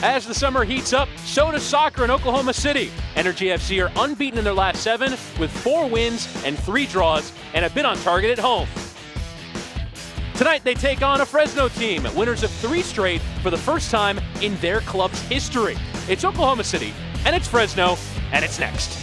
As the summer heats up, so does soccer in Oklahoma City. Energy FC are unbeaten in their last 7 with 4 wins and 3 draws and have been on target at home. Tonight they take on a Fresno team, winners of 3 straight for the first time in their club's history. It's Oklahoma City, and it's Fresno, and it's next.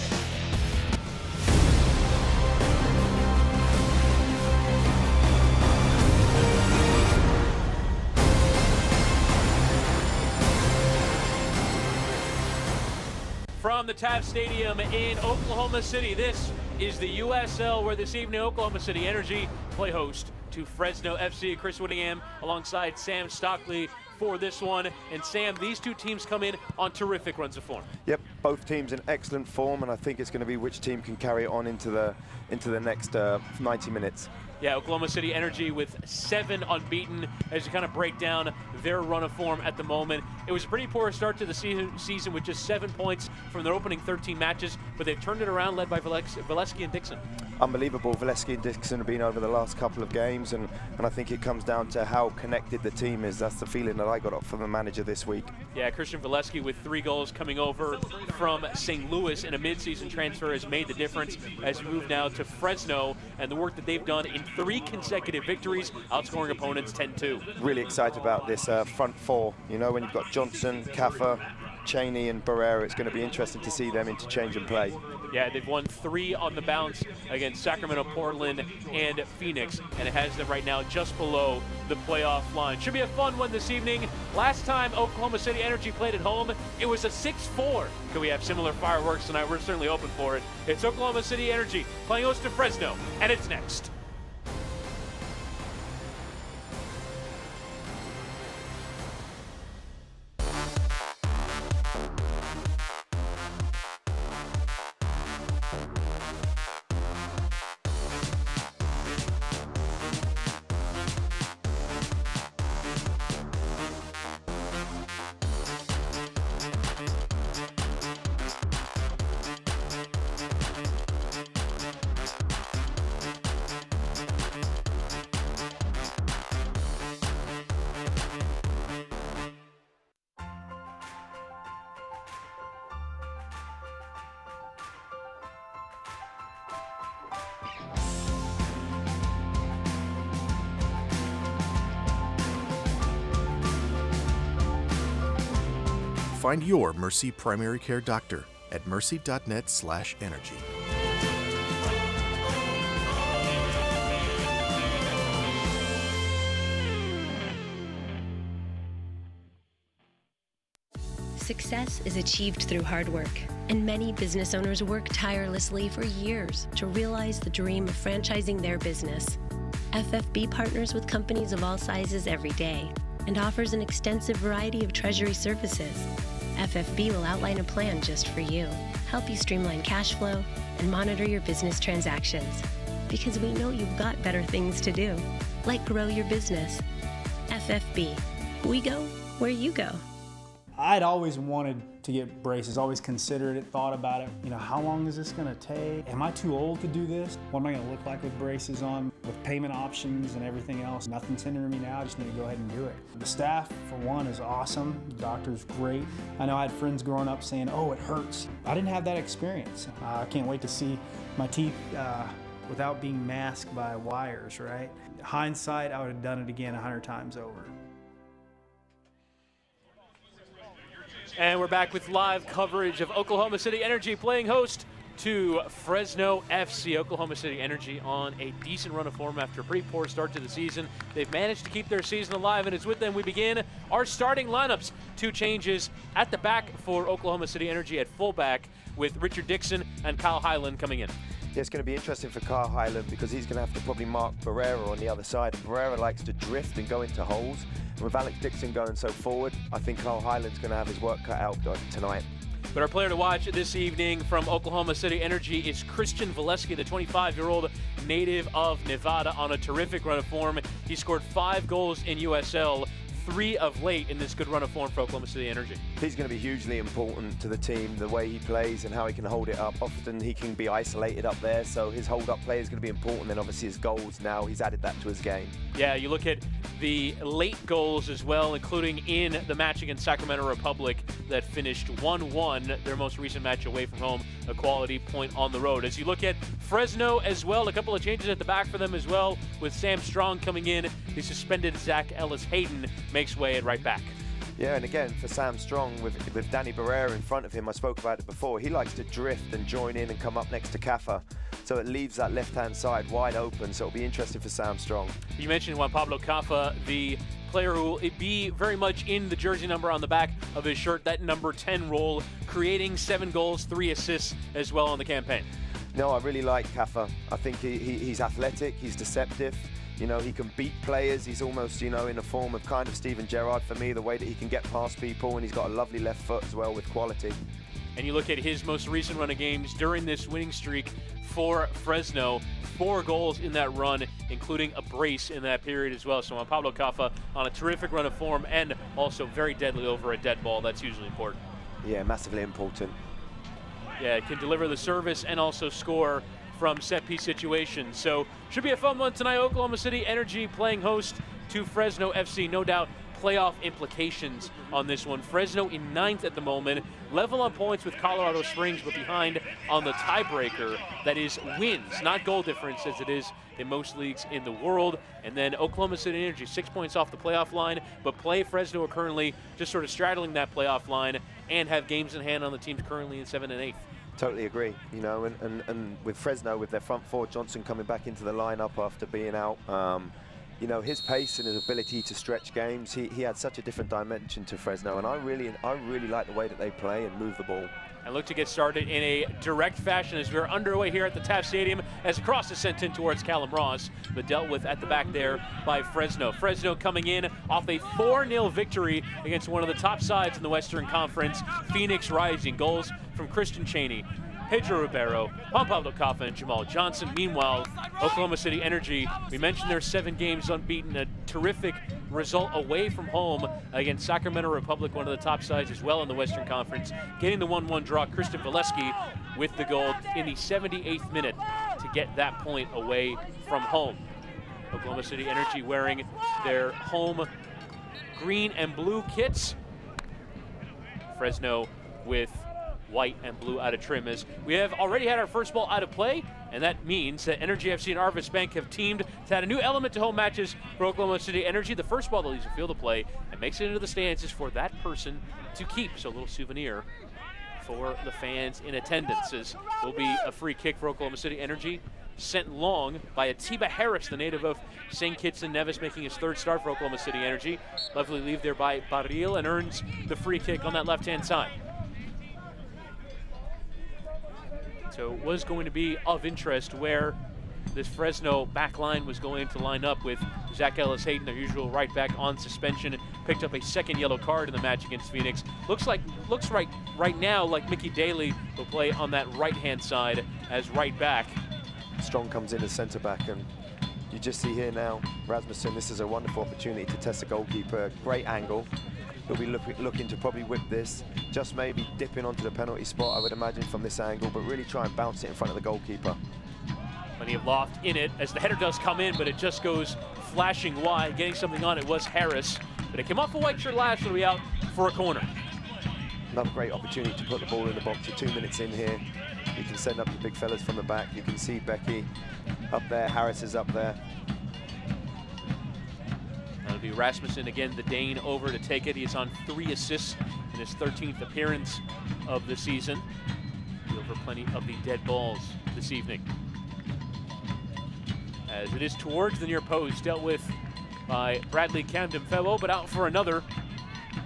From the TAF Stadium in Oklahoma City, this is the USL, where this evening Oklahoma City Energy play host to Fresno FC. Chris Whittingham alongside Sam Stockley for this one. And Sam, these two teams come in on terrific runs of form. Yep, both teams in excellent form, and I think it's going to be which team can carry it on into the next 90 minutes. Yeah, Oklahoma City Energy with 7 unbeaten as you kind of break down their run of form at the moment. It was a pretty poor start to the season with just 7 points from their opening 13 matches, but they've turned it around, led by Valesky and Dixon. Unbelievable. Valesky and Dixon have been over the last couple of games, and I think it comes down to how connected the team is. That's the feeling that I got from the manager this week. Yeah, Christian Valesky with 3 goals coming over from St. Louis in a midseason transfer has made the difference as we move now to Fresno, and the work that they've done in 3 consecutive victories, outscoring opponents 10-2. Really excited about this front 4. You know, when you've got Johnson, Caffer, Cheney and Barrera, it's going to be interesting to see them interchange and play. Yeah, they've won 3 on the bounce against Sacramento, Portland, and Phoenix, and it has them right now just below the playoff line. Should be a fun one this evening. Last time Oklahoma City Energy played at home, it was a 6-4. Could we have similar fireworks tonight? We're certainly open for it. It's Oklahoma City Energy playing host to Fresno, and it's next. Find your Mercy primary care doctor at mercy.net/energy. Success is achieved through hard work, and many business owners work tirelessly for years to realize the dream of franchising their business. FFB partners with companies of all sizes every day and offers an extensive variety of treasury services. FFB will outline a plan just for you, help you streamline cash flow, and monitor your business transactions. Because we know you've got better things to do, like grow your business. FFB, we go where you go. I'd always wanted to get braces, always considered it, thought about it. You know, how long is this gonna take? Am I too old to do this? What am I gonna look like with braces on? With payment options and everything else, nothing's hindering me now, I just need to go ahead and do it. The staff, for one, is awesome. The doctor's great. I know I had friends growing up saying, oh, it hurts. I didn't have that experience. I can't wait to see my teeth without being masked by wires, right? Hindsight, I would have done it again 100 times over. And we're back with live coverage of Oklahoma City Energy playing host to Fresno FC. Oklahoma City Energy on a decent run of form after a pretty poor start to the season. They've managed to keep their season alive, and it's with them we begin our starting lineups. 2 changes at the back for Oklahoma City Energy at fullback, with Richard Dixon and Kyle Highland coming in. Yeah, it's going to be interesting for Kyle Highland because he's going to have to probably mark Barrera on the other side. Barrera likes to drift and go into holes. And with Alex Dixon going so forward, I think Kyle Highland's going to have his work cut out tonight. But our player to watch this evening from Oklahoma City Energy is Christian Valesky, the 25-year-old native of Nevada, on a terrific run of form. He scored 5 goals in USL, 3 of late in this good run of form for Oklahoma City Energy. He's going to be hugely important to the team, the way he plays and how he can hold it up. Often he can be isolated up there, so his hold-up play is going to be important. Then obviously his goals now, he's added that to his game. Yeah, you look at the late goals as well, including in the match against Sacramento Republic that finished 1-1, their most recent match away from home, a quality point on the road. As you look at Fresno as well, a couple of changes at the back for them as well, with Sam Strong coming in. The suspended Zach Ellis-Hayden makes way at right back. Yeah, and again, for Sam Strong, with Danny Barrera in front of him, I spoke about it before, he likes to drift and join in and come up next to Kafa. So it leaves that left-hand side wide open, so it'll be interesting for Sam Strong. You mentioned Juan Pablo Kafa, the player who will be very much in the jersey number on the back of his shirt, that number 10 role, creating 7 goals, 3 assists as well on the campaign. No, I really like Kafa. I think he's athletic, he's deceptive. You know, he can beat players. He's almost, you know, in the form of kind of Steven Gerrard for me, the way that he can get past people, and he's got a lovely left foot as well with quality. And you look at his most recent run of games during this winning streak for Fresno, 4 goals in that run, including a brace in that period as well. So Juan Pablo Kafa on a terrific run of form and also very deadly over a dead ball. That's hugely important. Yeah, massively important. Yeah, can deliver the service and also score from set-piece situations. So should be a fun one tonight. Oklahoma City Energy playing host to Fresno FC. No doubt playoff implications on this one. Fresno in 9th at the moment, level on points with Colorado Springs, but behind on the tiebreaker. That is wins, not goal difference, as it is in most leagues in the world. And then Oklahoma City Energy 6 points off the playoff line, but Fresno are currently just sort of straddling that playoff line and have games in hand on the teams currently in 7th and 8th. Totally agree, you know, and with Fresno, with their front four, Johnson coming back into the lineup after being out, you know, his pace and his ability to stretch games, he had such a different dimension to Fresno, and I really like the way that they play and move the ball. And look to get started in a direct fashion as we're underway here at the Taft Stadium, as a cross is sent in towards Callum Ross, but dealt with at the back there by Fresno. Fresno coming in off a 4-0 victory against one of the top sides in the Western Conference, Phoenix Rising. Goals from Christian Chaney, Pedro Ribeiro, Juan Pablo Kafa, and Jamal Johnson. Meanwhile, Oklahoma City Energy, we mentioned their 7 games unbeaten, a terrific result away from home against Sacramento Republic, one of the top sides as well in the Western Conference, getting the 1-1 draw. Christian Valesky with the goal in the 78th minute to get that point away from home. Oklahoma City Energy wearing their home green and blue kits. Fresno with white and blue out of trim, as we have already had our first ball out of play, and that means that Energy FC and Arvis Bank have teamed to add a new element to home matches for Oklahoma City Energy. The first ball that leaves the field of play and makes it into the stands is for that person to keep, so a little souvenir for the fans in attendance. As will be a free kick for Oklahoma City Energy, sent long by Atiba Harris, the native of St. Kitts and Nevis, making his 3rd start for Oklahoma City Energy. Lovely leave there by Barril, and earns the free kick on that left-hand side. So it was going to be of interest where this Fresno back line was going to line up, with Zach Ellis-Hayden, their usual right back, on suspension, picked up a 2nd yellow card in the match against Phoenix. Looks right now like Mickey Daly will play on that right-hand side as right back. Strong comes in as centre back, and you just see here now, Rasmussen, this is a wonderful opportunity to test the goalkeeper. Great angle. He'll be looking to probably whip this, just maybe dipping onto the penalty spot, I would imagine, from this angle, but really try and bounce it in front of the goalkeeper. Plenty of loft in it as the header does come in, but it just goes flashing wide. Getting something on it was Harris, but it came off a white shirt last, will be out for a corner. Another great opportunity to put the ball in the box. You're 2 minutes in here. You can send up the big fellas from the back. You can see Becky up there, Harris is up there. That'll be Rasmussen again, the Dane, over to take it. He is on 3 assists in his 13th appearance of the season. He'll for plenty of the dead balls this evening. As it is towards the near post, dealt with by Bradley Camden-Fellow, but out for another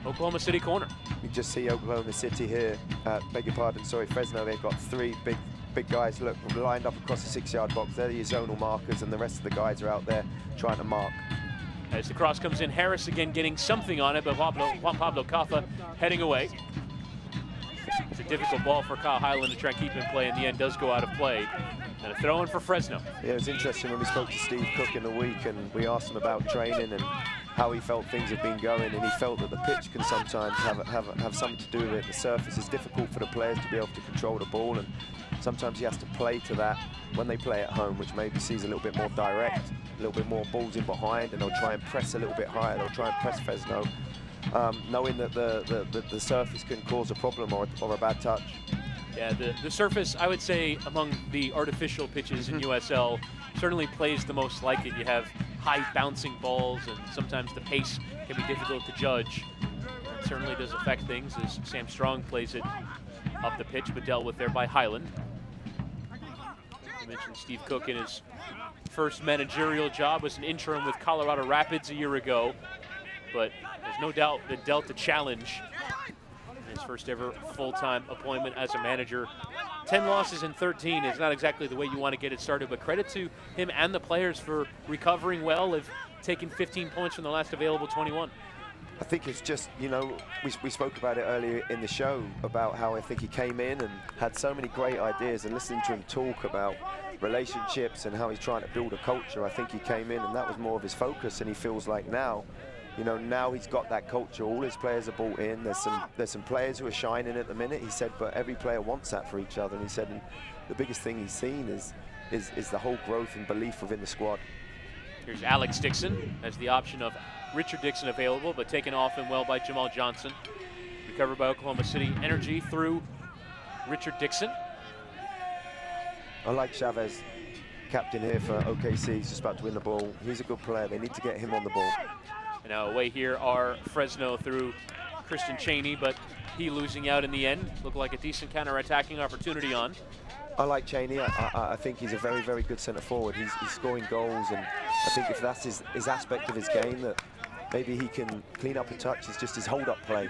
Oklahoma City corner. You just see Oklahoma City here, Fresno. They've got 3 big guys lined up across the 6-yard box. They're your zonal markers, and the rest of the guys are out there trying to mark. As the cross comes in, Harris again getting something on it, but Juan Pablo Kafa heading away. It's a difficult ball for Kyle Highland to try and keep in play. In the end, does go out of play. And a throw in for Fresno. Yeah, it was interesting when we spoke to Steve Cook in the week, and we asked him about training, and how he felt things have been going, and he felt that the pitch can sometimes have something to do with it. The surface is difficult for the players to be able to control the ball, and sometimes he has to play to that when they play at home, which maybe sees a little bit more direct, a little bit more balls in behind, and they'll try and press a little bit higher. They'll try and press Fresno, knowing that the surface can cause a problem or a bad touch. Yeah, the surface, I would say, among the artificial pitches in USL, certainly plays the most like it. You have high bouncing balls, and sometimes the pace can be difficult to judge. It certainly does affect things as Sam Strong plays it up the pitch, but dealt with there by Highland. You mentioned Steve Cook in his first managerial job was an interim with Colorado Rapids a year ago, but there's no doubt been dealt a challenge in his first ever full-time appointment as a manager. 10 losses in 13 is not exactly the way you want to get it started, but credit to him and the players for recovering well, of taking 15 points from the last available 21. I think it's just, you know, we spoke about it earlier in the show about how I think he came in and had so many great ideas, and listening to him talk about relationships and how he's trying to build a culture, I think he came in and that was more of his focus, and he feels like now, you know, now he's got that culture. All his players are bought in. There's some players who are shining at the minute, he said, but every player wants that for each other. And he said, and the biggest thing he's seen is the whole growth and belief within the squad. Here's Alex Dixon as the option of Richard Dixon available, but taken off and well by Jamal Johnson. Recovered by Oklahoma City Energy through Richard Dixon. I like Chavez, captain here for OKC. He's just about to win the ball. He's a good player. They need to get him on the ball. And now away here are Fresno through Christian Cheney, but he losing out in the end. Looked like a decent counter-attacking opportunity on. I like Cheney. I think he's a very, very good centre forward. He's scoring goals, and I think if that's his aspect of his game, that maybe he can clean up a touch. It's just his hold-up play.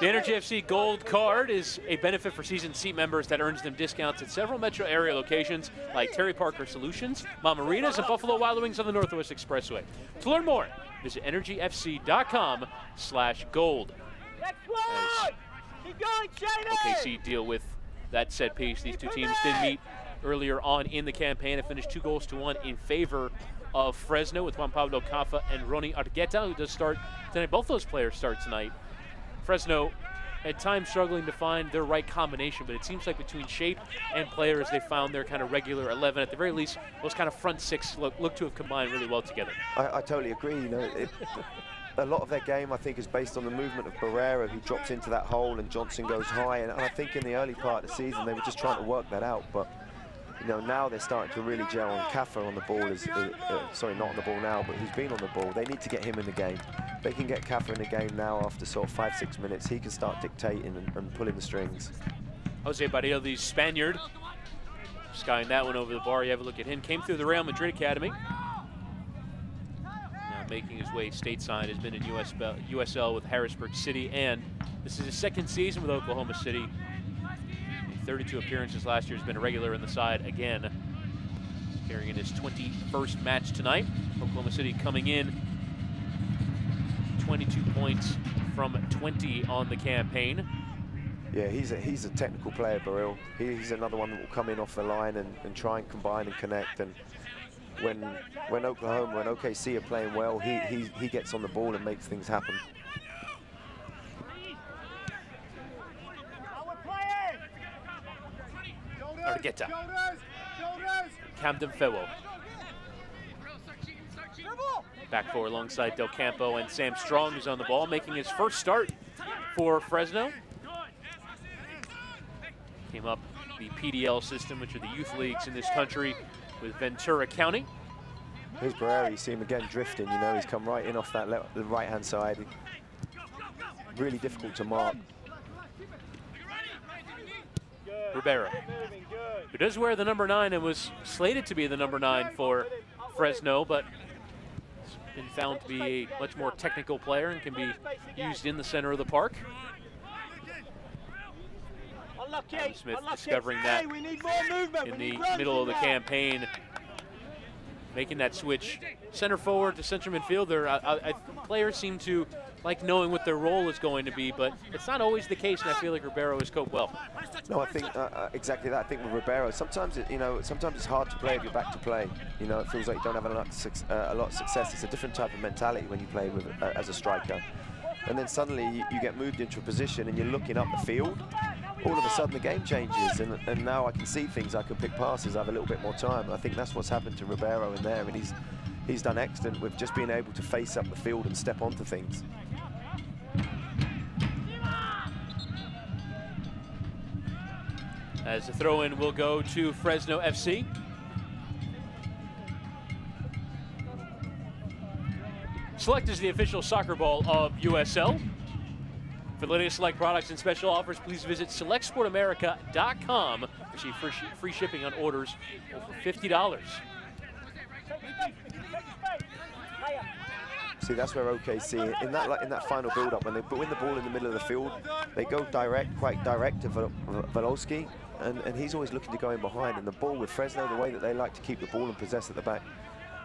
The Energy FC Gold Card is a benefit for season seat members that earns them discounts at several metro area locations like Terry Parker Solutions, Mamarinas, and Buffalo Wild Wings on the Northwest Expressway. To learn more, visit energyfc.com/gold. OKC deal with that set piece. These two teams did meet earlier on in the campaign and finished 2-1 in favor of Fresno, with Juan Pablo Cafa and Ronnie Argueta, who does start tonight. Both those players start tonight. Fresno at times struggling to find their right combination, but it seems like between shape and players, they found their kind of regular 11. At the very least, those kind of front six look to have combined really well together. I totally agree. You know, a lot of their game, I think, is based on the movement of Barrera, who drops into that hole and Johnson goes high. And I think in the early part of the season, they were just trying to work that out. But you know, now they're starting to really gel on. Cafa on the ball sorry, not on the ball now, but who's been on the ball. They need to get him in the game. They can get Cafa in the game now after sort of 5-6 minutes. He can start dictating and pulling the strings. Jose Barrio, the Spaniard, skying that one over the bar. You have a look at him. Came through the Real Madrid Academy. Now making his way stateside. Has been in USL with Harrisburg City, and this is his second season with Oklahoma City. 32 appearances last year, has been a regular in the side again. Carrying in his 21st match tonight. Oklahoma City coming in 22 points from 20 on the campaign. Yeah, he's a technical player, Baril. He's another one that will come in off the line and try and combine and connect. And when Oklahoma and OKC are playing well, he gets on the ball and makes things happen. Argueta. Camden Fewo. Back four alongside Del Campo, and Sam Strong is on the ball, making his first start for Fresno. Came up the PDL system, which are the youth leagues in this country, with Ventura County. Here's Barrera. You see him again drifting. You know, he's come right in off that the right-hand side. Really difficult to mark. Rivera, who does wear the number 9 and was slated to be the number 9 for Fresno, but has been found to be a much more technical player and can be used in the center of the park. Adam Smith discovering that in the middle of the campaign. making that switch center forward to central midfielder. Players seem to like knowing what their role is going to be, but it's not always the case, and I feel like Ribeiro has coped well. No, I think exactly that. I think with Ribeiro, sometimes sometimes it's hard to play if you're back to play. You know, it feels like you don't have a lot of success. It's a different type of mentality when you play with as a striker. And then suddenly you get moved into a position and you're looking up the field. All of a sudden the game changes, and now I can see things, I can pick passes, I have a little bit more time. And I think that's what's happened to Ribeiro in there, and he's done excellent with just being able to face up the field and step onto things. As the throw-in will go to Fresno FC. Select is the official soccer ball of USL. For the latest Select products and special offers, please visit selectsportamerica.com. Receive free shipping on orders over $50. See, that's where OKC, in that final build-up, when they win the ball in the middle of the field, they go quite direct to Volosky, and he's always looking to go in behind. And the ball with Fresno, the way that they like to keep the ball and possess at the back,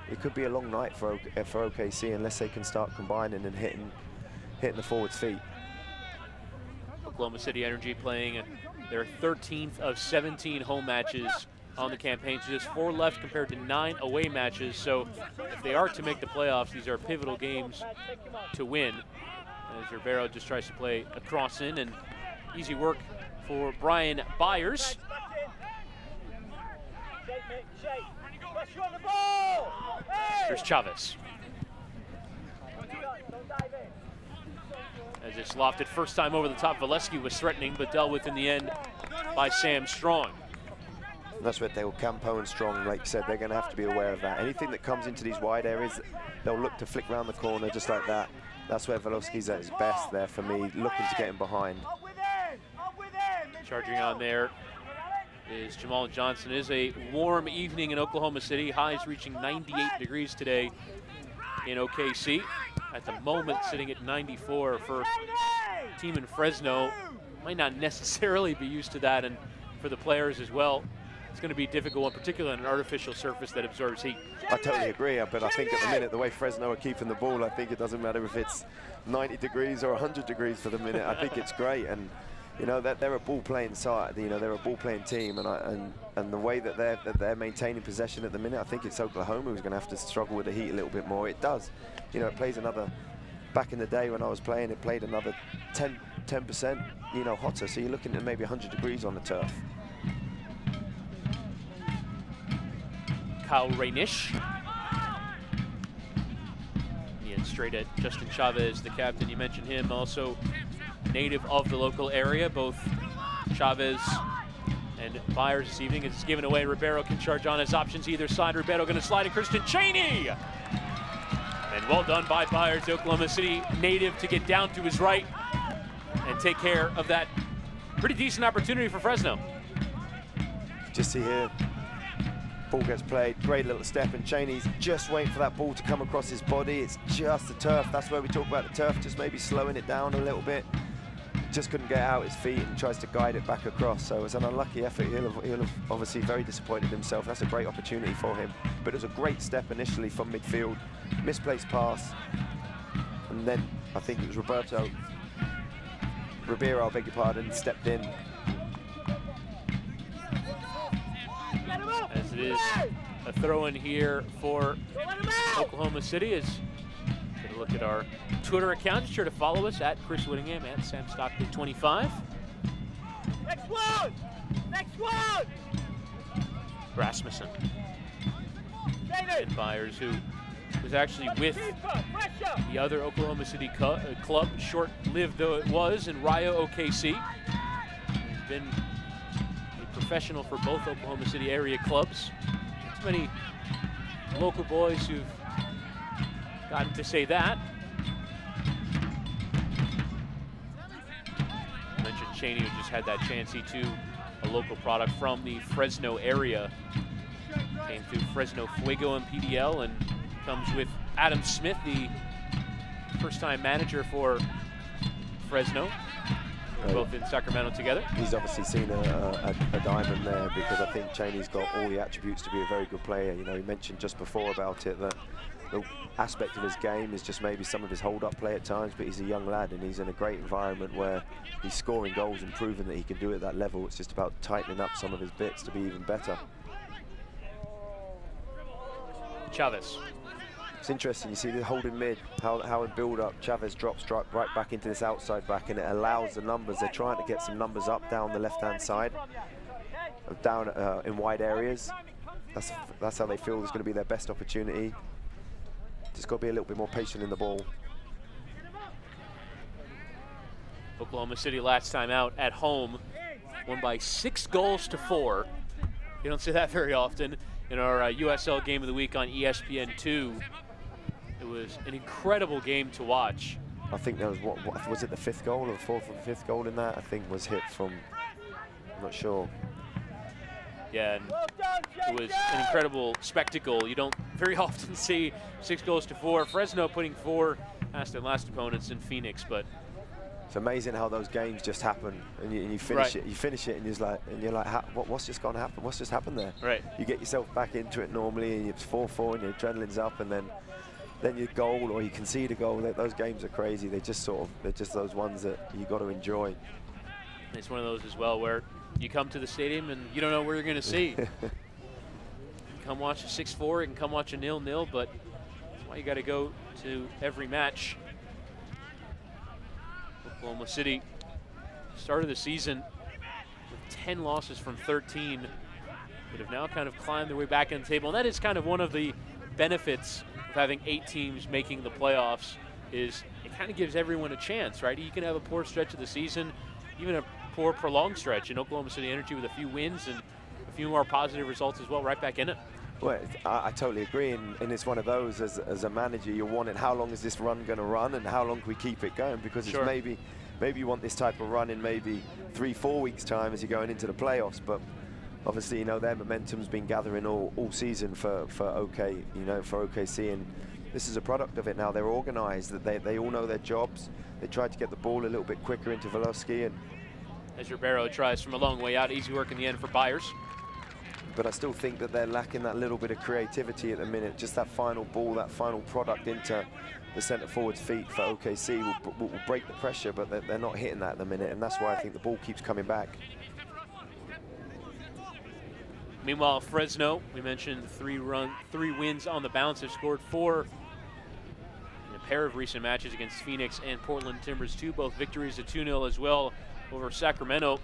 it could be a long night for OKC unless they can start combining and hitting the forward's feet. Oklahoma City Energy playing their 13th of 17 home matches on the campaign, so just 4 left compared to 9 away matches. So if they are to make the playoffs, these are pivotal games to win. As Ribeiro just tries to play a cross in, and easy work for Brian Byers. Here's Chavez. As it's lofted first time over the top, Volosky was threatening, but dealt with in the end by Sam Strong. That's what they will, Campo and Strong, like you said, they're going to have to be aware of that. Anything that comes into these wide areas, they'll look to flick around the corner just like that. That's where Volosky's at his best there for me, looking to get him behind. Charging on there is Jamal Johnson. It is a warm evening in Oklahoma City. Highs reaching 98 degrees today in OKC. At the moment, sitting at 94 for a team in Fresno. Might not necessarily be used to that, and for the players as well, it's going to be difficult, in particular on an artificial surface that absorbs heat. I totally agree, but I think at the minute, the way Fresno are keeping the ball, I think it doesn't matter if it's 90 degrees or 100 degrees for the minute. I think it's great, and you know that they're a ball-playing side. You know, they're a ball-playing team, and the way that they're maintaining possession at the minute, I think it's Oklahoma who's going to have to struggle with the heat a little bit more. It does. You know, it plays another. Back in the day when I was playing, it played another 10%, you know, hotter. So you're looking at maybe 100 degrees on the turf. Kyle Rainish. Yeah, straight at Justin Chavez, the captain. You mentioned him, also native of the local area. Both Chavez and Byers this evening. It's given away. Ribeiro can charge on his options either side. Ribeiro going to slide to Christian Cheney. And well done by Byers, the Oklahoma City native, to get down to his right and take care of that pretty decent opportunity for Fresno. Just see here, ball gets played, great little step, and Cheney's just waiting for that ball to come across his body. It's just the turf. That's where we talk about the turf, just maybe slowing it down a little bit. Just couldn't get out his feet and tries to guide it back across. So it was an unlucky effort. He'll have obviously very disappointed himself. That's a great opportunity for him. But it was a great step initially from midfield. Misplaced pass. And then I think it was Ribeiro, I beg your pardon, stepped in. As it is a throw-in here for Oklahoma City. As take a look at our Twitter account. Be sure to follow us at Chris Whittingham and Sam Stockley25. Next one! Next one! Rasmussen. And Byers, who was actually with the other Oklahoma City club, short-lived though it was, in Rio OKC. He's been a professional for both Oklahoma City area clubs. Not too many local boys who've gotten to say that. I mentioned Cheney, who just had that chance. He too, a local product from the Fresno area. Came through Fresno Fuego and PDL, and comes with Adam Smith, the first-time manager for Fresno. both in Sacramento together. He's obviously seen a diamond there, because I think Cheney's got all the attributes to be a very good player. You know, he mentioned just before about it that the aspect of his game is just maybe some of his hold-up play at times, but he's a young lad and he's in a great environment where he's scoring goals and proving that he can do it at that level. It's just about tightening up some of his bits to be even better. Chavez. It's interesting, you see the holding mid, how in build-up Chavez drops right back into this outside back, and it allows the numbers. They're trying to get some numbers up down the left-hand side, down in wide areas. That's how they feel is going to be their best opportunity. Just got to be a little bit more patient in the ball. Oklahoma City last time out at home won by 6 goals to 4. You don't see that very often. In our USL Game of the Week on ESPN2, it was an incredible game to watch. I think there was, what was it, the 5th goal or the 4th or the 5th goal in that? I think was hit from, I'm not sure. Yeah, and it was an incredible spectacle. You don't very often see 6 goals to 4. Fresno putting 4 past their last opponents in Phoenix, but it's amazing how those games just happen, and you finish it. You finish it, and you're like, what's just going to happen? What's just happened there? Right. You get yourself back into it normally, and it's 4-4, and your adrenaline's up, and then you goal or you concede a goal. Those games are crazy. They're just those ones that you got to enjoy. It's one of those as well where you come to the stadium and you don't know where you're going to see. You come watch a 6-4, you can come watch a 0-0, but that's why you got to go to every match. Oklahoma City started the season with 10 losses from 13, but have now kind of climbed their way back in the table. And that is kind of one of the benefits of having 8 teams making the playoffs, is it kind of gives everyone a chance, right? You can have a poor stretch of the season, even a poor prolonged stretch, in Oklahoma City Energy with a few wins and a few more positive results as well, right back in it. Well, I totally agree, and it's one of those, as a manager, you're wanting, how long is this run going to run, and how long can we keep it going? Because it's maybe you want this type of run in maybe 3-4 weeks' time as you're going into the playoffs, but obviously, you know, their momentum's been gathering all season for OKC, and this is a product of it now. They're organized, that they all know their jobs. They tried to get the ball a little bit quicker into Velosky, and as Ribeiro tries from a long way out, easy work in the end for Byers. But I still think that they're lacking that little bit of creativity at the minute. Just that final ball, that final product into the centre forward's feet for OKC will break the pressure, but they're not hitting that at the minute, and that's why I think the ball keeps coming back. Meanwhile, Fresno, we mentioned 3 wins on the bounce. Have scored 4 in a pair of recent matches against Phoenix and Portland Timbers 2, both victories at 2-0 as well over Sacramento.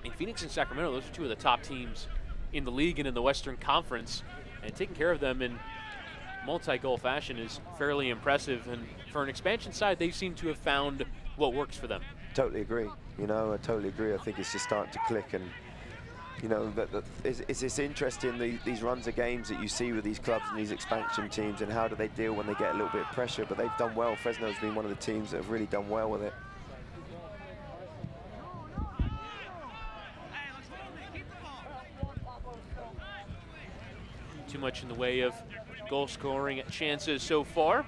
And Phoenix and Sacramento, those are 2 of the top teams in the league and in the Western Conference, and taking care of them in multi-goal fashion is fairly impressive. And for an expansion side, they seem to have found what works for them. Totally agree. You know, I totally agree. I think it's just starting to click, and you know, it's interesting, these runs of games that you see with these clubs and these expansion teams, and how do they deal when they get a little bit of pressure. But they've done well. Fresno's been one of the teams that have really done well with it. Too much in the way of goal scoring chances so far.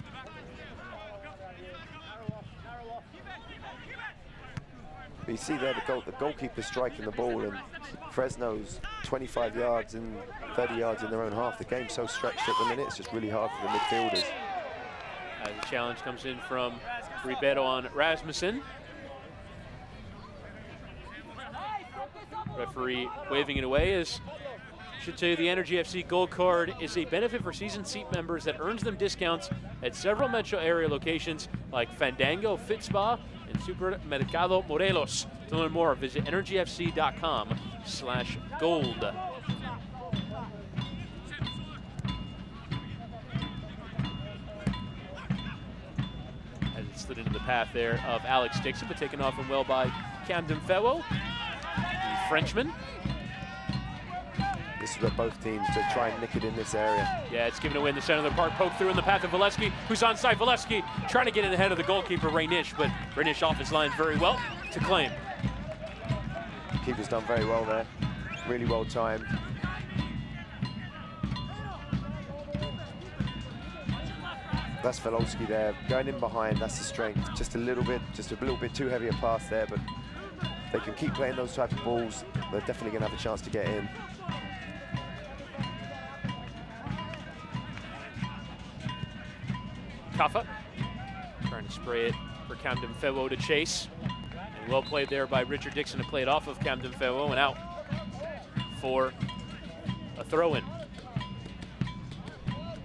But you see there the goalkeeper striking the ball, and Fresno's 25 yards and 30 yards in their own half. The game's so stretched at the minute, it's just really hard for the midfielders. The challenge comes in from Ribeiro on Rasmussen. Referee waving it away. As I should tell you, the Energy FC Gold Card is a benefit for season seat members that earns them discounts at several metro area locations like Fandango, Fit Spa, and Supermercado Morelos. To learn more, visit energyfc.com/gold. As it slid into the path there of Alex Dixon, but taken off and well by Camden Fellow, the Frenchman. This is where both teams to try and nick it in this area. Yeah, it's given away in the center of the park, poked through in the path of Valesky, who's onside. Valesky trying to get in ahead of the goalkeeper, Raynish, but Raynish off his line very well to claim. Keeper's done very well there, really well timed. That's Velosky there, going in behind, that's the strength. Just a little bit too heavy a pass there, but if they can keep playing those type of balls, they're definitely gonna have a chance to get in. Kaffa trying to spray it for Camden Fewo to chase. And well played there by Richard Dixon to play it off of Camden Fewo and out for a throw-in.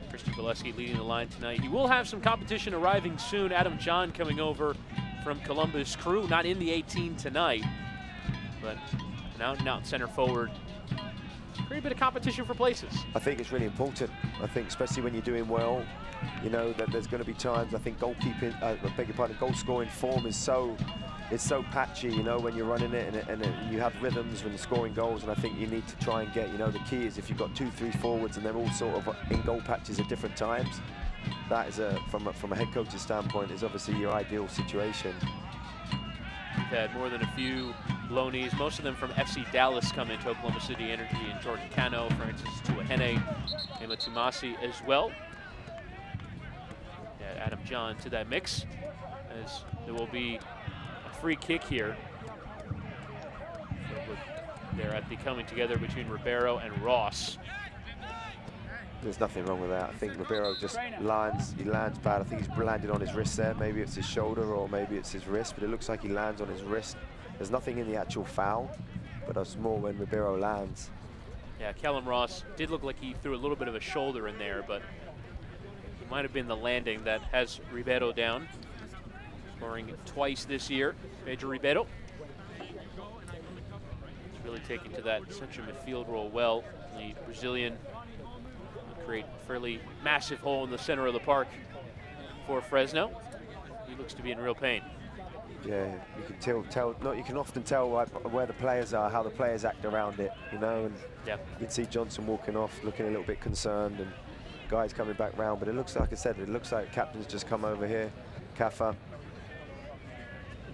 Christian Valesky leading the line tonight. He will have some competition arriving soon. Adam John coming over from Columbus Crew, not in the 18 tonight, but an out-and-out center forward. Pretty bit of competition for places. I think it's really important. I think especially when you're doing well, you know, that there's going to be times, I think goalkeeping, I beg your pardon, goal scoring form is so patchy, you know, when you're running it and you have rhythms when you're scoring goals, and I think you need to try and get, you know, the key is if you've got 2-3 forwards and they're all sort of in goal patches at different times, that is, from a head coach's standpoint, is obviously your ideal situation. We've had more than a few loanees, most of them from FC Dallas, come into Oklahoma City Energy, and Jordan Cano, Francis Tuahene, Emma Tumasi as well. Add Adam John to that mix, as there will be a free kick here. They're at the coming together between Ribeiro and Ross. There's nothing wrong with that. I think Ribeiro just lands bad. I think he's landed on his wrist there. Maybe it's his shoulder or maybe it's his wrist, but it looks like he lands on his wrist. There's nothing in the actual foul, but it's more when Ribeiro lands. Yeah, Callum Ross did look like he threw a little bit of a shoulder in there, but it might have been the landing that has Ribeiro down. Scoring twice this year, Pedro Ribeiro. He's really taken to that central midfield role well. The Brazilian will create a fairly massive hole in the center of the park for Fresno. He looks to be in real pain. Yeah, you can you can often tell where the players are, how the players act around it, you know, and yeah, you'd see Johnson walking off looking a little bit concerned and guys coming back round, but it looks like I said, it looks like captain's just come over here, Kaffa.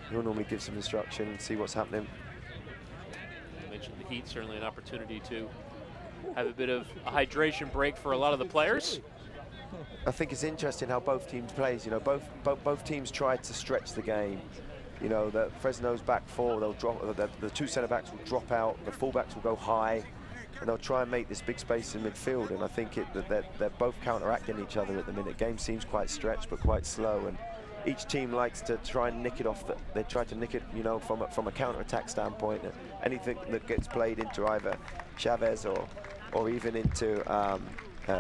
He'll normally give some instruction and see what's happening. You mentioned the heat, certainly an opportunity to have a bit of a hydration break for a lot of the players. I think it's interesting how both teams plays. You know, both teams tried to stretch the game. You know, the Fresno's back four, they'll drop. The two centre backs will drop out. The full backs will go high, and they'll try and make this big space in midfield. And I think they're both counteracting each other at the minute. Game seems quite stretched, but quite slow. And each team likes to try and nick it off. They try to nick it, you know, from a counter-attack standpoint. Anything that gets played into either Chavez or even into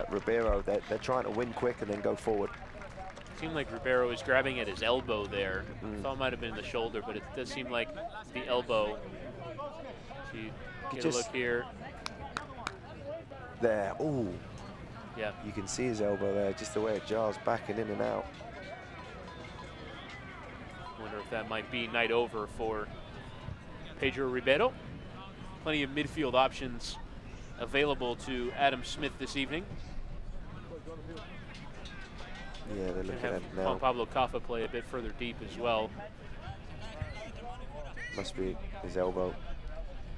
Ribeiro, they're trying to win quick and then go forward. It seemed like Ribeiro was grabbing at his elbow there. I thought it might have been the shoulder, but it does seem like the elbow. So you get a look here. There, ooh. Yeah. You can see his elbow there, just the way it jars back and in and out. Wonder if that might be night over for Pedro Ribeiro. Plenty of midfield options available to Adam Smith this evening. Yeah, they're looking at it now. Juan Pablo Kaffa play a bit further deep as well. Must be his elbow.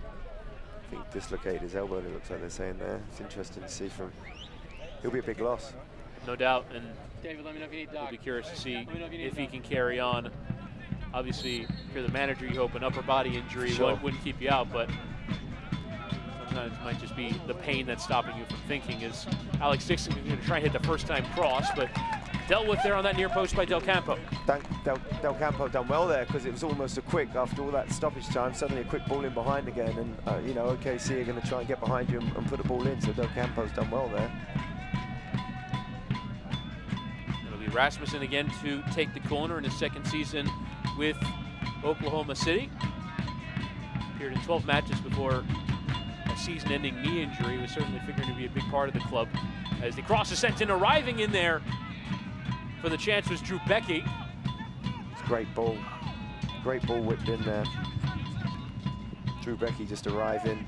I think dislocated his elbow, it looks like they're saying there. It's interesting to see from. He'll be a big loss. No doubt, and David, let me know if you need we'll be curious to see if he can carry on. Obviously, if you're the manager, you hope an upper body injury wouldn't keep you out, but sometimes it might just be the pain that's stopping you from thinking. Is Alex Dixon going to try and hit the first-time cross, but dealt with there on that near post by Del Campo. Del Campo done well there because it was almost a quick, after all that stoppage time, suddenly a quick ball in behind again, and you know, OKC are going to try and get behind you and put the ball in, so Del Campo's done well there. It'll be Rasmussen again to take the corner in his second season with Oklahoma City. Appeared in 12 matches before a season-ending knee injury. Was certainly figuring to be a big part of the club. As the cross is sent in, arriving in there for the chance was Drew Becky. It's a great ball whipped in there. Drew Becky just arriving.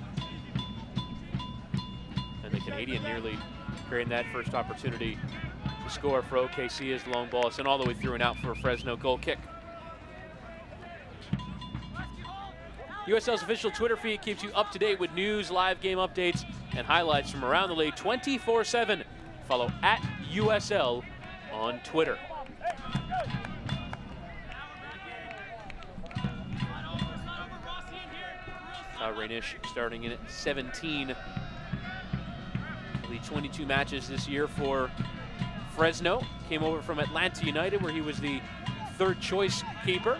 And the Canadian nearly creating that first opportunity to score for OKC as the long ball is sent all the way through and out for a Fresno goal kick. USL's official Twitter feed keeps you up to date with news, live game updates, and highlights from around the league 24/7. Follow @USL on Twitter. Reynish starting in at 17. Only 22 matches this year for Fresno. Came over from Atlanta United, where he was the third choice keeper.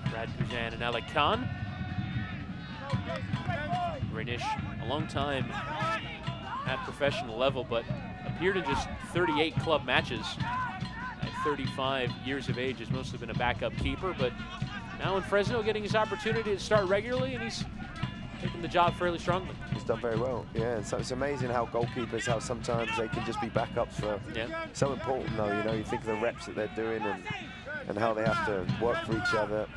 Brad Kuzan and Alec Khan. Reynish, a long time at professional level, but appeared in just 38 club matches at 35 years of age. Has mostly been a backup keeper, but now in Fresno getting his opportunity to start regularly, and he's taking the job fairly strongly. He's done very well, yeah. And so it's amazing how goalkeepers, how sometimes they can just be backups for so important though, you know, you think of the reps that they're doing and how they have to work for each other.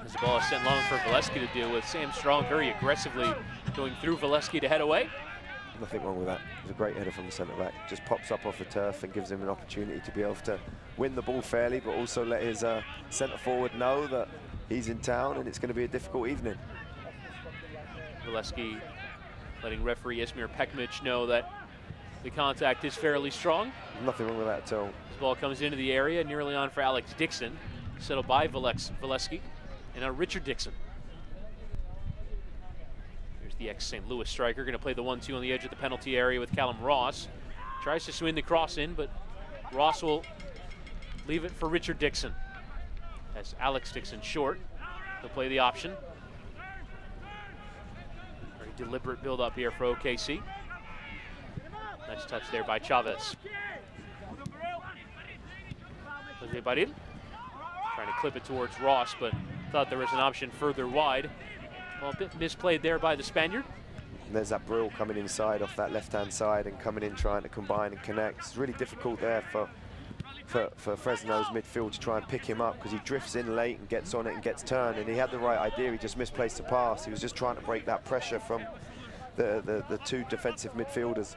As the ball is sent long for Valesky to deal with. Sam Strong very aggressively going through Valesky to head away. Nothing wrong with that. It's a great header from the centre back. Just pops up off the turf and gives him an opportunity to be able to win the ball fairly, but also let his centre forward know that he's in town and it's going to be a difficult evening. Valesky letting referee Ismir Pekmic know that the contact is fairly strong. Nothing wrong with that at all. This ball comes into the area, nearly on for Alex Dixon. Settled by Valesky. And now Richard Dixon. Here's the ex-St. Louis striker, going to play the 1-2 on the edge of the penalty area with Callum Ross. Tries to swing the cross in, but Ross will leave it for Richard Dixon. As Alex Dixon short, he'll play the option. Very deliberate build-up here for OKC. Nice touch there by Chavez. Jose Baril trying to clip it towards Ross, but thought there was an option further wide. Well, a bit misplayed there by the Spaniard. And there's that Brill coming inside off that left-hand side and coming in trying to combine and connect. It's really difficult there for Fresno's midfield to try and pick him up because he drifts in late and gets on it and gets turned, and he had the right idea, he just misplaced the pass. He was just trying to break that pressure from the two defensive midfielders.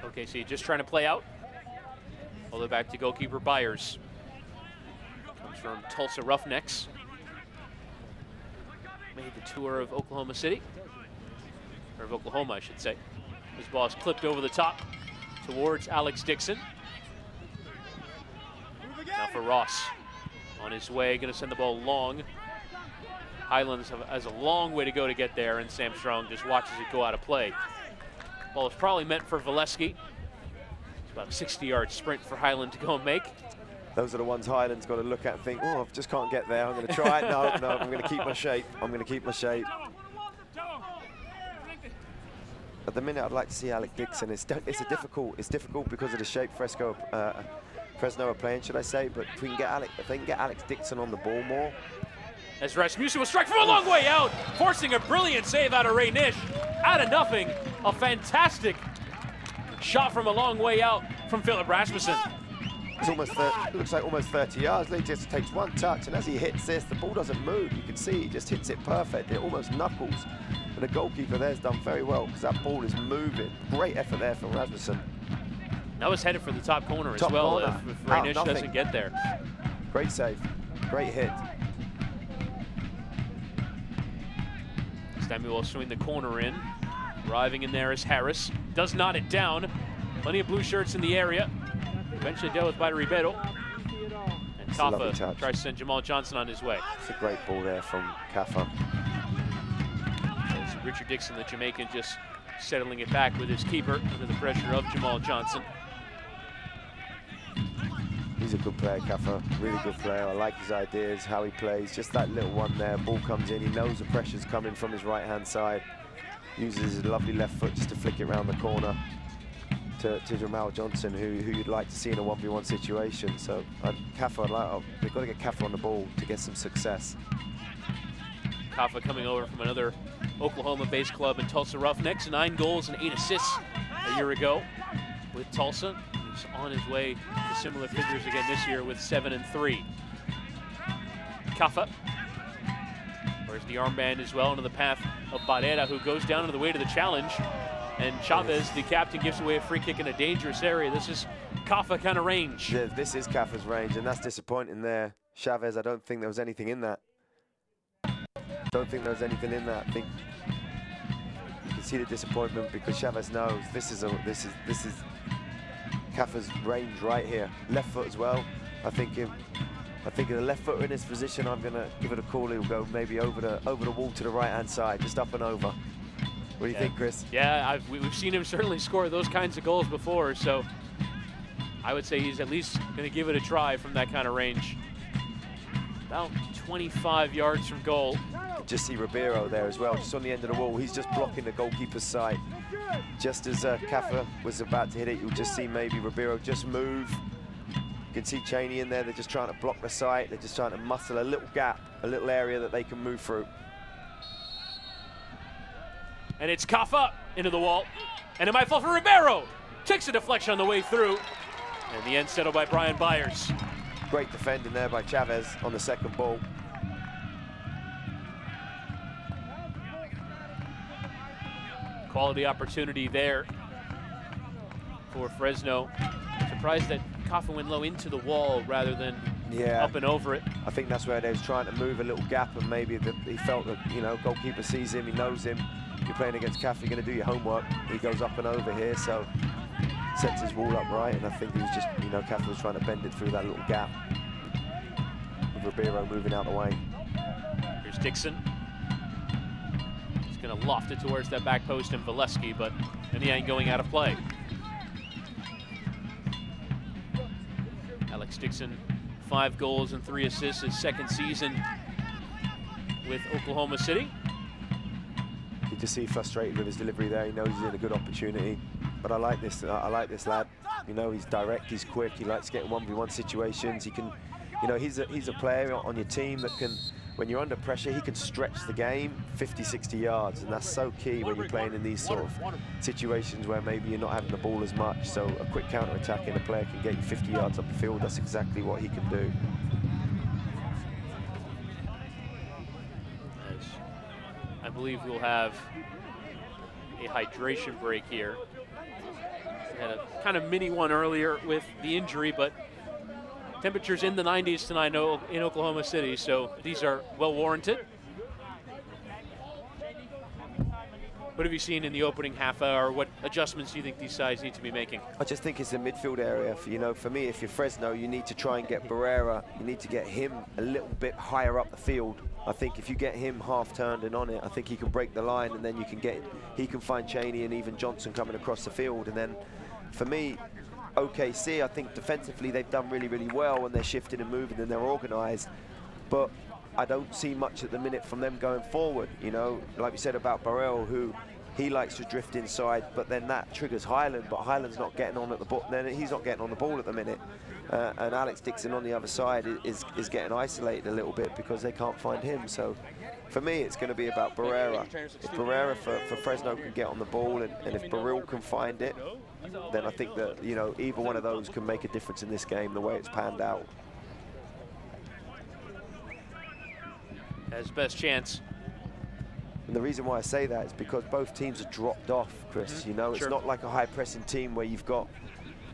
Okay, so just trying to play out. All the way back to goalkeeper Byers. Comes from Tulsa Roughnecks. Made the tour of Oklahoma City. Or of Oklahoma, I should say. This ball is clipped over the top towards Alex Dixon. Now for Ross. On his way, going to send the ball long. Highlands has a long way to go to get there, and Sam Strong just watches it go out of play. Ball is probably meant for Valesky. It's about a 60-yard sprint for Highland to go and make. Those are the ones Highland's got to look at and think, oh, I just can't get there. I'm going to try it. No, I'm going to keep my shape. I'm going to keep my shape. At the minute, I'd like to see Alex Dixon. It's difficult because of the shape Fresno are playing, should I say? But if they can get Alex Dixon on the ball more. As Rasmussen will strike from a long way out, forcing a brilliant save out of Reynish. Out of nothing, a fantastic shot from a long way out from Philip Rasmussen. It's almost, it looks like almost 30 yards. Lee just takes one touch, and as he hits this, the ball doesn't move. You can see he just hits it perfect. It almost knuckles. And the goalkeeper there's done very well because that ball is moving. Great effort there from Rasmussen. That was headed for the top corner as well if Reynish doesn't get there. Great save, great hit. Samuel swing the corner in. Arriving in there is Harris. Does knot it down. Plenty of blue shirts in the area. Eventually dealt with by Ribeiro. And Kafa tries to send Jamal Johnson on his way. It's a great ball there from Kafa. It's Richard Dixon, the Jamaican, just settling it back with his keeper under the pressure of Jamal Johnson. He's a good player, Kafa. Really good player. I like his ideas, how he plays. Just that little one there. Ball comes in. He knows the pressure's coming from his right-hand side. Uses his lovely left foot just to flick it around the corner to Jamal Johnson, who you'd like to see in a 1v1 situation. So Kafa, they've got to get Kafa on the ball to get some success. Kafa coming over from another Oklahoma-based club in Tulsa Roughnecks. 9 goals and 8 assists a year ago with Tulsa. He's on his way to similar figures again this year with 7 and 3. Kafa wears the armband as well into the path of Barrera, who goes down on the way to the challenge. And Chavez, the captain, gives away a free kick in a dangerous area. This is Kafa kind of range. Yeah, this is Kafa's range, and that's disappointing there. Chavez, I don't think there was anything in that. I think you can see the disappointment because Chavez knows this is Kafa's range right here. Left foot as well. I think the left foot in this position, I'm gonna give it a call. He'll go maybe over the wall to the right-hand side, just up and over. What do you think, Chris? Yeah, we've seen him certainly score those kinds of goals before, so I would say he's at least going to give it a try from that kind of range. About 25 yards from goal. Just see Ribeiro there as well, just on the end of the wall. He's just blocking the goalkeeper's sight. Just as Kafa was about to hit it, you'll just see maybe Ribeiro just move. You can see Cheney in there. They're just trying to block the sight. They're just trying to muscle a little gap, a little area that they can move through. And it's Kafa into the wall. And it might fall for Ribeiro. Takes a deflection on the way through. And the end settled by Brian Byers. Great defending there by Chavez on the second ball. Quality opportunity there for Fresno. Surprised that Kafa went low into the wall rather than up and over it. I think that's where they was trying to move a little gap, and maybe he felt that, you know, goalkeeper sees him, he knows him. If you're playing against Kafa, you're going to do your homework. He goes up and over here, so sets his wall up right, and I think he was just, you know, Kafa was trying to bend it through that little gap with Ribeiro moving out the way. Here's Dixon. He's going to loft it towards that back post and Valesky, but in the end going out of play. Alex Dixon, 5 goals and 3 assists his second season with Oklahoma City. You just see frustrated with his delivery there. He knows he's in a good opportunity. But I like this lad. You know, he's direct, he's quick, he likes getting 1v1 situations. He can, you know, he's a player on your team that can, when you're under pressure, he can stretch the game 50, 60 yards. And that's so key when you're playing in these sort of situations where maybe you're not having the ball as much. So a quick counter-attack and a player can get you 50 yards up the field. That's exactly what he can do. I believe we'll have a hydration break here. We had a kind of mini one earlier with the injury, but temperatures in the 90s tonight in Oklahoma City, so these are well warranted. What have you seen in the opening half hour? What adjustments do you think these sides need to be making? I just think it's the midfield area. You know, for me, if you're Fresno, you need to try and get Barrera. You need to get him a little bit higher up the field. I think if you get him half turned and on it, I think he can break the line, and then you can get, he can find Cheney and even Johnson coming across the field. And then, for me, OKC, I think defensively they've done really, really well, and they're shifting and moving and they're organised. But I don't see much at the minute from them going forward. You know, like we said about Burrell, who he likes to drift inside, but then that triggers Highland, but Highland's not getting on at the ball. Then he's not getting on the ball at the minute. And Alex Dixon on the other side is getting isolated a little bit because they can't find him. So for me, it's going to be about Barrera. If Barrera for Fresno can get on the ball, and if Burrell can find it, then I think that, you know, either one of those can make a difference in this game the way it's panned out. Has best chance. And the reason why I say that is because both teams have dropped off, Chris. You know, it's not like a high-pressing team where you've got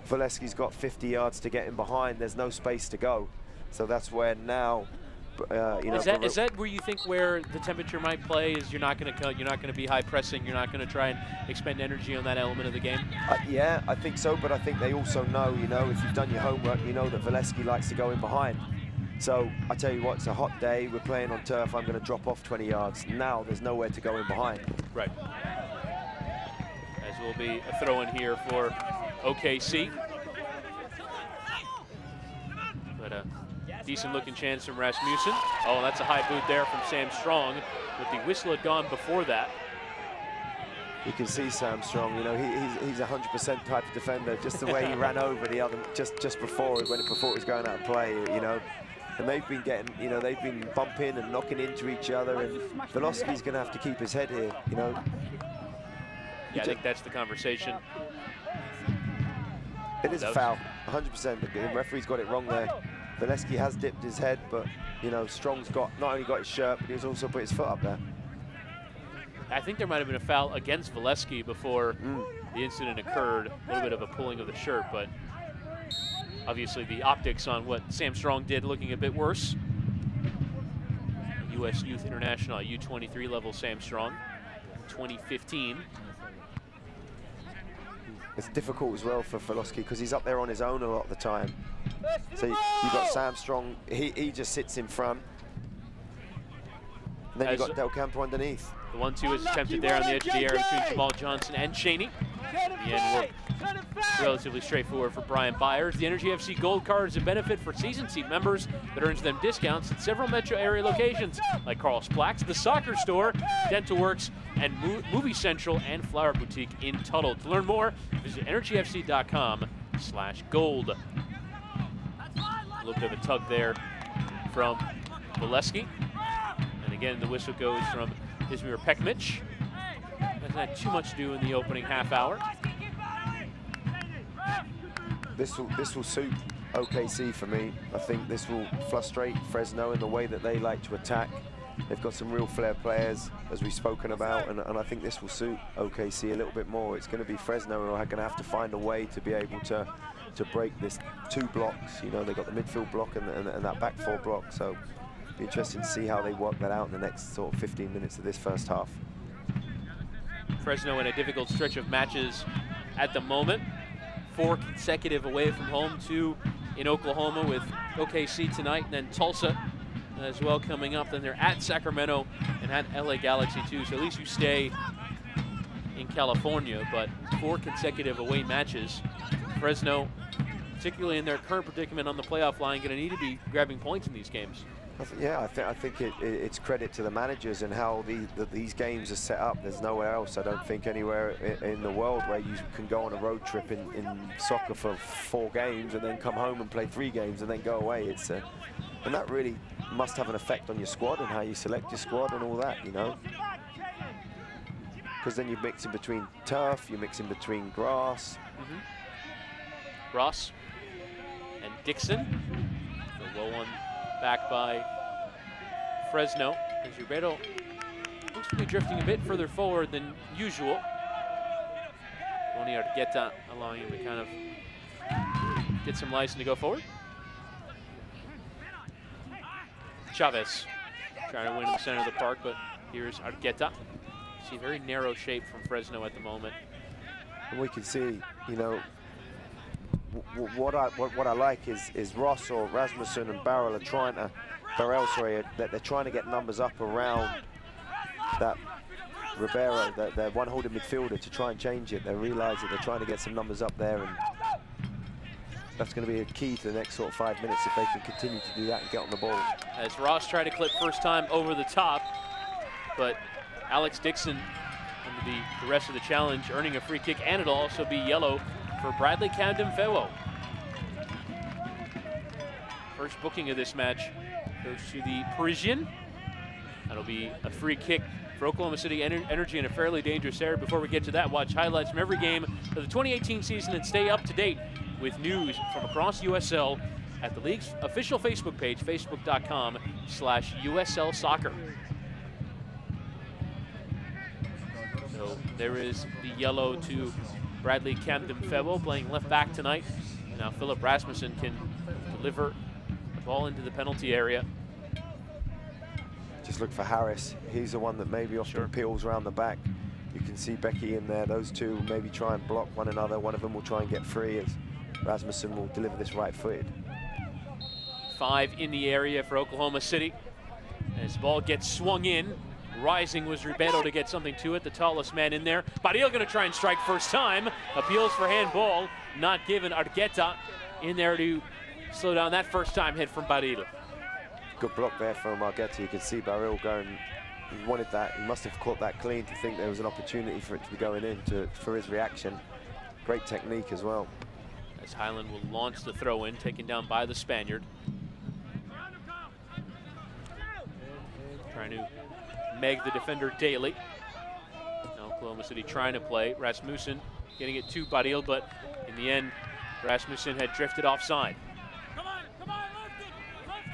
Valesky's got 50 yards to get him behind. There's no space to go. So that's where now, you know, is that where you think where the temperature might play? Is you're not going to be high pressing. You're not going to try and expend energy on that element of the game. Yeah, I think so. But I think they also know, you know, if you've done your homework, you know that Valesky likes to go in behind. So I tell you what, it's a hot day. We're playing on turf. I'm going to drop off 20 yards. Now there's nowhere to go in behind. Right. As will be a throw in here for OKC. But a decent looking chance from Rasmussen. Oh, that's a high boot there from Sam Strong, but the whistle had gone before that. You can see Sam Strong, you know, he's a 100% type of defender. Just the way he ran over the other, just before it was going out of play, you know. And they've been getting, you know, they've been bumping and knocking into each other, and Velosky's going to have to keep his head here, you know. Yeah, I think that's the conversation. It is a foul, 100%. The referee's got it wrong there. Valesky has dipped his head, but, you know, Strong's got not only got his shirt, but he's also put his foot up there. I think there might have been a foul against Valesky before the incident occurred. A little bit of a pulling of the shirt, but obviously the optics on what Sam Strong did looking a bit worse. U.S. Youth International, U23 level Sam Strong. 2015. It's difficult as well for Filosky because he's up there on his own a lot of the time. So you've got Sam Strong, he just sits in front. And then you've got Del Campo underneath. The 1-2 is attempted there on the edge of the area between Jamal Johnson and Cheney. The end work relatively straightforward for Brian Byers. The Energy FC Gold Card is a benefit for season seat members that earns them discounts at several metro area locations like Carl's Plaques, the Soccer Store, Dental Works, and Movie Central and Flower Boutique in Tuttle. To learn more, visit energyfc.com/gold. A little bit of a tug there from Valesky. And again, the whistle goes from Izmir Pekmic. Hasn't had too much to do in the opening half hour. This will suit OKC for me. I think this will frustrate Fresno in the way that they like to attack. They've got some real flair players, as we've spoken about, and I think this will suit OKC a little bit more. It's going to be Fresno who are going to have to find a way to be able to break this 2 blocks. You know, they've got the midfield block and that back 4 block, so it'll be interesting to see how they work that out in the next sort of 15 minutes of this first half. Fresno in a difficult stretch of matches at the moment. 4 consecutive away from home, 2 in Oklahoma with OKC tonight, and then Tulsa as well coming up. Then they're at Sacramento and at LA Galaxy too, so at least you stay in California, but 4 consecutive away matches. Fresno, particularly in their current predicament on the playoff line, going to need to be grabbing points in these games. Yeah, I think it's credit to the managers and how these games are set up. There's nowhere else, I don't think, anywhere in the world where you can go on a road trip in soccer for 4 games and then come home and play 3 games and then go away. And that really must have an effect on your squad and how you select your squad and all that, you know. Because then you mix in between turf, you mix in between grass. Ross and Dixon. The low one back by Fresno. As Ribeiro looks to be drifting a bit further forward than usual. Tony Argueta allowing him to kind of get some license to go forward. Chavez trying to win in the center of the park, but here's Argueta. See, very narrow shape from Fresno at the moment. And we can see, you know, what I like is Ross or Rasmussen and Barrel are trying to, that they're trying to get numbers up around that Ribeiro, their one holding midfielder, to try and change it. They realise that they're trying to get some numbers up there, and that's going to be a key to the next sort of 5 minutes if they can continue to do that and get on the ball. As Ross tried to clip first time over the top, but Alex Dixon under the rest of the challenge, earning a free kick, and it'll also be yellow for Bradley Camden-Fewo. First booking of this match goes to the Parisian. That'll be a free kick for Oklahoma City Energy in a fairly dangerous area. Before we get to that, watch highlights from every game of the 2018 season and stay up to date with news from across USL at the league's official Facebook page, facebook.com/USL Soccer. So there is the yellow to Bradley Camden-Fewo, playing left back tonight. And now Philip Rasmussen can deliver the ball into the penalty area. Just look for Harris. He's the one that maybe often peels around the back. You can see Becky in there. Those two maybe try and block one another. One of them will try and get free as Rasmussen will deliver this right-footed. 5 in the area for Oklahoma City. As the ball gets swung in, rising was Ribeiro to get something to it, the tallest man in there. Baril going to try and strike first time. Appeals for handball, not given. Argueta in there to slow down that first time hit from Baril. Good block there from Argueta. You can see Baril going, he wanted that. He must have caught that clean to think there was an opportunity for it to be going in for his reaction. Great technique as well. As Highland will launch the throw in, taken down by the Spaniard. Trying to meg the defender Daly. Now Oklahoma City trying to play. Rasmussen getting it to Baril, but in the end, Rasmussen had drifted offside.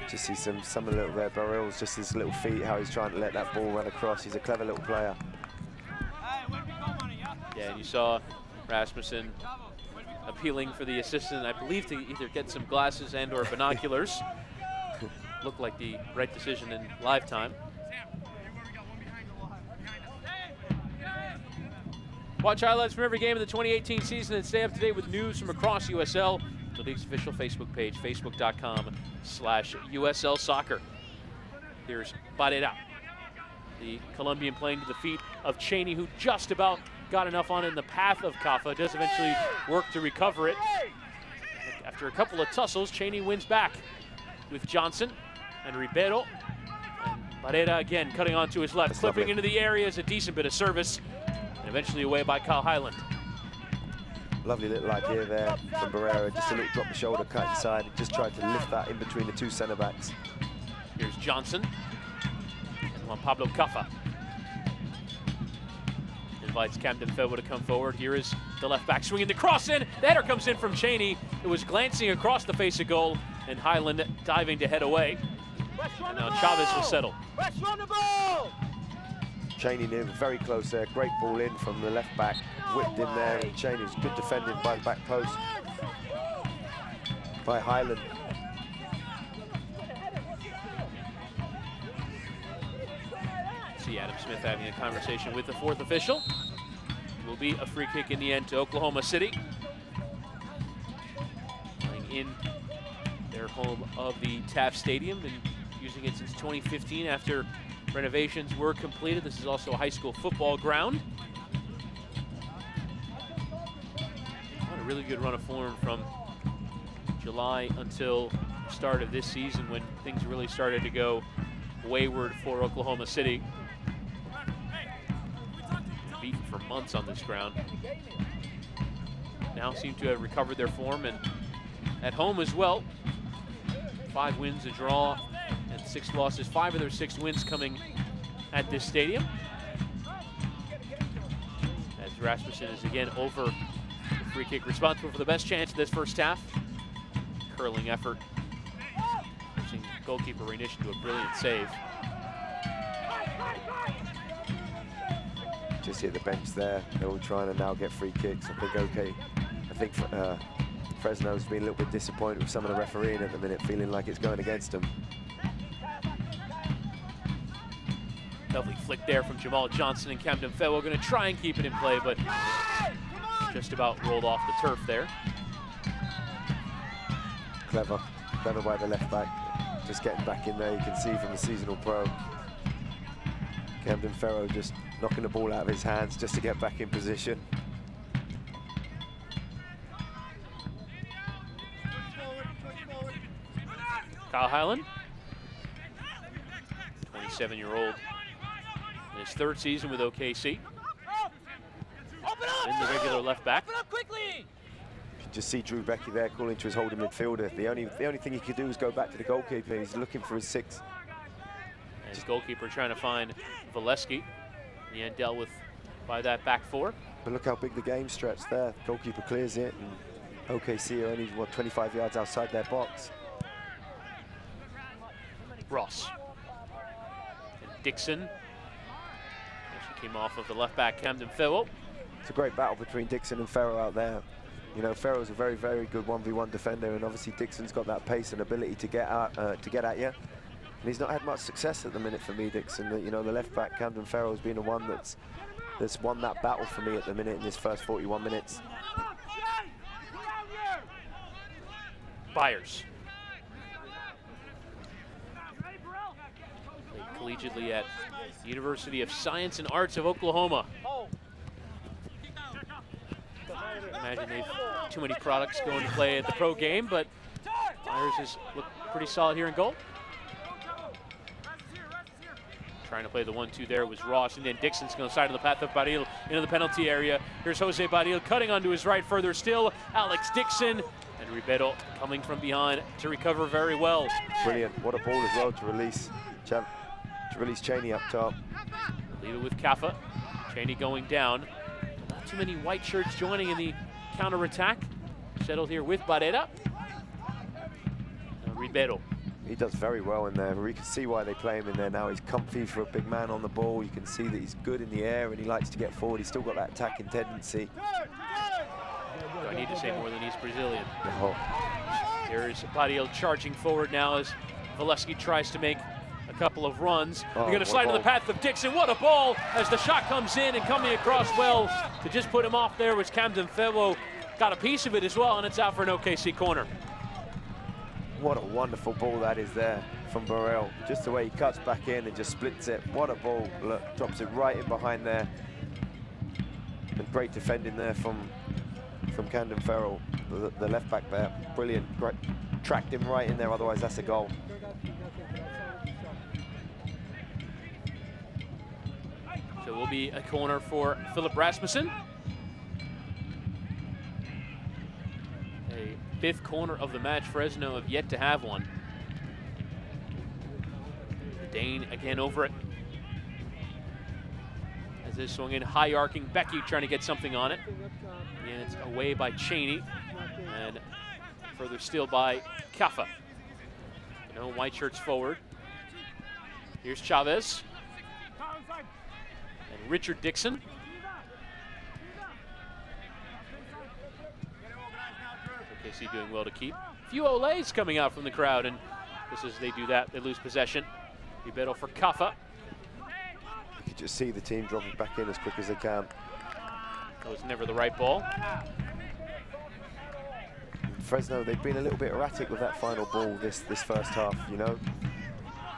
Just see some of the little there, Baril's just his little feet, how he's trying to let that ball run across. He's a clever little player. Yeah, and you saw Rasmussen appealing for the assistant, I believe, to either get some glasses and or binoculars. Looked like the right decision in live time. Watch highlights from every game of the 2018 season and stay up to date with news from across USL. The league's official Facebook page, facebook.com/USL Soccer. Here's Barrera, the Colombian, playing to the feet of Cheney, who just about got enough on it in the path of Kafa. Does eventually work to recover it. After a couple of tussles, Cheney wins back with Johnson and Ribeiro. And Barrera again cutting onto his left, clipping into the area is a decent bit of service. And eventually away by Kyle Highland. Lovely little idea there from Barrera, just a little drop the shoulder cut inside. He just tried to lift that in between the two centre backs. Here's Johnson and Juan Pablo Kafa. Invites Camden Fellow to come forward. Here is the left back swinging the cross in. The header comes in from Cheney. It was glancing across the face of goal, and Highland diving to head away. And now Chavez will settle. Cheney near, very close there. Great ball in from the left back. Whipped in there, and Cheney was good defending by the back post by Highland. See Adam Smith having a conversation with the fourth official. It will be a free kick in the end to Oklahoma City. Playing in their home of the Taft Stadium and using it since 2015 after renovations were completed. This is also a high school football ground. What a really good run of form from July until the start of this season, when things really started to go wayward for Oklahoma City. Beaten for months on this ground. Now seem to have recovered their form, and at home as well. 5 wins, a draw, and 6 losses. 5 of their 6 wins coming at this stadium. As Rasmussen is again over the free kick, responsible for the best chance of this first half. Curling effort, forcing goalkeeper Rainish to a brilliant save. Just hit the bench there. They're all trying to now get free kicks. I think Fresno's been a little bit disappointed with some of the refereeing at the minute, feeling like it's going against them. Lovely flick there from Jamal Johnson, and Camden Fellow going to try and keep it in play, but just about rolled off the turf there. Clever by the left back, just getting back in there. You can see from the seasonal pro, Camden Fellow just knocking the ball out of his hands just to get back in position. Kyle Highland, 27-year-old, in his 3rd season with OKC. In the regular left back. You just see Drew Becky there calling to his holding midfielder. The only thing he could do is go back to the goalkeeper. He's looking for his 6. And his goalkeeper trying to find Valesky. In the end, dealt with by that back 4. But look how big the game stretched there. The goalkeeper clears it, and OKC are only, what, 25 yards outside their box. Ross. And Dixon. She came off of the left back, Camden Fellow. It's a great battle between Dixon and Farrow out there. You know, Farrow's a very, very good 1v1 defender, and obviously Dixon's got that pace and ability to get out, to get at you. And he's not had much success at the minute for me, Dixon. You know, the left back, Camden Farrow's been the one that's won that battle for me at the minute in this first 41 minutes. Byers. Played collegiately at the University of Science and Arts of Oklahoma. Imagine they've too many products going to play at the pro game, but Byers has looked pretty solid here in goal. Trying to play the 1-2 there was Ross, and then Dixon's going to side of the path of Baril into the penalty area. Here's Jose Baril cutting onto his right further still. Alex Dixon and Ribeiro coming from behind to recover very well. Brilliant. What a ball as well to release Cheney up top. Leave it with Kafa. Cheney going down. Not too many white shirts joining in the counter-attack. Settled here with Barrera. Ribeiro. He does very well in there. We can see why they play him in there now. He's comfy for a big man on the ball. You can see that he's good in the air and he likes to get forward. He's still got that attacking tendency. Do I need to say more than he's Brazilian? Oh. Here's Barril charging forward now as Valesky tries to make a couple of runs. Oh, They're going to slide to the path of Dixon. What a ball as the shot comes in, and coming across well to just put him off there was Camden Febo. Got a piece of it as well, and it's out for an OKC corner. What a wonderful ball that is there from Burrell. Just the way he cuts back in and just splits it. What a ball. Look, drops it right in behind there. And great defending there from Camden Farrell, the left back there. Brilliant. Great. Tracked him right in there, otherwise that's a goal. So it will be a corner for Philip Rasmussen. A fifth corner of the match. Fresno have yet to have one. Dane again over it. As this swung in, high arcing, Becky trying to get something on it. And it's away by Cheney. And further still by Kafa. No white shirts forward. Here's Chavez. And Richard Dixon. OKC doing well to keep. A few Olays coming out from the crowd, and just as they do that, they lose possession. Ribeiro for Kafa. You can just see the team dropping back in as quick as they can. That was never the right ball. Fresno, they've been a little bit erratic with that final ball this first half, you know.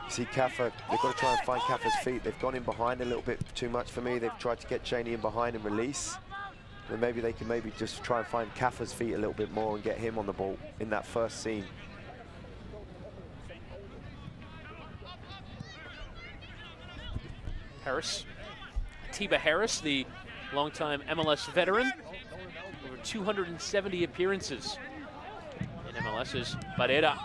You see Kafa, they've got to try and find Kafa's feet. They've gone in behind a little bit too much for me. They've tried to get Cheney in behind and release. Then maybe they can just try and find Kafa's feet a little bit more and get him on the ball in that first scene. Harris, Atiba Harris, the longtime MLS veteran, over 270 appearances in MLS. Is Barrera.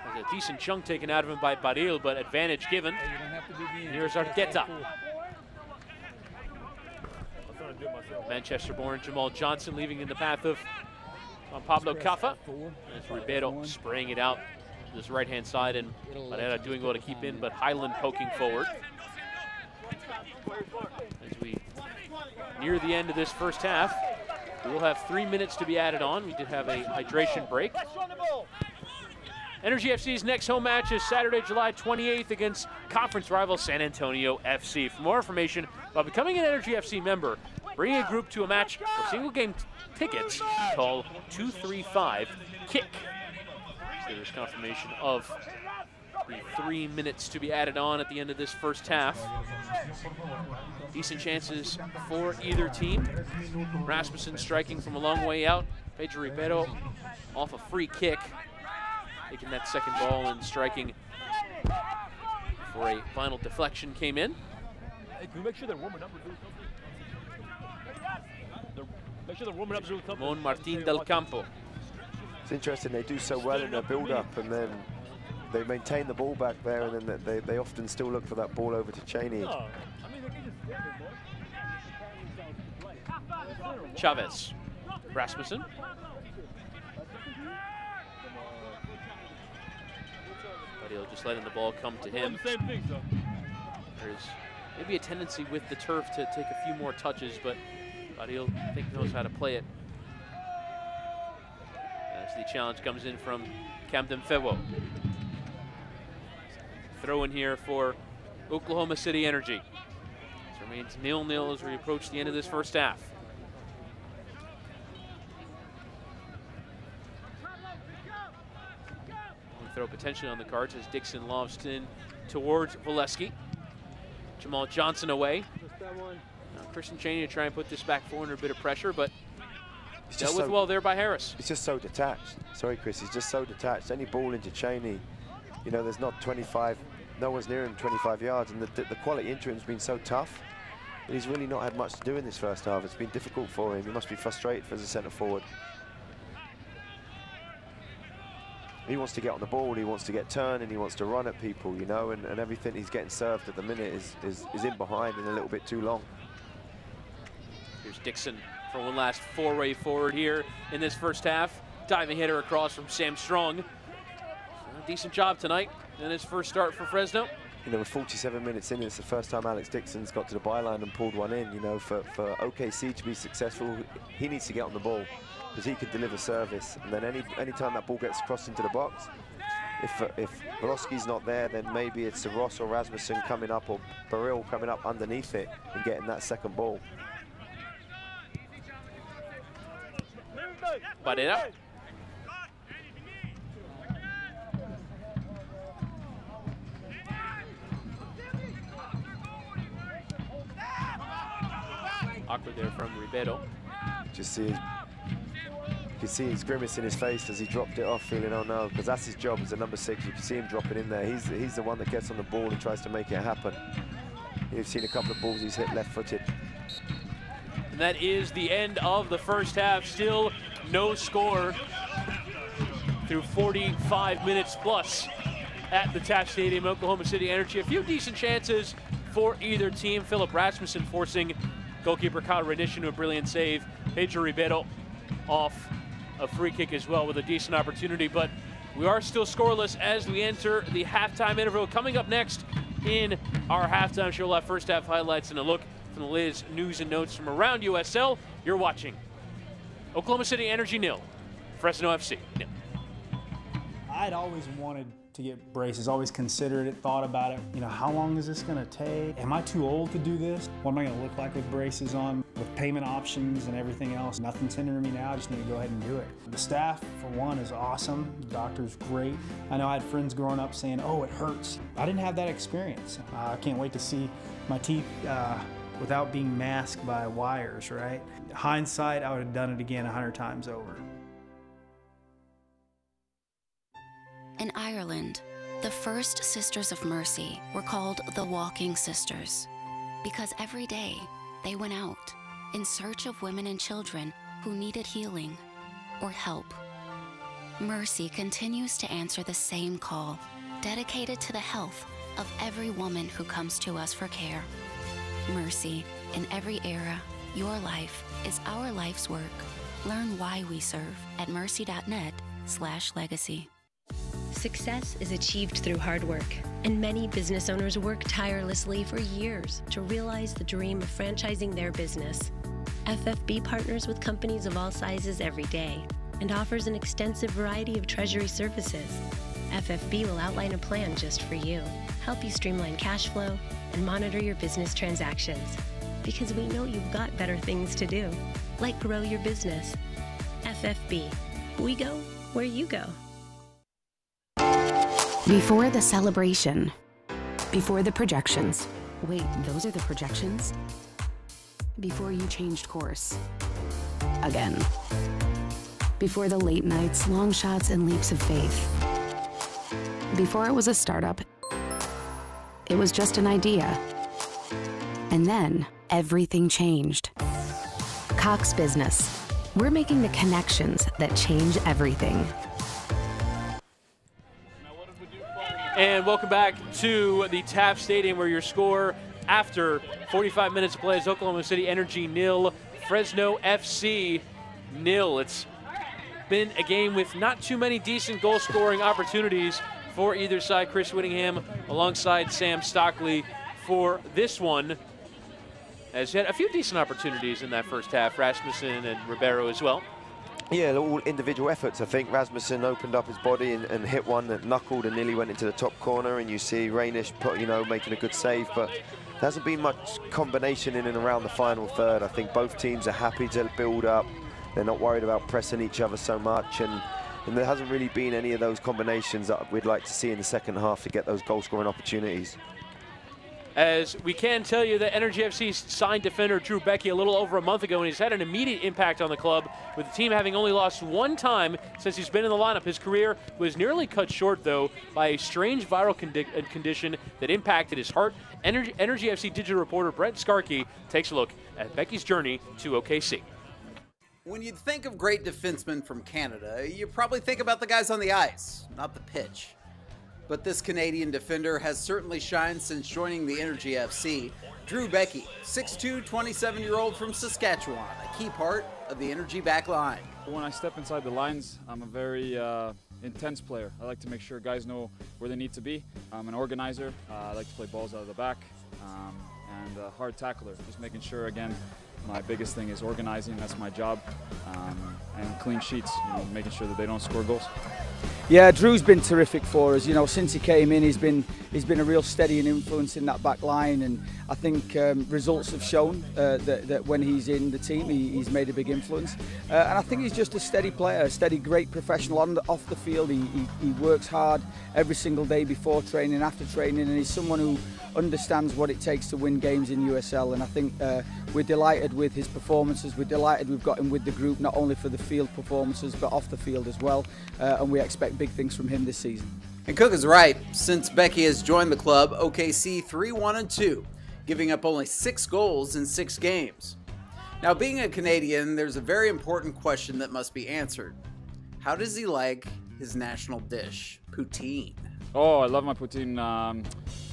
There's a decent chunk taken out of him by Baril, but advantage given. Here's Argueta. Manchester-born Jamal Johnson leaving in the path of Pablo Kafa. As Ribeiro spraying it out to this right-hand side, and Barrera doing well to keep in, but Highland poking forward. As we near the end of this first half, we'll have 3 minutes to be added on. We did have a hydration break. Energy FC's next home match is Saturday, July 28th against conference rival San Antonio FC. For more information about becoming an Energy FC member, bring a group to a match or single game tickets, call 235-KICK. So there's confirmation of the 3 minutes to be added on at the end of this first half. Decent chances for either team. Rasmussen striking from a long way out. Pedro Ribeiro off a free kick, taking that second ball and striking for a final deflection came in. Hey, can we make sure they're warming up or doing something? Make sure they're warming up or doing something. Mon Martin del Campo. It's interesting, they do so well in their build-up, and then they maintain the ball back there, and then they often still look for that ball over to Cheney. Chavez, Rasmussen. But he'll just letting the ball come to him. There's maybe a tendency with the turf to take a few more touches, but Badil, I think, knows how to play it. As the challenge comes in from Camden Febo. Throw in here for Oklahoma City Energy. It remains 0-0 as we approach the end of this first half. Throw potentially on the cards as Dixon lofts in towards Valesky. Jamal Johnson away. Now Christian Cheney to try and put this back forward under a bit of pressure, but dealt with well there by Harris. He's just so detached. Sorry, Chris, he's just so detached. Any ball into Cheney, you know, there's not 25, no one's near him 25 yards, and the quality into him has been so tough that he's really not had much to do in this first half. It's been difficult for him. He must be frustrated as a centre forward. He wants to get on the ball, he wants to get turned, and he wants to run at people, you know, and everything he's getting served at the minute is in behind and a little bit too long. Here's Dixon for one last foray forward here in this first half. Diving header across from Sam Strong. A decent job tonight in his first start for Fresno. You know, with 47 minutes in, it's the first time Alex Dixon's got to the byline and pulled one in. You know, for OKC to be successful, he needs to get on the ball, because he could deliver service. And then any time that ball gets crossed into the box, If Broski's not there, then maybe it's Ross or Rasmussen coming up, or Baril coming up underneath it and getting that second ball. Barrera. Awkward there from Ribeiro. Just see, you can see his grimace in his face as he dropped it off, feeling, oh no, because that's his job as a number 6. You can see him dropping in there. He's the one that gets on the ball and tries to make it happen. You've seen a couple of balls he's hit left-footed. And that is the end of the first half. Still no score through 45 minutes plus at the Taft Stadium, Oklahoma City Energy. A few decent chances for either team. Philip Rasmussen forcing goalkeeper Kyle Renish into a brilliant save. Pedro Ribeiro off a free kick as well with a decent opportunity, but we are still scoreless as we enter the halftime interval. Coming up next in our halftime show, we'll have first half highlights and a look from the Liz news and notes from around USL. You're watching Oklahoma City Energy 0, Fresno FC 0. I'd always wanted to get braces, always considered it, thought about it. You know, how long is this gonna take? Am I too old to do this? What am I gonna look like with braces on? With payment options and everything else, nothing's hindering me now, I just need to go ahead and do it. The staff, for one, is awesome. The doctor's great. I know I had friends growing up saying, oh, it hurts. I didn't have that experience. I can't wait to see my teeth without being masked by wires, right? Hindsight, I would have done it again 100 times over. In Ireland, the first Sisters of Mercy were called the Walking Sisters because every day they went out in search of women and children who needed healing or help. Mercy continues to answer the same call, dedicated to the health of every woman who comes to us for care. Mercy, in every era, your life is our life's work. Learn why we serve at mercy.net/legacy. Success is achieved through hard work, and many business owners work tirelessly for years to realize the dream of franchising their business. FFB partners with companies of all sizes every day and offers an extensive variety of treasury services. FFB will outline a plan just for you, help you streamline cash flow, and monitor your business transactions. Because we know you've got better things to do, like grow your business. FFB, we go where you go. Before the celebration, before the projections. Wait, those are the projections? Before you changed course. Again. Before the late nights, long shots, and leaps of faith. Before it was a startup, it was just an idea. And then everything changed. Cox Business. We're making the connections that change everything. And welcome back to the Taft Stadium, where your score after 45 minutes of play is Oklahoma City Energy 0, Fresno FC 0. It's been a game with not too many decent goal-scoring opportunities for either side. Chris Whittingham alongside Sam Stockley for this one, as he had a few decent opportunities in that first half, Rasmussen and Ribeiro as well. Yeah, all individual efforts. I think Rasmussen opened up his body and hit one that knuckled and nearly went into the top corner, and you see Renish making a good save, but there hasn't been much combination in and around the final third. I think both teams are happy to build up. They're not worried about pressing each other so much, and there hasn't really been any of those combinations that we'd like to see in the second half to get those goal-scoring opportunities. As we can tell you that Energy FC signed defender Drew Becky a little over a month ago, and he's had an immediate impact on the club, with the team having only lost one time since he's been in the lineup. His career was nearly cut short, though, by a strange viral condition that impacted his heart. Energy FC digital reporter Brett Skarkey takes a look at Becky's journey to OKC. When you think of great defensemen from Canada, you probably think about the guys on the ice, not the pitch. But this Canadian defender has certainly shined since joining the Energy FC. Drew Becky, 6'2", 27-year-old from Saskatchewan, a key part of the Energy back line. When I step inside the lines, I'm a very intense player. I like to make sure guys know where they need to be. I'm an organizer. I like to play balls out of the back, and a hard tackler. Just making sure, again, my biggest thing is organizing. That's my job, and clean sheets, making sure that they don't score goals. Yeah, Drew's been terrific for us. You know, since he came in, he's been a real steady and influence in that back line, and I think results have shown that when he's in the team, he's made a big influence. And I think he's just a steady player, a steady, great professional off the field. He works hard every single day before training, after training, and he's someone who understands what it takes to win games in USL. And I think we're delighted with his performances. We're delighted we've got him with the group, not only for the field performances, but off the field as well. And we expect big things from him this season. And Cook is right. Since Becky has joined the club, OKC 3-1-2, giving up only 6 goals in 6 games. Now, being a Canadian, there's a very important question that must be answered. How does he like his national dish, poutine? Oh, I love my poutine.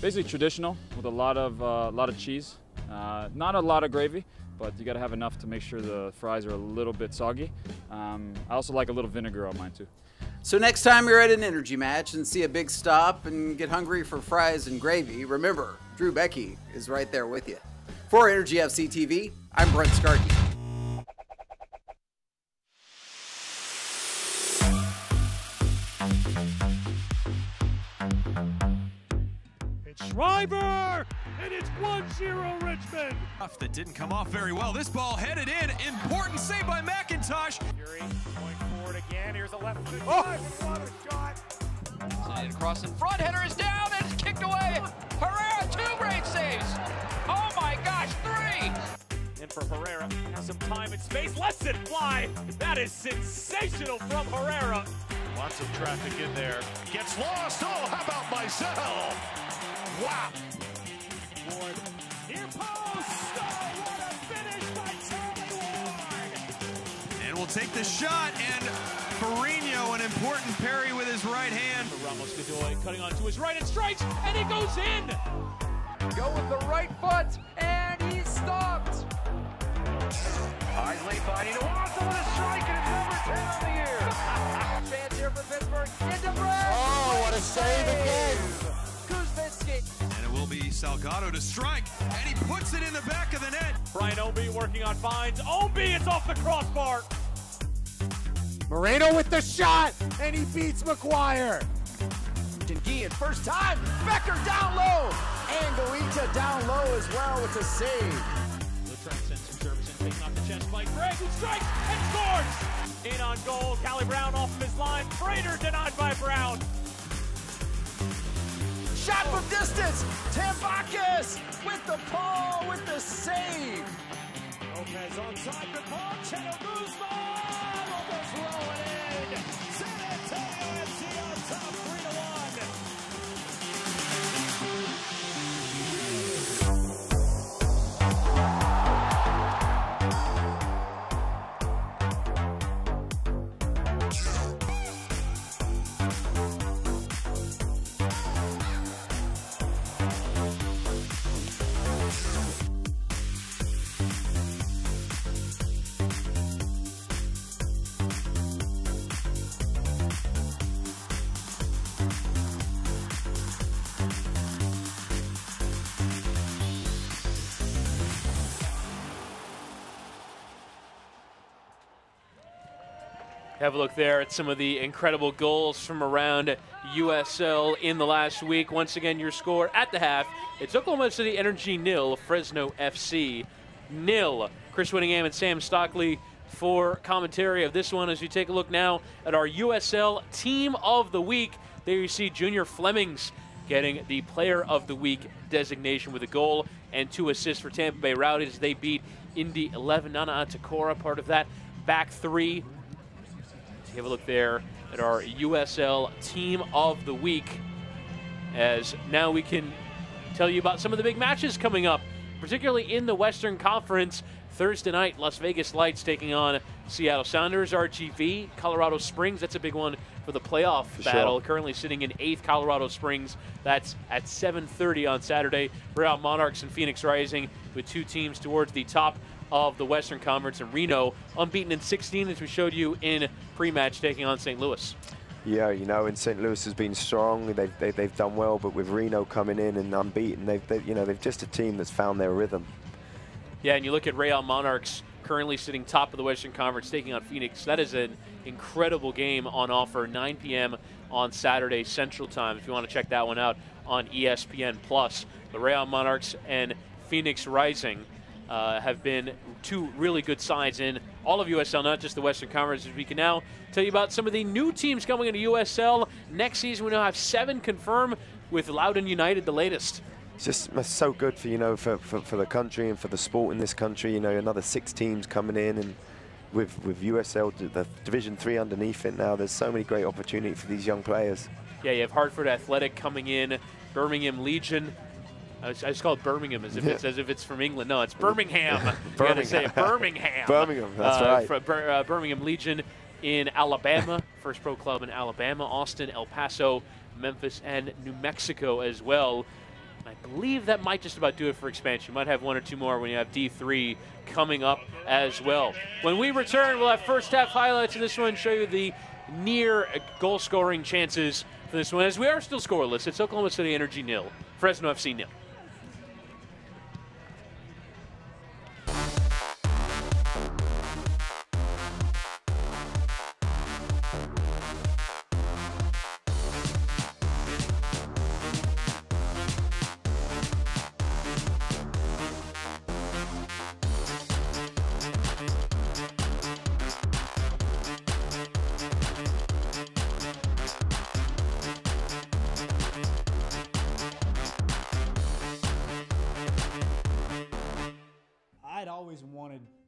Basically traditional with a lot of cheese. Not a lot of gravy, but you got to have enough to make sure the fries are a little bit soggy. I also like a little vinegar on mine too. So next time you're at an energy match and see a big stop and get hungry for fries and gravy, remember, Drew Becky is right there with you. For Energy FC TV, I'm Brent Skarkey. It's Schreiber, and it's 1-0 Richmond. That didn't come off very well. This ball headed in. Important save by McIntosh. Fury going forward again. Here's a left-footed shot. And cross in front. Header is down and it's kicked away. Herrera, 2 great saves. Oh my gosh, 3. And for Herrera, has some time and space. Lets it fly. That is sensational from Herrera. Lots of traffic in there. Gets lost. Oh, how about Marcel? Wow. Ward. Near post. Oh, what a finish by Charlie Ward. And we'll take the shot, and Fresno, an important parry with his right hand. Ramos Godoy cutting onto his right and strikes, and it goes in. Go with the right foot, and he's stopped. Isley finding Owasso with a strike, and it's number 10 on the year. Chance here for Pittsburgh. Into Brad. Oh, what a save again. Kuzminski. And it will be Salgado to strike, and he puts it in the back of the net. Brian Obi working on fines. Obi, it's off the crossbar. Moreno with the shot, and he beats McGuire. Guillen, first time, Becker down low, and Goita down low as well with the save. Lautrec sends some service in, taking off the chest by Greg, who strikes and scores. In on goal, Callie Brown off of his line. Prater denied by Brown. Shot from distance, Tambakis with the ball, with the save. Lopez onside, good ball, Cheno Guzman, almost rolling in. San Antonio FC on top, 3-1. Have a look there at some of the incredible goals from around USL in the last week. Once again, your score at the half. It's Oklahoma City Energy 0, Fresno FC 0. Chris Whittingham and Sam Stockley for commentary of this one as we take a look now at our USL Team of the Week. There you see Junior Flemings getting the Player of the Week designation with a goal and 2 assists for Tampa Bay Rowdies. They beat Indy 11. Nana Atakora, part of that back 3. Have a look there at our USL Team of the Week, as now we can tell you about some of the big matches coming up, particularly in the Western Conference. Thursday night, Las Vegas Lights taking on Seattle Sounders. RGV, Colorado Springs, that's a big one for the playoff battle. Sure. Currently sitting in 8th, Colorado Springs. That's at 7:30 on Saturday. Real Monarchs and Phoenix Rising with 2 teams towards the top of the Western Conference, and Reno unbeaten in 16, as we showed you in pre-match, taking on St. Louis. Yeah, you know, and St. Louis has been strong. They've done well, but with Reno coming in and unbeaten, they've just a team that's found their rhythm. Yeah, and you look at Real Monarchs currently sitting top of the Western Conference, taking on Phoenix. That is an incredible game on offer, 9 p.m. on Saturday Central Time, if you want to check that one out on ESPN+. The Real Monarchs and Phoenix Rising have been two really good sides in all of USL, not just the Western Conference. We can now tell you about some of the new teams coming into USL next season. We now have 7 confirmed, with Loudoun United the latest. It's just so good for, for the country and for the sport in this country. Another 6 teams coming in, and with USL, the Division 3 underneath it now, there's so many great opportunities for these young players. Yeah, you have Hartford Athletic coming in, Birmingham Legion. I just call it Birmingham as if it's from England. No, it's Birmingham. You got to say it, Birmingham. Birmingham, that's right. Birmingham Legion in Alabama, first pro club in Alabama, Austin, El Paso, Memphis, and New Mexico as well. I believe that might just about do it for expansion. You might have 1 or 2 more when you have D3 coming up as well. When we return, we'll have first half highlights of this one, show you the near goal scoring chances for this one, as we are still scoreless. It's Oklahoma City Energy 0, Fresno FC 0.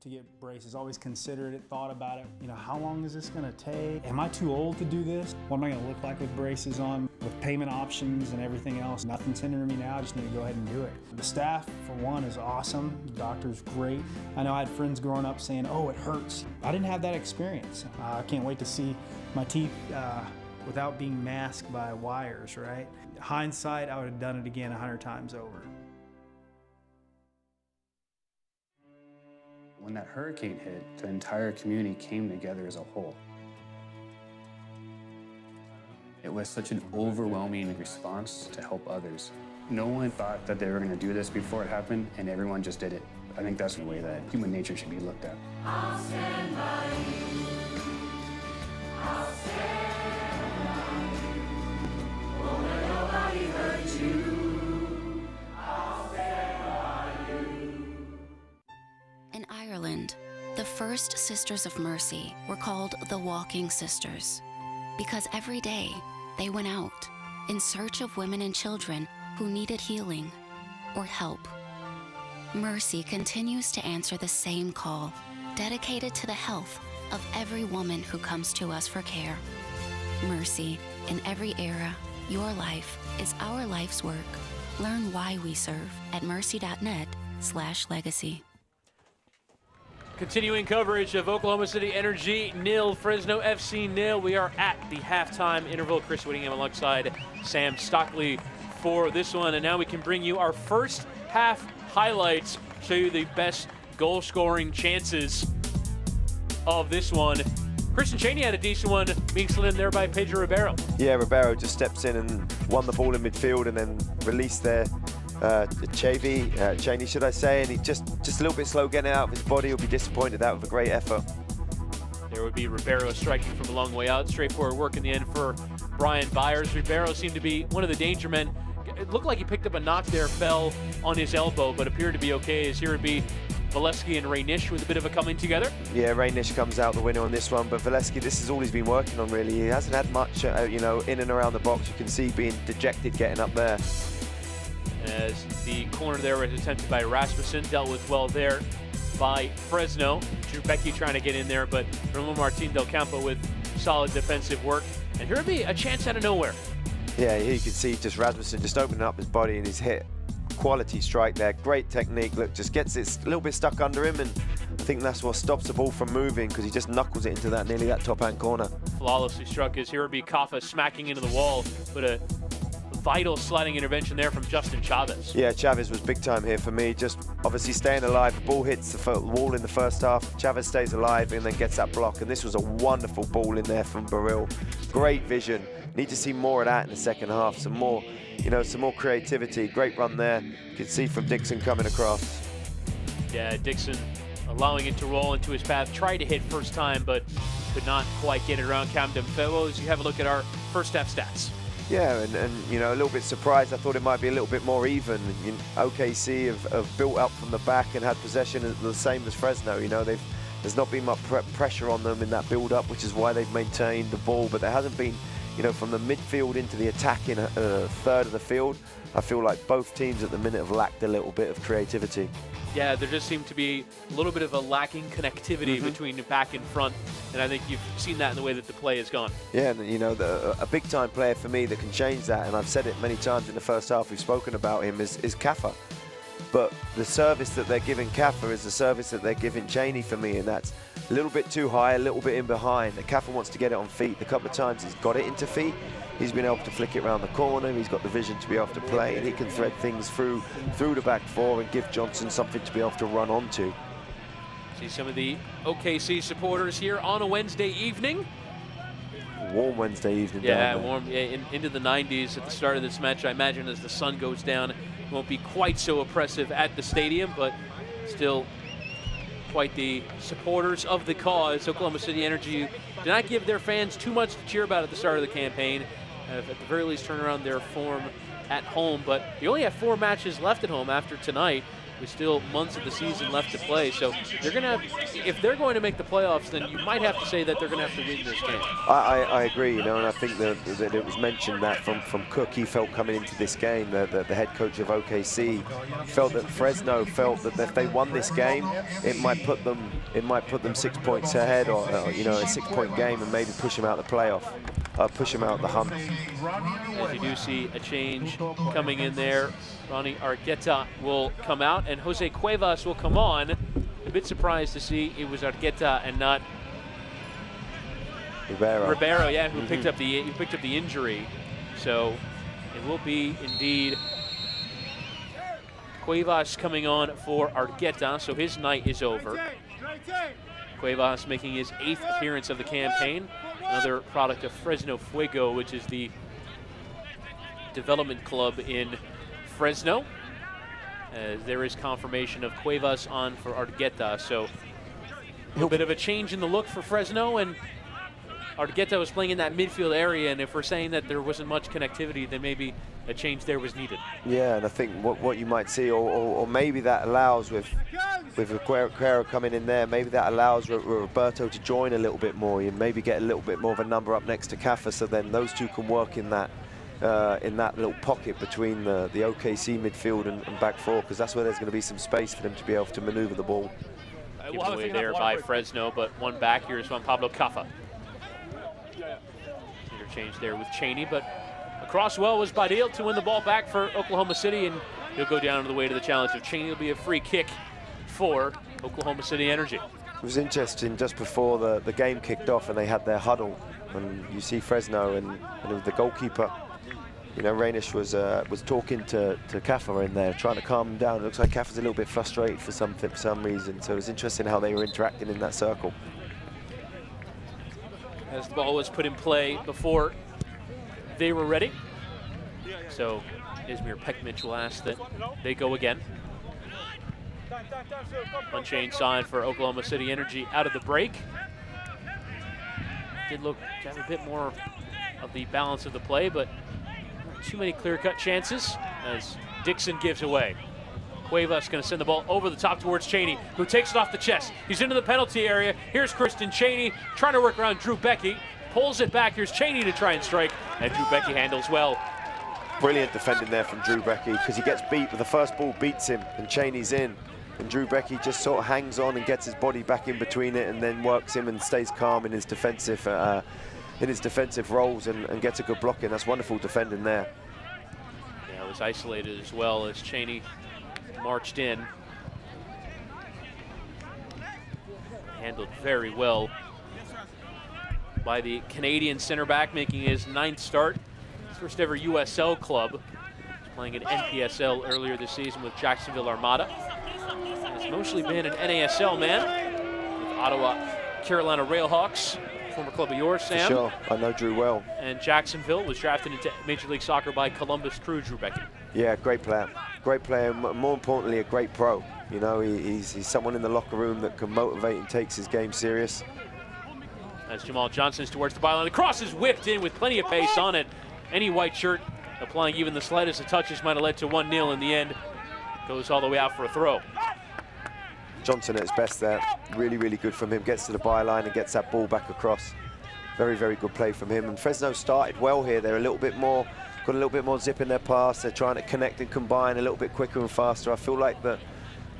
To get braces, always considered it, thought about it. How long is this going to take? Am I too old to do this? What am I going to look like with braces on? With payment options and everything else, nothing's hindering me now. I just need to go ahead and do it. The staff, for one, is awesome. The doctor's great. I know I had friends growing up saying, "Oh, it hurts." I didn't have that experience. I can't wait to see my teeth without being masked by wires, right? Hindsight, I would have done it again 100 times over. When that hurricane hit, the entire community came together as a whole. It was such an overwhelming response to help others. No one thought that they were going to do this before it happened, and everyone just did it. I think that's the way that human nature should be looked at. I'll stand by you. I'll stand by you. Won't let nobody hurt you. I'll stand by you. In Ireland, the first Sisters of Mercy were called the Walking Sisters because every day they went out in search of women and children who needed healing or help. Mercy continues to answer the same call, dedicated to the health of every woman who comes to us for care. Mercy, in every era, your life is our life's work. Learn why we serve at mercy.net/legacy. Continuing coverage of Oklahoma City Energy 0, Fresno FC 0. We are at the halftime interval. Chris Whittingham alongside Sam Stockley for this one. And now we can bring you our first half highlights, show you the best goal scoring chances of this one. Christian Cheney had a decent one, being slid in there by Pedro Ribeiro. Yeah, Ribeiro just steps in and won the ball in midfield and then released there. Cheney, should I say, and he just a little bit slow getting it out of his body. He'll be disappointed that with a great effort. There would be Ribeiro striking from a long way out. Straightforward work in the end for Brian Byers. Ribeiro seemed to be one of the danger men. It looked like he picked up a knock there, fell on his elbow, but appeared to be okay, as here would be Valesky and Raynish with a bit of a coming together. Yeah, Raynish comes out the winner on this one, but Valesky, this is all he's been working on, really. He hasn't had much, in and around the box. You can see being dejected getting up there. As the corner there was attempted by Rasmussen, dealt with well there by Fresno. Becky trying to get in there, but Ramon Martin Del Campo with solid defensive work. And here would be a chance out of nowhere. Yeah, here you can see just Rasmussen just opening up his body and he's hit. Quality strike there, great technique. Look, just gets it a little bit stuck under him, and I think that's what stops the ball from moving, because he just knuckles it into that nearly that top-hand corner. Flawlessly struck as here would be Kaffa smacking into the wall, but a vital sliding intervention there from Justin Chavez. Yeah, Chavez was big time here for me, just obviously staying alive. The ball hits the wall in the first half, Chavez stays alive and then gets that block, and this was a wonderful ball in there from Baril. Great vision. Need to see more of that in the second half, some more creativity. Great run there. You can see from Dixon coming across. Yeah, Dixon allowing it to roll into his path. Tried to hit first time, but could not quite get it around Camden Fellows. You have a look at our first half stats. Yeah, and you know, a little bit surprised. I thought it might be a little bit more even. OKC have built up from the back and had possession the same as Fresno. You know, there's not been much pressure on them in that build-up, which is why they've maintained the ball. But there hasn't been, you know, from the midfield into the attack in a third of the field. I feel like both teams at the minute have lacked a little bit of creativity. Yeah, there just seemed to be a little bit of a lacking connectivity between back and front, and I think you've seen that in the way that the play has gone. Yeah, and you know, a big-time player for me that can change that, and I've said it many times in the first half, we've spoken about him, is Kaffa. But the service that they're giving Kaffa is the service that they're giving Cheney for me, and that's a little bit too high, a little bit in behind. Kaffa wants to get it on feet. A couple of times he's got it into feet. He's been able to flick it around the corner. He's got the vision to be able to play, and he can thread things through the back four and give Johnson something to be able to run onto. See some of the OKC supporters here on a Wednesday evening. Warm Wednesday evening. Yeah, warm into the 90s at the start of this match. I imagine as the sun goes down, it won't be quite so oppressive at the stadium, but still quite the supporters of the cause. Oklahoma City Energy did not give their fans too much to cheer about at the start of the campaign. At the very least, turn around their form at home, but they only have 4 matches left at home after tonight, with still months of the season left to play. So they're going to have, if they're going to make the playoffs, then you might have to say that they're going to have to win this game. I agree, you know, and I think that it was mentioned that from Cook, he felt coming into this game, the head coach of OKC, felt that Fresno felt that if they won this game, it might put them 6 points ahead, or you know, a 6-point game, and maybe push them out the playoff. Push him out the hump. As you do see a change coming in there, Ronnie Argueta will come out and Jose Cuevas will come on. A bit surprised to see it was Argueta and not Ribeiro, yeah, who picked up the injury. So it will be indeed Cuevas coming on for Argueta. So his night is over. Cuevas making his 8th appearance of the campaign. Another product of Fresno Fuego, which is the development club in Fresno. There is confirmation of Cuevas on for Argueta, so a little bit of a change in the look for Fresno, and Argueta was playing in that midfield area, and if we're saying that there wasn't much connectivity, then maybe a change there was needed. Yeah, and I think what you might see, or maybe that allows with Aguero coming in there, maybe that allows Roberto to join a little bit more and maybe get a little bit more of a number up next to Kaffa, so then those two can work in that little pocket between the OKC midfield and back four, because that's where there's going to be some space for them to be able to maneuver the ball. Given away there by Fresno, but one back. Here's Juan Pablo Kaffa. Interchange there with Cheney, but across well was Badil to win the ball back for Oklahoma City, and he'll go down to the way to the challenge of Cheney. Will be a free kick for Oklahoma City Energy. It was interesting just before the game kicked off and they had their huddle, and you see Fresno and the goalkeeper, you know, Rainish was talking to Kaffa in there, trying to calm him down. It looks like Kaffa's a little bit frustrated for some reason, so it was interesting how they were interacting in that circle. As the ball was put in play before they were ready. So Izmir Pekmic will ask that they go again. Unchanged sign for Oklahoma City Energy out of the break. Did look to have a bit more of the balance of the play, but not too many clear-cut chances as Dixon gives away. Cuevas going to send the ball over the top towards Cheney, who takes it off the chest. He's into the penalty area. Here's Kristen Cheney trying to work around Drew Becky. Pulls it back. Here's Cheney to try and strike, and Drew Becky handles well. Brilliant defending there from Drew Becky, because he gets beat, but the first ball beats him, and Cheney's in. And Drew Becky just sort of hangs on and gets his body back in between it, and then works him and stays calm in his defensive roles and gets a good block in. That's wonderful defending there. Yeah, it was isolated as well as Cheney marched in. Handled very well by the Canadian center back, making his 9th start. His first ever USL club. He's playing at NPSL earlier this season with Jacksonville Armada. He's mostly been an NASL man with Ottawa Carolina Railhawks, former club of yours, Sam. For sure, I know Drew well. And Jacksonville was drafted into Major League Soccer by Columbus Crew, Drew Becky. Yeah, great player. great player, more importantly, a great pro. You know, he's someone in the locker room that can motivate and takes his game serious. As Jamal Johnson's towards the byline. The cross is whipped in with plenty of pace on it. Any white shirt applying even the slightest of touches might have led to 1-0 in the end. Goes all the way out for a throw. Johnson at his best there. Really, really good from him. Gets to the byline and gets that ball back across. Very, very good play from him. And Fresno started well here. They're a little bit more, got a little bit more zip in their pass. They're trying to connect and combine a little bit quicker and faster. I feel like the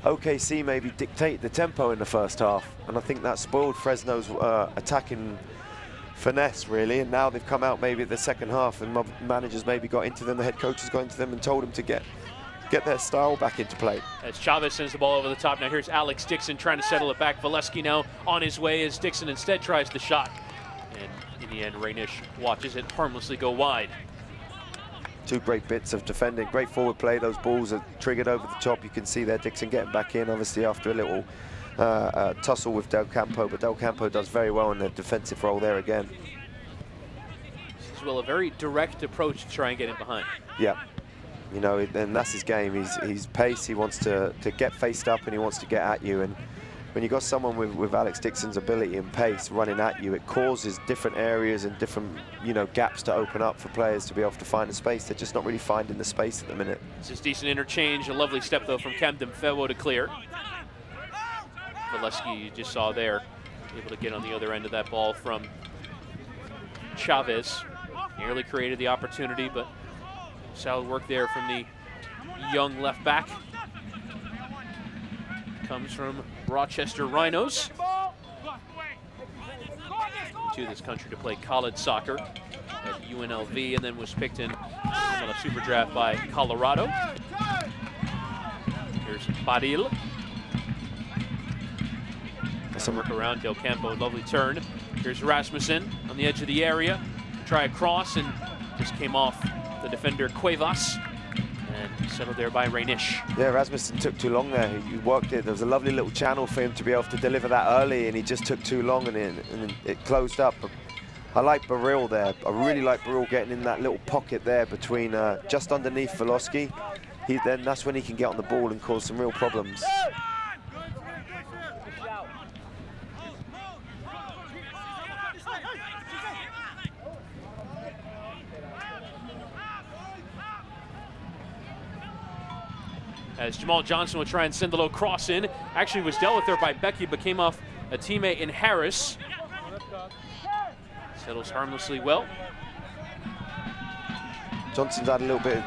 OKC maybe dictate the tempo in the first half. And I think that spoiled Fresno's attacking finesse, really. And now they've come out maybe the second half and managers maybe got into them, the head coaches got into them and told them to get their style back into play. As Chavez sends the ball over the top. Now here's Alex Dixon trying to settle it back. Valesky now on his way as Dixon instead tries the shot. And in the end, Rainish watches it harmlessly go wide. Two great bits of defending, great forward play. Those balls are triggered over the top. You can see there Dixon getting back in, obviously after a little tussle with Del Campo, but Del Campo does very well in the defensive role there again. This is, well, a very direct approach to try and get in behind. Yeah. You know, and that's his game. He's pace, he wants to get faced up and he wants to get at you. And when you got someone with Alex Dixon's ability and pace running at you, it causes different areas and different, you know, gaps to open up for players to be able to find the space. They're just not really finding the space at the minute. This is decent interchange. A lovely step, though, from Camden Fewo to clear. Valesky, you just saw there, able to get on the other end of that ball from Chavez. Nearly created the opportunity, but solid work there from the young left back. Comes from Rochester Rhinos. To this country to play college soccer at UNLV, and then was picked in on a super draft by Colorado. Here's Baril. Some work around Del Campo, lovely turn. Here's Rasmussen on the edge of the area. Try a cross and just came off the defender Cuevas and settled there by Rainish. Yeah, Rasmussen took too long there. He worked it. There was a lovely little channel for him to be able to deliver that early, and he just took too long and it closed up. I like Baril there. I really like Baril getting in that little pocket there between just underneath Valesky. Then that's when he can get on the ball and cause some real problems. As Jamal Johnson will try and send a little cross in. Actually was dealt with there by Becky, but came off a teammate in Harris. Settles harmlessly well. Johnson's had a little bit,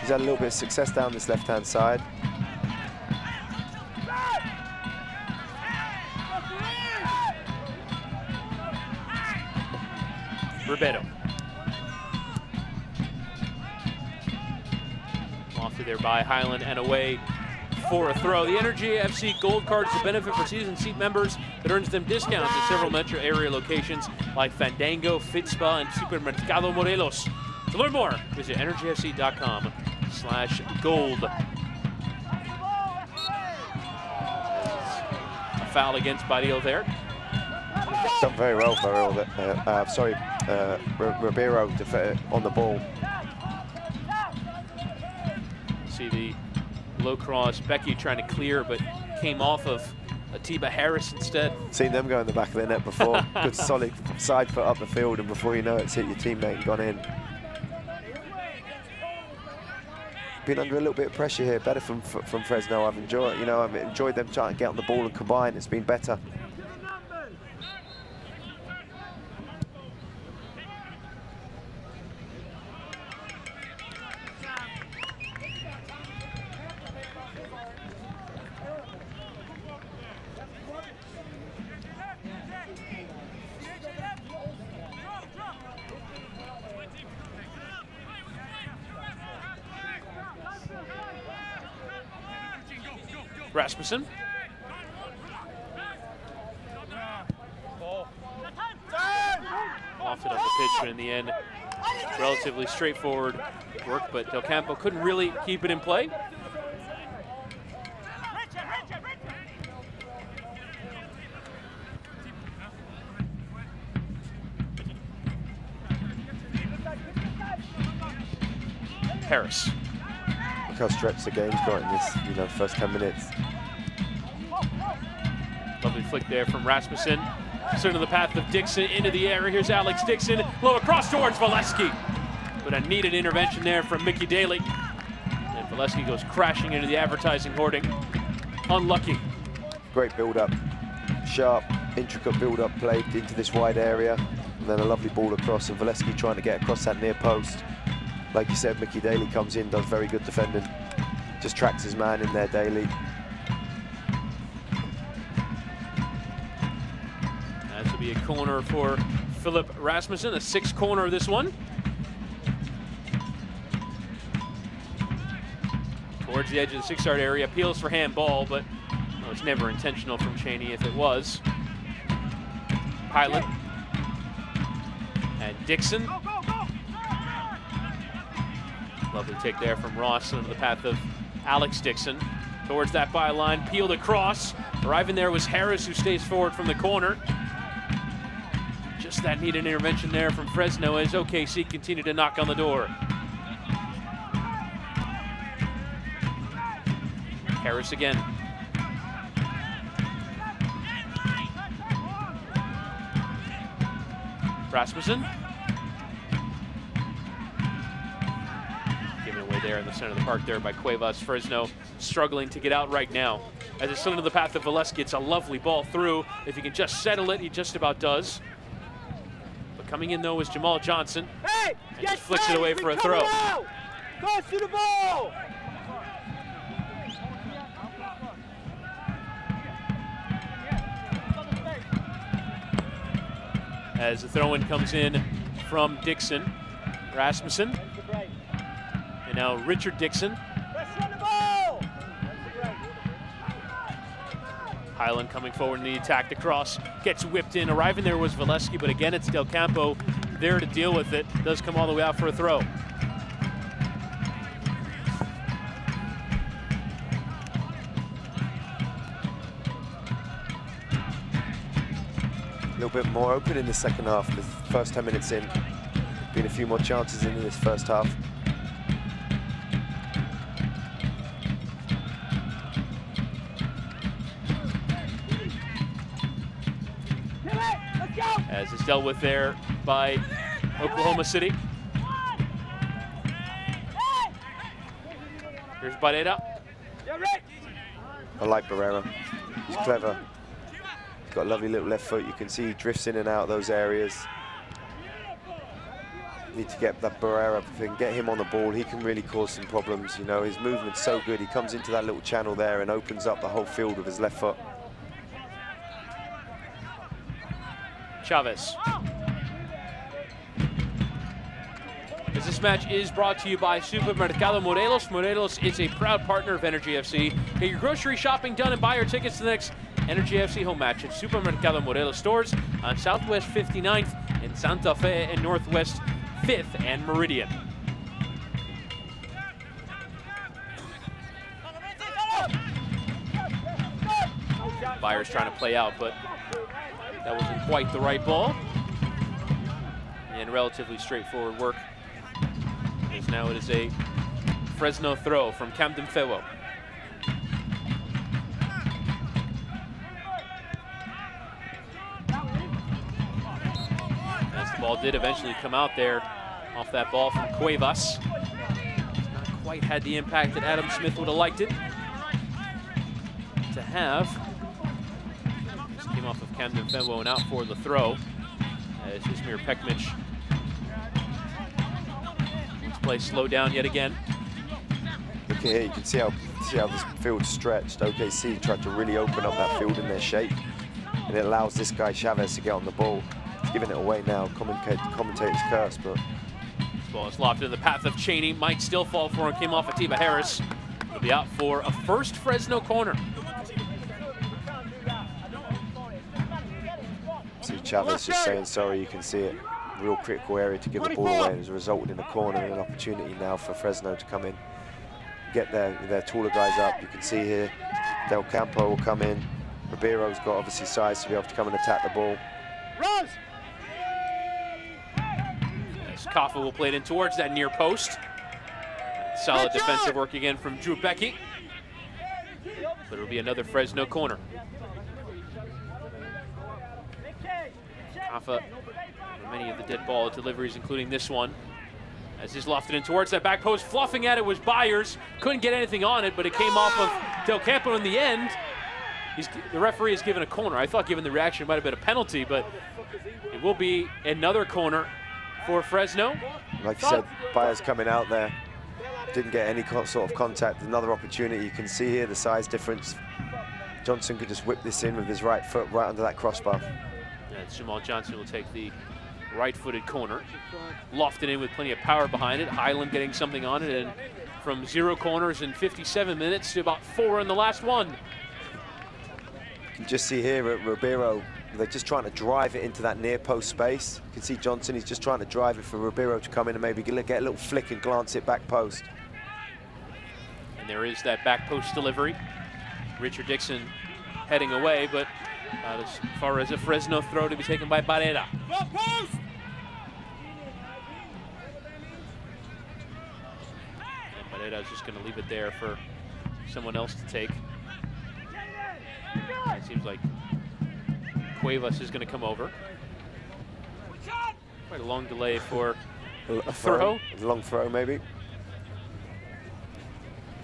he's had a little bit of success down this left-hand side. Ribeiro. Off to there by Highland and away for a throw. The Energy FC Gold Card is a benefit for season seat members that earns them discounts at several metro area locations like Fandango, Fitspa, and Supermercado Morelos. To learn more, visit energyfc.com/gold. A foul against Baril there. Done very well, Baril. Ribeiro on the ball. See the low cross. Becky trying to clear, but came off of Atiba Harris instead. Seen them go in the back of the net before. Good solid side foot up the field, and before you know it, it's hit your teammate and gone in. Been under a little bit of pressure here. Better from Fresno. I've enjoyed them trying to get on the ball and combine. It's been better. Rasmussen. Off it on the pitch, but in the end, relatively straightforward work, but Del Campo couldn't really keep it in play. Harris. Look how stretched the game's got in this, you know, first 10 minutes. Lovely flick there from Rasmussen. Into the path of Dixon into the air. Here's Alex Dixon. Low across towards Valesky. But a needed intervention there from Mickey Daly. And Valesky goes crashing into the advertising hoarding. Unlucky. Great build-up. Sharp, intricate build-up play into this wide area. And then a lovely ball across, and Valesky trying to get across that near post. Like you said, Mickey Daly comes in, does very good defending. Just tracks his man in there, Daly. This will be a corner for Philip Rasmussen, a 6th corner of this one. Towards the edge of the 6-yard area, appeals for handball, but well, it's never intentional from Cheney if it was. Highland. And Dixon. Lovely take there from Ross into the path of Alex Dixon. Towards that byline, peeled across. Arriving there was Harris, who stays forward from the corner. Just that needed intervention there from Fresno as OKC continued to knock on the door. Harris again. Rasmussen. Given away there in the center of the park there by Cuevas. Fresno struggling to get out right now. As it's still into the path of Valesky, it's a lovely ball through. If he can just settle it, he just about does. But coming in though is Jamal Johnson. Hey, and just flicks it away for a throw. Go to the ball! As the throw-in comes in from Dixon. Rasmussen. And now Richard Dixon. Highland coming forward in the attack. The cross gets whipped in. Arriving there was Valesky, but again it's Del Campo there to deal with it. Does come all the way out for a throw. A little bit more open in the second half. The first 10 minutes in, been a few more chances in this first half. As it's dealt with there by Oklahoma City. Here's Barrera. I like Barrera. He's clever. He's got a lovely little left foot. You can see he drifts in and out of those areas. Need to get that Barrera thing, get him on the ball. He can really cause some problems. You know, his movement's so good. He comes into that little channel there and opens up the whole field with his left foot. Chavez. As this match is brought to you by Supermercado Morelos. Morelos is a proud partner of Energy FC. Get your grocery shopping done and buy your tickets to the next Energy FC home match at Supermercado Morelos stores on Southwest 59th in Santa Fe and Northwest 5th and Meridian. Byers trying to play out, but that wasn't quite the right ball. And relatively straightforward work. As now it is a Fresno throw from Camden Fewo. As the ball did eventually come out there off that ball from Cuevas. It's not quite had the impact that Adam Smith would have liked it to have. Came off of Camden Fewo and out for the throw. As Ismir Pekmic. This play slowed down yet again. Look at here, you can see how this field's stretched. OKC tried to really open up that field in their shape, and it allows this guy Chavez to get on the ball. He's giving it away now, commentator's curse, but this ball is lobbed in the path of Cheney. Might still fall for him. Came off Atiba Harris. He'll be out for a first Fresno corner. See Chavez just saying sorry, you can see it. Real critical area to give the ball away, and has resulted in a corner and an opportunity now for Fresno to come in. Get their taller guys up. You can see here, Del Campo will come in. Ribeiro's got obviously size to be able to come and attack the ball. As Kaffa will play it in towards that near post. Solid defensive work again from Drew Becky. But it'll be another Fresno corner. Kaffa, many of the dead ball deliveries, including this one, as he's lofted in towards that back post. Fluffing at it was Byers. Couldn't get anything on it, but it came off of Del Campo in the end. The referee has given a corner. I thought given the reaction it might have been a penalty, but it will be another corner for Fresno. Like you said, Byers coming out there. Didn't get any sort of contact. Another opportunity. You can see here the size difference. Johnson could just whip this in with his right foot right under that crossbar. And Jamal Johnson will take the right-footed corner. Lofted in with plenty of power behind it. Highland getting something on it, and from 0 corners in 57 minutes to about 4 in the last one. You can just see here at Ribeiro, they're just trying to drive it into that near post space. You can see Johnson, he's just trying to drive it for Ribeiro to come in and maybe get a little flick and glance it back post. And there is that back post delivery. Richard Dixon heading away, but not as far as a Fresno throw to be taken by Barrera. And Barrera is just going to leave it there for someone else to take. It seems like Cuevas is going to come over. Quite a long delay for a throw. A long throw, maybe.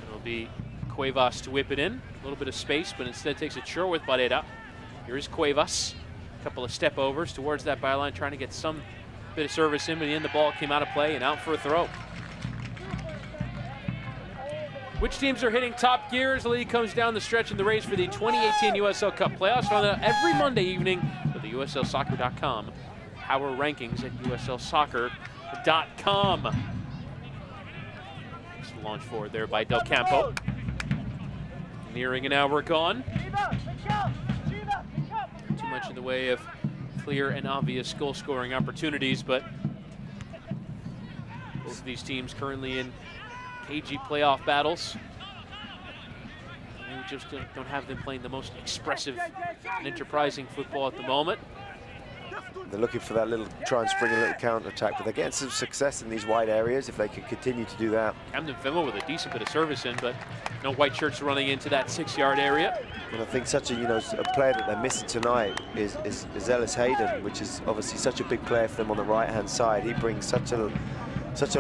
It'll be Cuevas to whip it in. A little bit of space, but instead takes it short with Barrera. Here is Cuevas. A couple of step overs towards that byline, trying to get some bit of service in, but in the end the ball came out of play and out for a throw. Which teams are hitting top gear as the league comes down the stretch in the race for the 2018 USL Cup playoffs? Found out every Monday evening with the USLsoccer.com power rankings at USLsoccer.com. Just launch forward there by Del Campo. Nearing an hour gone. Too much in the way of clear and obvious goal-scoring opportunities, but both of these teams currently in cagey playoff battles. We just don't have them playing the most expressive and enterprising football at the moment. They're looking for that little, try and spring a little counter-attack, but they're getting some success in these wide areas if they can continue to do that. Camden Fimo with a decent bit of service in, but no white shirts running into that 6-yard area. And I think such a, a player that they're missing tonight is Ellis Hayden, which is obviously such a big player for them on the right-hand side. He brings such a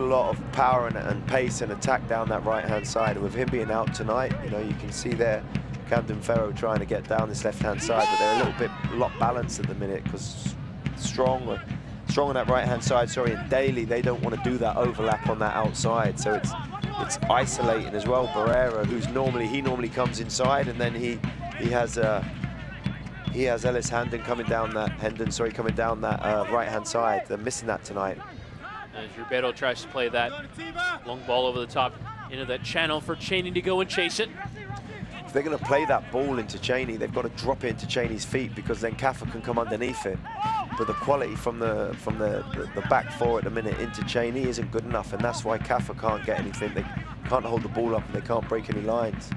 lot of power and pace and attack down that right-hand side. And with him being out tonight, you can see there Camden Ferro trying to get down this left-hand side, but they're a lot balanced at the minute because strong on that right-hand side. Sorry, and Daly, they don't want to do that overlap on that outside, so it's isolating as well. Barrera, he normally comes inside, and then he has Ellis Hendon coming down that right-hand side. They're missing that tonight. As Ribeiro tries to play that long ball over the top into that channel for Cheney to go and chase it. If they're going to play that ball into Cheney, they've got to drop it into Cheney's feet because then Kaffa can come underneath it. But the quality from the back four at the minute into Cheney isn't good enough, and that's why Kaffa can't get anything. They can't hold the ball up and they can't break any lines.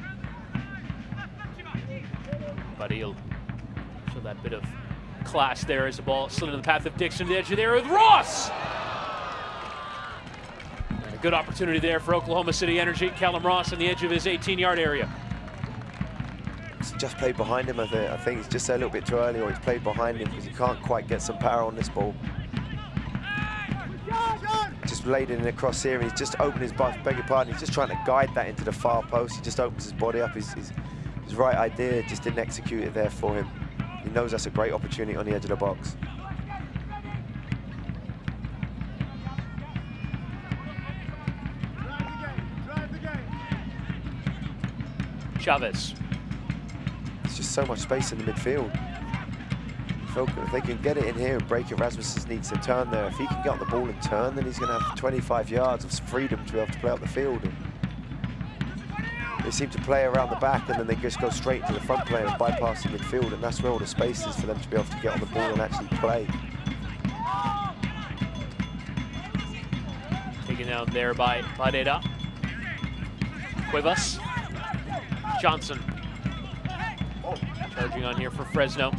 But he'll show that bit of class there as the ball slid into the path of Dixon to the edge of there with Ross. And a good opportunity there for Oklahoma City Energy. Callum Ross on the edge of his 18-yard area. He's just played behind him, I think he's just a little bit too early, or he's played behind him because he can't quite get some power on this ball. Just laid it in across here, and he's just opened his, beg your pardon, he's just trying to guide that into the far post. He just opens his body up. His right idea just didn't execute it there for him. He knows that's a great opportunity on the edge of the box. Chavez. There's just so much space in the midfield. If they can get it in here and break it, Rasmussen needs to turn there. If he can get on the ball and turn, then he's going to have 25 yards of freedom to be able to play up the field. And they seem to play around the back, and then they just go straight to the front player and bypass the midfield, and that's where all the space is for them to be able to get on the ball and actually play. Taken out there by Barrera. Cuevas. Johnson. Charging on here for Fresno.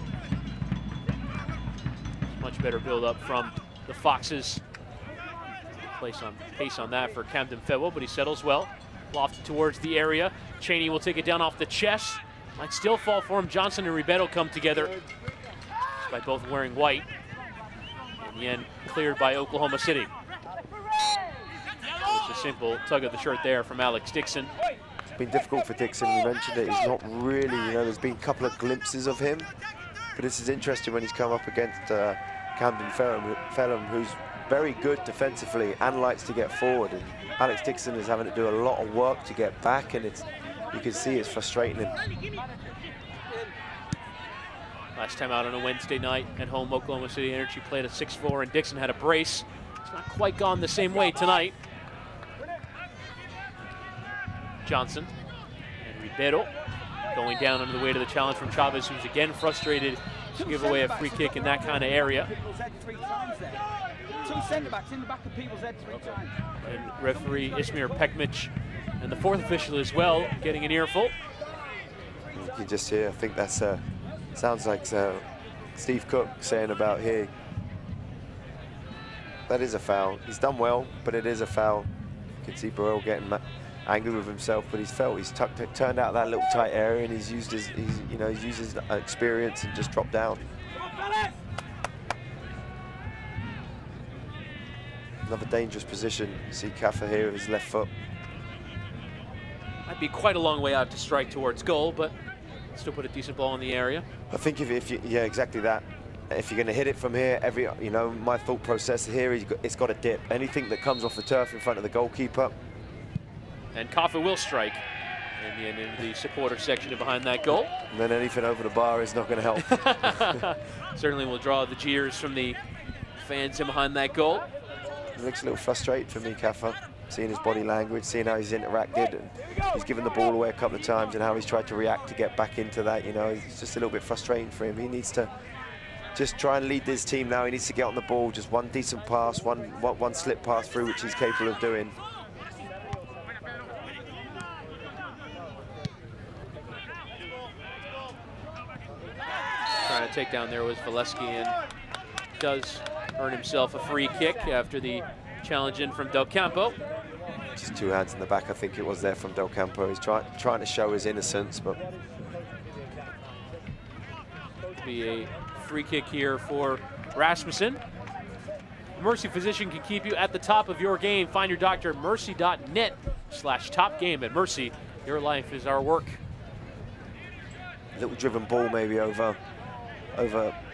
Much better build up from the Foxes. Pace on that for Camden Fedwell, but he settles well. Lofted towards the area. Cheney will take it down off the chest. Might still fall for him. Johnson and Ribeiro come together, despite both wearing white. In the end, cleared by Oklahoma City. Just a simple tug of the shirt there from Alex Dixon. It's been difficult for Dixon. We mentioned it. He's not really, there's been a couple of glimpses of him. But this is interesting when he's come up against Camden Fedwell, who's very good defensively and likes to get forward. And Alex Dixon is having to do a lot of work to get back, and you can see it's frustrating him. Last time out on a Wednesday night at home, Oklahoma City Energy played a 6-4, and Dixon had a brace. It's not quite gone the same way tonight. Johnson and Ribeiro going down under the weight of the challenge from Chavez, who's again frustrated to give away a free kick in that kind of area. Two centre-backs in the back of people's head 3 times. And referee Ismir Pekmic, and the fourth official as well, getting an earful. You can just hear, I think that's, sounds like Steve Cook saying about here, that is a foul. He's done well, but it is a foul. You can see Burrell getting angry with himself, but he's turned out that little tight area, and he's used his experience and just dropped down. Another dangerous position. You see Kaffa here with his left foot. Might be quite a long way out to strike towards goal, but still put a decent ball in the area. I think if you, yeah, exactly that. If you're going to hit it from here, my thought process here is it's got to dip. Anything that comes off the turf in front of the goalkeeper. And Kaffa will strike in the supporter section behind that goal. And then anything over the bar is not going to help. Certainly will draw the jeers from the fans in behind that goal. It looks a little frustrated for me, Kaffa, seeing his body language, seeing how he's interacted. And he's given the ball away a couple of times and how he's tried to react to get back into that. It's just a little bit frustrating for him. He needs to just try and lead this team now. He needs to get on the ball, just one decent pass, one slip pass through, which he's capable of doing. Trying to take down there was Valesky, and does earn himself a free kick after the challenge in from Del Campo. Just 2 hands in the back, I think it was there from Del Campo. He's trying to show his innocence, but be a free kick here for Rasmussen. Mercy Physician can keep you at the top of your game. Find your doctor at mercy.net/topgame. At Mercy, your life is our work. A little driven ball maybe over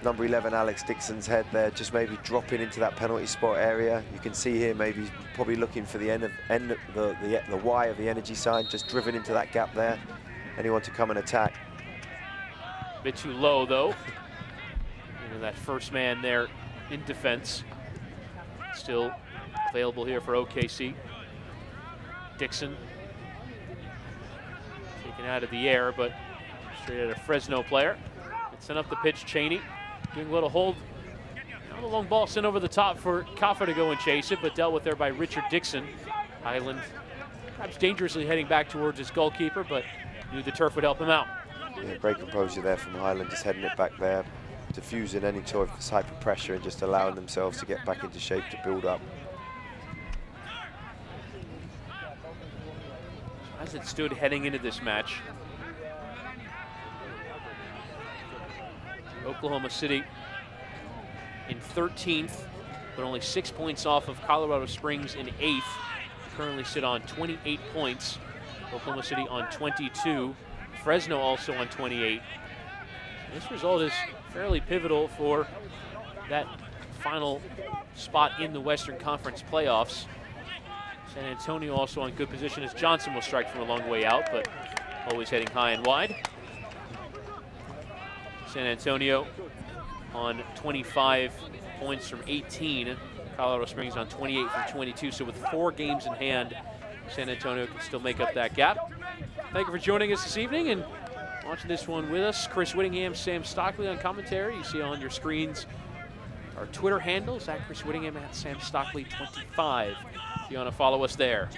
number 11 Alex Dixon's head there, just maybe dropping into that penalty spot area. You can see here maybe he's probably looking for the the Y of the energy sign, just driven into that gap there. Anyone to come and attack. A bit too low though. That first man there in defense. Still available here for OKC. Dixon taken out of the air, but straight at a Fresno player. Sent up the pitch, Cheney doing a little hold. Now the long ball sent over the top for Kaffa to go and chase it, but dealt with there by Richard Dixon. Highland perhaps dangerously heading back towards his goalkeeper, but knew the turf would help him out. Yeah, great composure there from Highland, just heading it back there, diffusing any type of pressure and just allowing themselves to get back into shape to build up. As it stood heading into this match, Oklahoma City in 13th, but only 6 points off of Colorado Springs in 8th. Currently sit on 28 points. Oklahoma City on 22. Fresno also on 28. This result is fairly pivotal for that final spot in the Western Conference playoffs. San Antonio also on good position as Johnson will strike from a long way out, but always heading high and wide. San Antonio on 25 points from 18. Colorado Springs on 28 from 22. So with 4 games in hand, San Antonio can still make up that gap. Thank you for joining us this evening and watching this one with us. Chris Whittingham, Sam Stockley on commentary. You see on your screens our Twitter handles at Chris Whittingham, at Sam Stockley25. If you want to follow us there.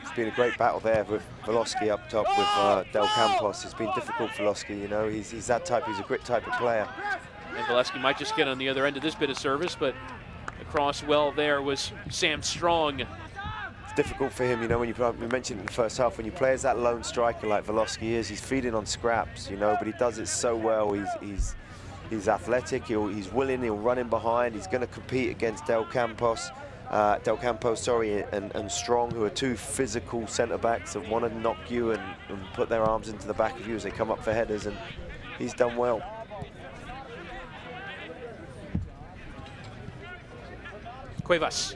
It's been a great battle there with Velosky up top with Del Campos. It's been difficult for Velosky, he's that type, he's a grit type of player. And Valesky might just get on the other end of this bit of service, but across well there was Sam Strong. It's difficult for him, you know, when you mentioned in the first half, when you play as that lone striker like Valesky is, he's feeding on scraps, you know, but he does it so well. He's athletic, he's willing, he'll run in behind, he's going to compete against Del Campo, and Strong, who are two physical centre-backs that want to knock you and put their arms into the back of you as they come up for headers, and he's done well. Cuevas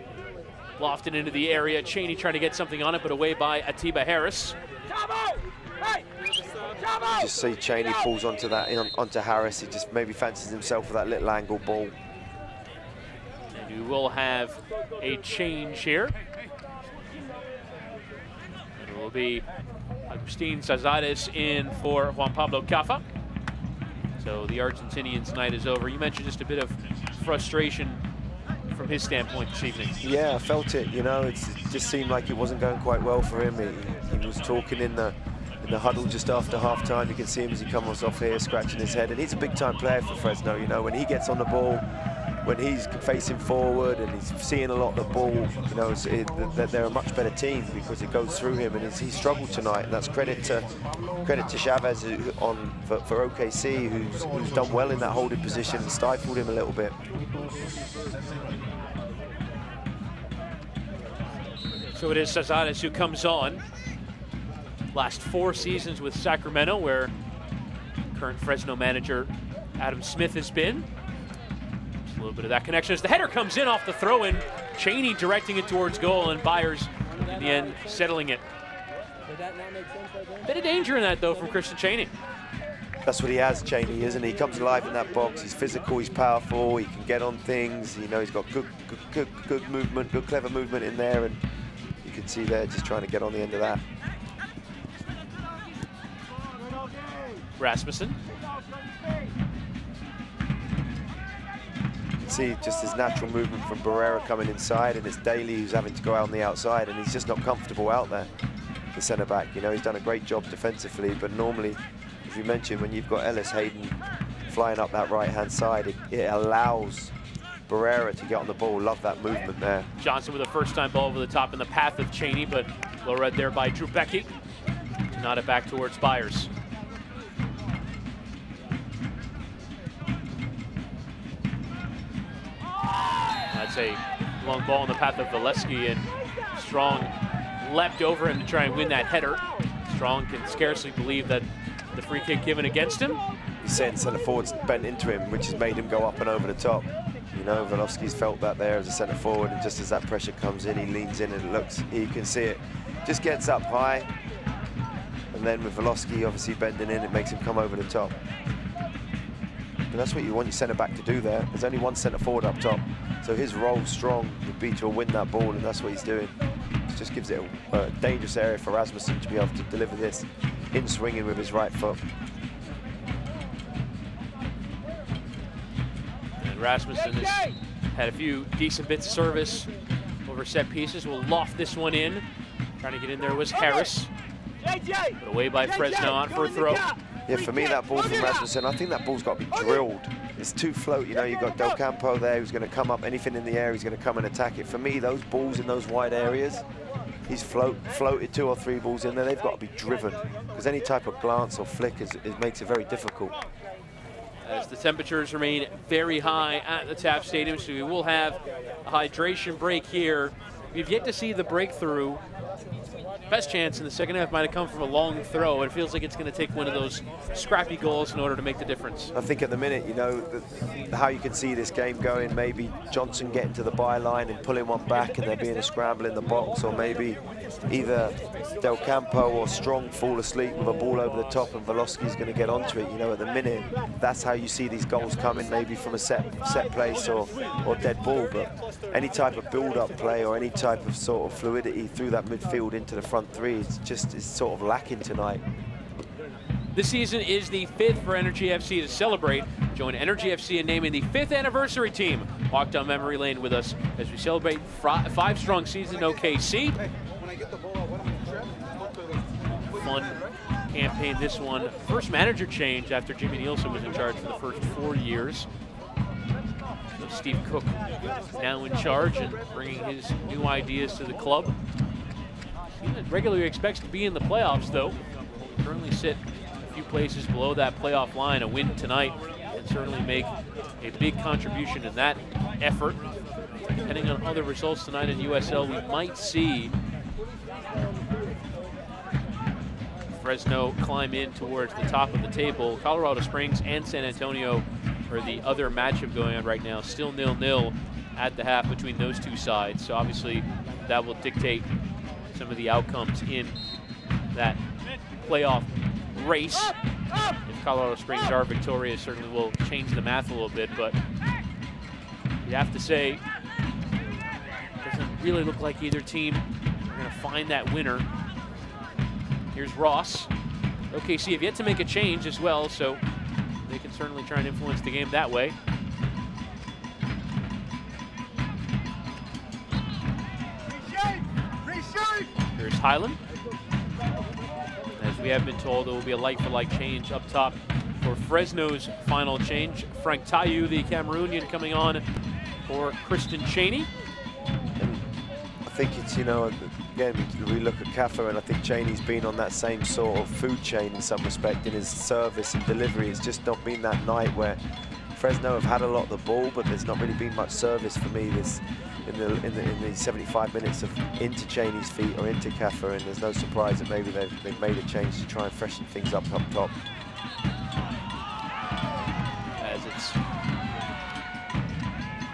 lofted into the area. Cheney trying to get something on it, but away by Atiba Harris. You just see Cheney pulls onto that, onto Harris. He just maybe fancies himself with that little angle ball. And we will have a change here. It will be Agustin Cazares in for Juan Pablo Caffa. So the Argentinian's night is over. You mentioned just a bit of frustration from his standpoint this evening. Yeah, I felt it, you know, it just seemed like it wasn't going quite well for him. He was talking in the huddle just after half-time. You can see him as he comes off here, scratching his head, and he's a big-time player for Fresno, you know, when he gets on the ball, when he's facing forward and he's seeing a lot of the ball, you know, they're a much better team because it goes through him, and he struggled tonight, and that's credit to Chavez for OKC, who's done well in that holding position and stifled him a little bit. So it is Cazares who comes on. Last 4 seasons with Sacramento, where current Fresno manager Adam Smith has been. Just a little bit of that connection as the header comes in off the throw-in. Cheney directing it towards goal, and Byers in the end settling it. Bit of danger in that though from Christian Cheney. That's what he has, Cheney, isn't he? He comes alive in that box. He's physical, he's powerful, he can get on things. You know, he's got good movement, good clever movement in there, and you can see there just trying to get on the end of that. Rasmussen. You can see just his natural movement from Barrera coming inside, and it's Daly who's having to go out on the outside, and he's just not comfortable out there, the centre-back. You know, he's done a great job defensively, but normally, as you mentioned, when you've got Ellis Hayden flying up that right-hand side, it allows Barrera to get on the ball. Love that movement there. Johnson with a first-time ball over the top in the path of Cheney, but low read there by Drew Becky to nod it back towards Byers. That's a long ball in the path of Valesky, and Strong leapt over him to try and win that header. Strong can scarcely believe that the free kick given against him. He's saying centre forward's bent into him, which has made him go up and over the top. You know, Valesky's felt that there as a centre forward, and just as that pressure comes in, he leans in and it looks, you can see it, just gets up high, and then with Valesky obviously bending in, it makes him come over the top. But that's what you want your centre-back to do there. There's only one centre-forward up top, so his role, Strong, would be to win that ball, and that's what he's doing. It just gives it a dangerous area for Rasmussen to be able to deliver this in swinging with his right foot. And Rasmussen has had a few decent bits of service over set pieces. Will loft this one in. Trying to get in there was Harris. But away by Fresno on for a throw. Yeah, for me, that ball from Rasmussen, I think that ball's got to be drilled. It's too float, you know, you've got Del Campo there who's going to come up, anything in the air, he's going to come and attack it. For me, those balls in those wide areas, he's floated 2 or 3 balls in there, they've got to be driven, because any type of glance or flick makes it very difficult. As the temperatures remain very high at the TAP Stadium, so we will have a hydration break here. We've yet to see the breakthrough. Best chance in the second half might have come from a long throw. It feels like it's going to take one of those scrappy goals in order to make the difference. I think at the minute, you know, how you can see this game going, maybe Johnson getting to the byline and pulling one back and there being a scramble in the box, or maybe either Del Campo or Strong fall asleep with a ball over the top and Valesky's going to get onto it. You know, at the minute, that's how you see these goals coming, maybe from a set place or dead ball. But any type of build-up play or any type of sort of fluidity through that midfield into the front three, it's sort of lacking tonight. This season is the 5th for Energy FC to celebrate. Join Energy FC in naming the 5th anniversary team. Walk down memory lane with us as we celebrate 5 strong seasons in OKC. Fun campaign, this one. First manager change after Jimmy Nielsen was in charge for the first 4 years. So Steve Cook now in charge and bringing his new ideas to the club. He regularly expects to be in the playoffs, though. We currently sit a few places below that playoff line. A win tonight can certainly make a big contribution in that effort. Depending on other results tonight in USL, we might see Fresno climb in towards the top of the table. Colorado Springs and San Antonio are the other matchup going on right now. Still 0-0 at the half between those two sides. So obviously that will dictate some of the outcomes in that playoff race. If Colorado Springs are victorious, certainly will change the math a little bit, but you have to say, it doesn't really look like either team are going to find that winner. Here's Ross. OKC have yet to make a change as well, so they can certainly try and influence the game that way. Here's Highland. As we have been told, there will be a like-for-like change up top for Fresno's final change. Frank Tayu, the Cameroonian, coming on for Kristen Cheney. I think it's, you know, again, we look at Kaffer, and I think Cheney's been on that same sort of food chain in some respect in his service and delivery. It's just not been that night where Fresno have had a lot of the ball, but there's not really been much service for me this in the 75 minutes of into Cheney's feet or into Kaffer, and there's no surprise that maybe they've made a change to try and freshen things up top. As it's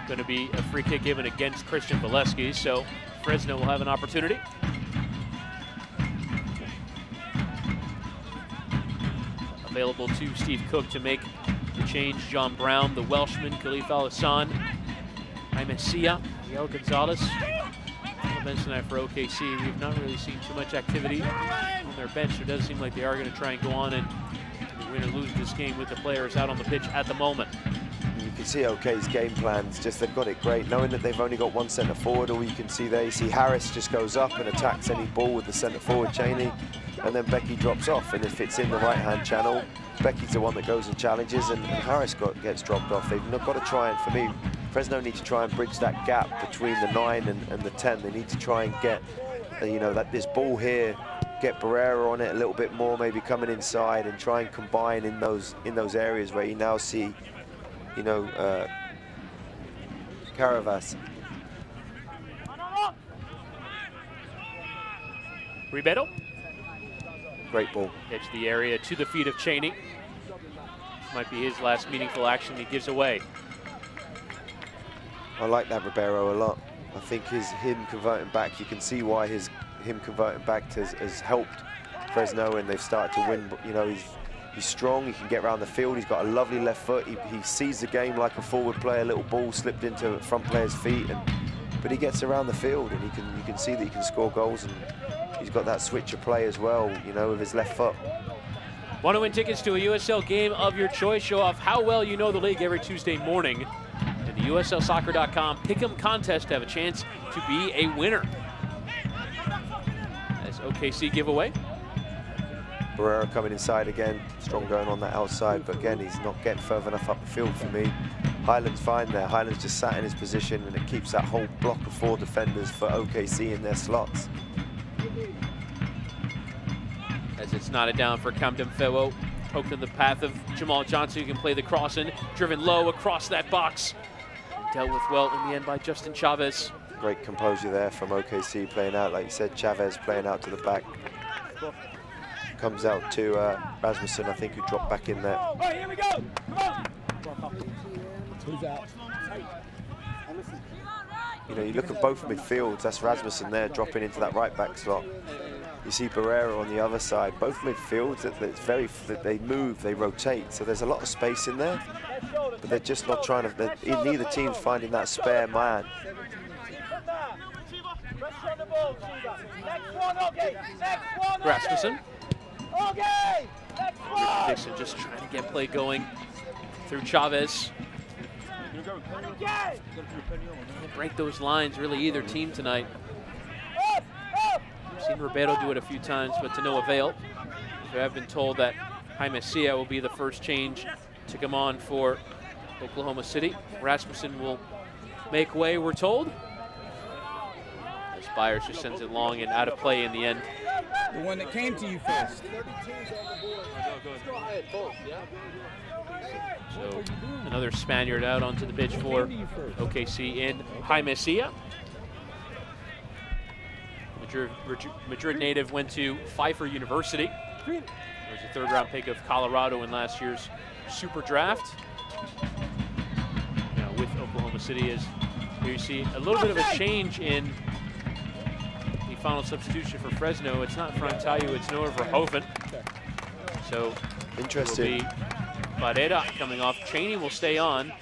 going to be a free kick given against Christian Valesky, so Fresno will have an opportunity. Available to Steve Cook to make the change. John Brown, the Welshman, Khalif Al-Hassan, Jaime Sia, Miguel Gonzalez. On the bench tonight for OKC, we've not really seen too much activity on their bench. It does seem like they are going to try and go on and win or lose this game with the players out on the pitch at the moment. You can see OK's game plans, just they've got it great, knowing that they've only got one centre forward. All you can see there, you see Harris just goes up and attacks any ball with the centre forward, Cheney, and then Becky drops off, and if it's in the right-hand channel, Becky's the one that goes and challenges, and Harris gets dropped off. They've not got to try and, for me, Fresno need to try and bridge that gap between the 9 and the 10. They need to try and get, you know, this ball here, get Barrera on it a little bit more, maybe coming inside and try and combine in those areas where you now see, you know, Caravas. Ribeiro. Great ball. Edge the area to the feet of Cheney. This might be his last meaningful action he gives away. I like that Ribeiro a lot. I think him converting back, you can see why him converting back has helped Fresno, and they've started to win. You know, he's strong, he can get around the field, he's got a lovely left foot, he sees the game like a forward player, little ball slipped into the front player's feet, but he gets around the field, and you can see that he can score goals, and he's got that switch of play as well, you know, with his left foot. Want to win tickets to a USL game of your choice? Show off how well you know the league every Tuesday morning. And the USLsoccer.com Pick'em contest to have a chance to be a winner. As OKC giveaway. Barrera coming inside again, strong going on that outside, but again, he's not getting further enough up the field for me. Highland's fine there. Highland's just sat in his position, and it keeps that whole block of 4 defenders for OKC in their slots. As it's knotted down for Camden Fewo, poked in the path of Jamal Johnson, who can play the cross in, driven low across that box. Dealt with well in the end by Justin Chavez. Great composure there from OKC, playing out, like you said, Chavez playing out to the back. Comes out to Rasmussen, I think, who dropped back in there. All right, here we go. Come on. Who's out? You know, you look at both midfields, that's Rasmussen there dropping into that right back slot. You see Barrera on the other side. Both midfields, they move, they rotate, so there's a lot of space in there, but they're just not trying to, neither team's finding that spare man. Rasmussen. Dixon just trying to get play going through Chavez. Can't break those lines, really, either team tonight. I've seen Ribeiro do it a few times, but to no avail. So I've been told that Jaime Sia will be the first change to come on for Oklahoma City. Rasmussen will make way, we're told. As Byers just sends it long and out of play in the end. The one that came to you first. So another Spaniard out onto the pitch for OKC in Jaime Sia. Madrid native went to Pfeiffer University. There was a third-round pick of Colorado in last year's Super Draft. Now with Oklahoma City, as here you see a little bit of a change in the final substitution for Fresno. It's not Frantayu, it's Noah Verhoeven. So interesting. It will be Barrera coming off. Cheney will stay on.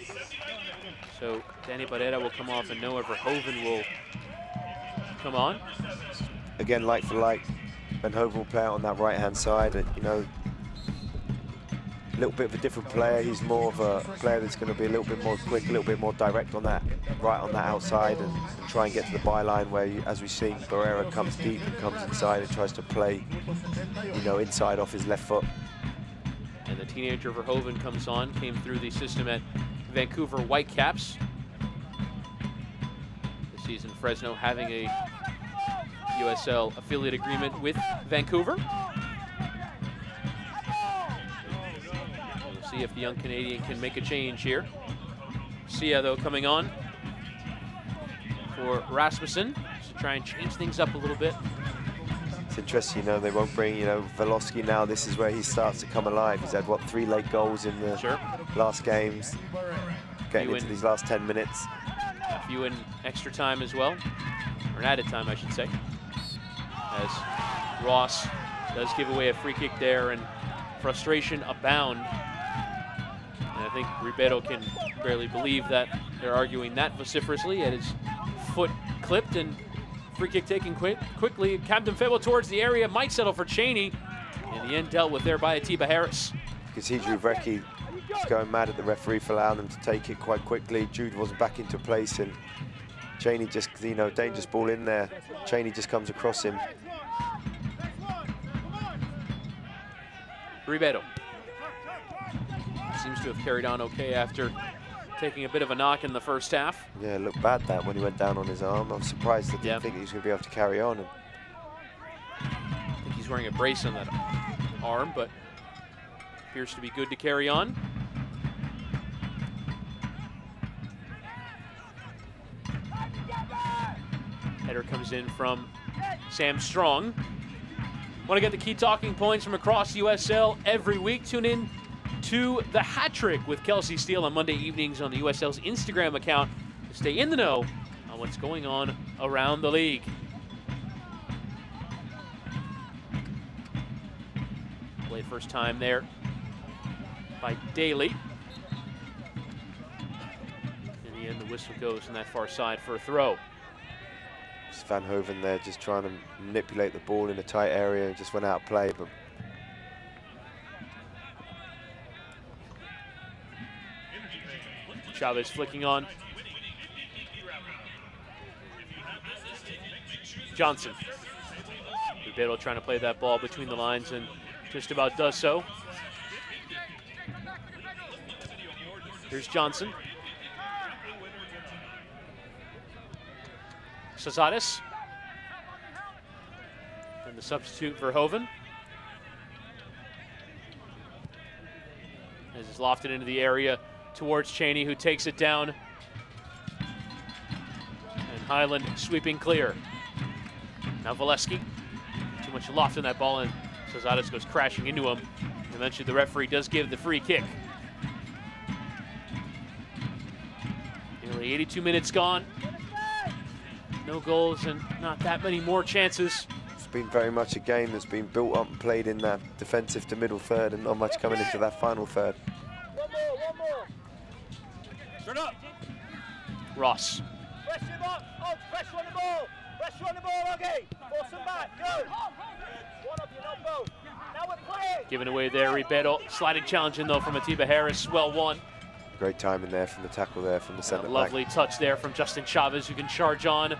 So Danny Barrera will come off and Noah Verhoeven will come on. Again, like for like, Verhoeven will play out on that right-hand side. And, you know, a little bit of a different player. He's more of a player that's going to be a little bit more quick, a little bit more direct on that, right on that outside, and try and get to the byline where, as we've seen, Barrera comes deep and comes inside and tries to play, you know, inside off his left foot. And the teenager Verhoeven comes on, came through the system at Vancouver Whitecaps. This season, Fresno having a USL affiliate agreement with Vancouver. We'll see if the young Canadian can make a change here. Sia, though, coming on for Rasmussen to try and change things up a little bit. It's interesting, you know, they won't bring, you know, Velosky now. This is where he starts to come alive. He's had, what, 3 late goals in the last games. Getting into these last 10 minutes. A few in extra time as well, or an added time, I should say. As Ross does give away a free kick there, and frustration abound. And I think Ribeiro can barely believe that they're arguing that vociferously. At his foot clipped and free kick taken quickly. Camden Febo towards the area, might settle for Cheney. In the end, dealt with there by Atiba Harris. You can see Drew Vrecki is going mad at the referee for allowing them to take it quite quickly. Jude wasn't back into place, and Cheney just, you know, dangerous ball in there. Cheney just comes across him. Ribeiro seems to have carried on okay after taking a bit of a knock in the first half. Yeah, it looked bad that when he went down on his arm. I was surprised that didn't think he was going to be able to carry on. And I think he's wearing a brace on that arm, but appears to be good to carry on. Header comes in from Sam Strong. Want to get the key talking points from across USL every week? Tune in to The Hat Trick with Kelsey Steele on Monday evenings on the USL's Instagram account to stay in the know on what's going on around the league. Played first time there by Daly. In the end, the whistle goes on that far side for a throw. Van Hoven there just trying to manipulate the ball in a tight area and just went out of play. But Chavez flicking on. Johnson. Ribeiro trying to play that ball between the lines and just about does so. Here's Johnson. Cesares. And the substitute Verhoeven. As it's lofted into the area towards Cheney, who takes it down. And Highland sweeping clear. Now Valesky. Too much loft in that ball, and Cesares goes crashing into him. Eventually the referee does give the free kick. Nearly 82 minutes gone. No goals and not that many more chances. It's been very much a game that's been built up and played in that defensive to middle third, and not much coming into that final third. Turn up. Ross. Pressure on the ball. Pressure on the ball, okay. Force them back. Good. One of you, not both. Now we're playing. Given away there, Ribeiro. Sliding challenge in though from Atiba Harris. Well won. Great timing there from the tackle there from the centre back. Lovely touch there from Justin Chavez, who can charge on.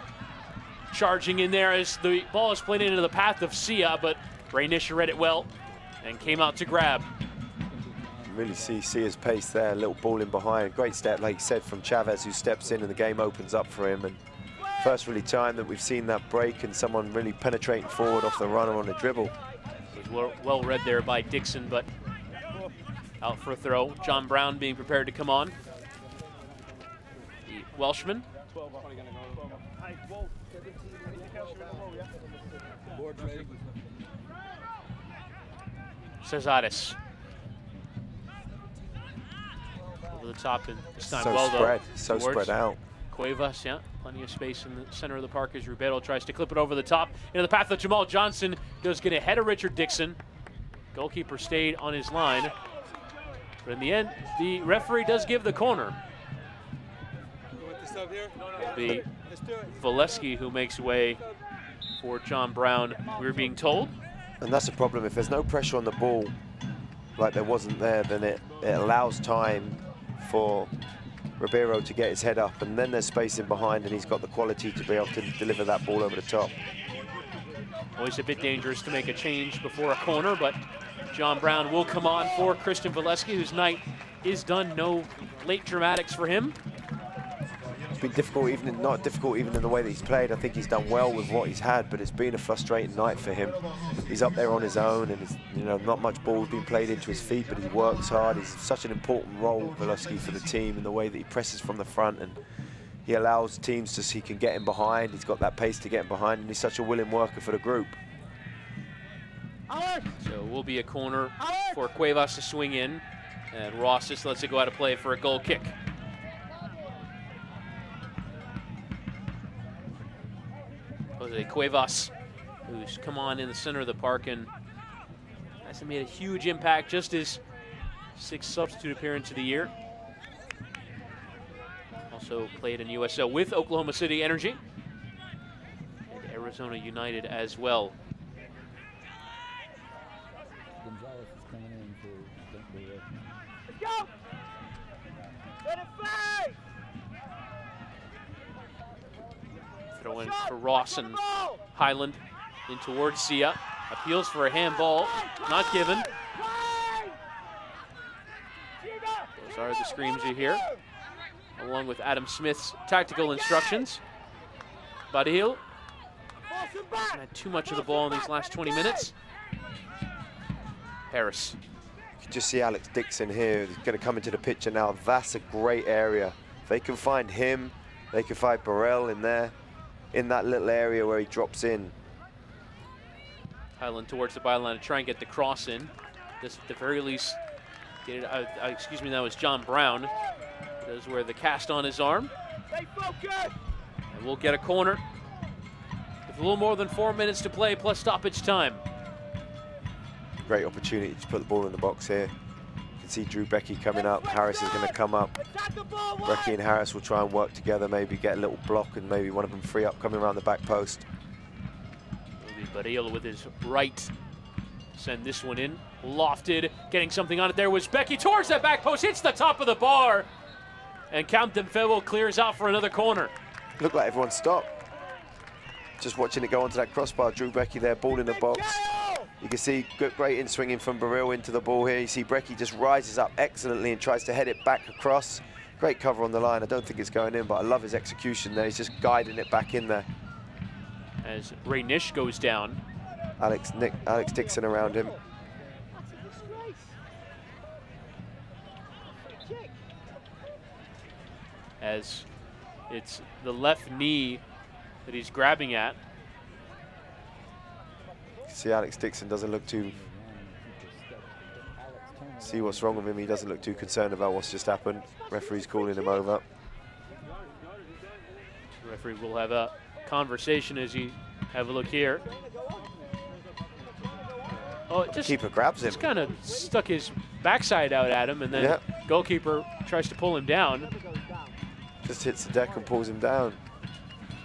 Charging in there as the ball is played into the path of Sia, but Ray Nisha read it well and came out to grab. really see his pace there, a little ball in behind. Great step, like you said, from Chavez, who steps in and the game opens up for him. And first really time that we've seen that break and someone really penetrating forward off the runner on a dribble. It was well read there by Dixon, but out for a throw. John Brown being prepared to come on. The Welshman. Cesares. Over the top, and this time So well spread, though. so towards spread out. Cuevas, yeah. Plenty of space in the center of the park as Ribeiro tries to clip it over the top. Into the path of Jamal Johnson. Does get ahead of Richard Dixon. Goalkeeper stayed on his line. But in the end, the referee does give the corner. It'll be Valesky who makes way for John Brown, we're being told. And that's the problem. If there's no pressure on the ball, like there wasn't there, then it allows time for Ribeiro to get his head up, and then there's space in behind, and he's got the quality to be able to deliver that ball over the top. Always a bit dangerous to make a change before a corner, but John Brown will come on for Christian Valesky, whose night is done. No late dramatics for him. It's been difficult, not difficult even in the way that he's played. I think he's done well with what he's had, but it's been a frustrating night for him. He's up there on his own, and it's, not much ball's been played into his feet, but he works hard. He's such an important role, Valesky, for the team in the way that he presses from the front, and he allows teams he can get in behind. He's got that pace to get in behind, and he's such a willing worker for the group. So it will be a corner for Cuevas to swing in, and Ross just lets it go out of play for a goal kick. Jose Cuevas, who's come on in the center of the park and hasn't made a huge impact, just his 6th substitute appearance of the year. Also played in USL with Oklahoma City Energy and Arizona United as well. Let's go! Let it fly! Throw in for Ross and Highland in towards Sia. Appeals for a handball, not given. Those are the screams you hear, along with Adam Smith's tactical instructions. Badil hasn't had too much of the ball in these last 20 minutes. Harris. You can just see Alex Dixon here. He's going to come into the picture now. That's a great area. If they can find him, they can find Burrell in there, in that little area where he drops in. Highland towards the byline to try and get the cross in. This, at the very least, get it, excuse me, that was John Brown. Does wear the cast on his arm. Stay focused. And we'll get a corner with a little more than 4 minutes to play plus stoppage time. Great opportunity to put the ball in the box here. You can see Drew Becky coming up. Harris is going to come up. Becky and Harris will try and work together, maybe get a little block and maybe one of them free up coming around the back post. Baril with his right. Send this one in. Lofted. Getting something on it there was Becky towards that back post. Hits the top of the bar. And Count Demfevo clears out for another corner. Looked like everyone stopped. Just watching it go onto that crossbar. Drew Becky there, ball in the box. You can see great in swinging from Baril into the ball here. You see Becky just rises up excellently and tries to head it back across. Great cover on the line. I don't think it's going in, but I love his execution there. He's just guiding it back in there. As Ray Nish goes down. Alex Dixon around him. As it's the left knee that he's grabbing at. See, Alex Dixon doesn't look too... See what's wrong with him. He doesn't look too concerned about what's just happened. Referee's calling him over. The referee will have a conversation as you have a look here. Oh, Keeper grabs him. Just kind of stuck his backside out at him, and then goalkeeper tries to pull him down. Just hits the deck and pulls him down.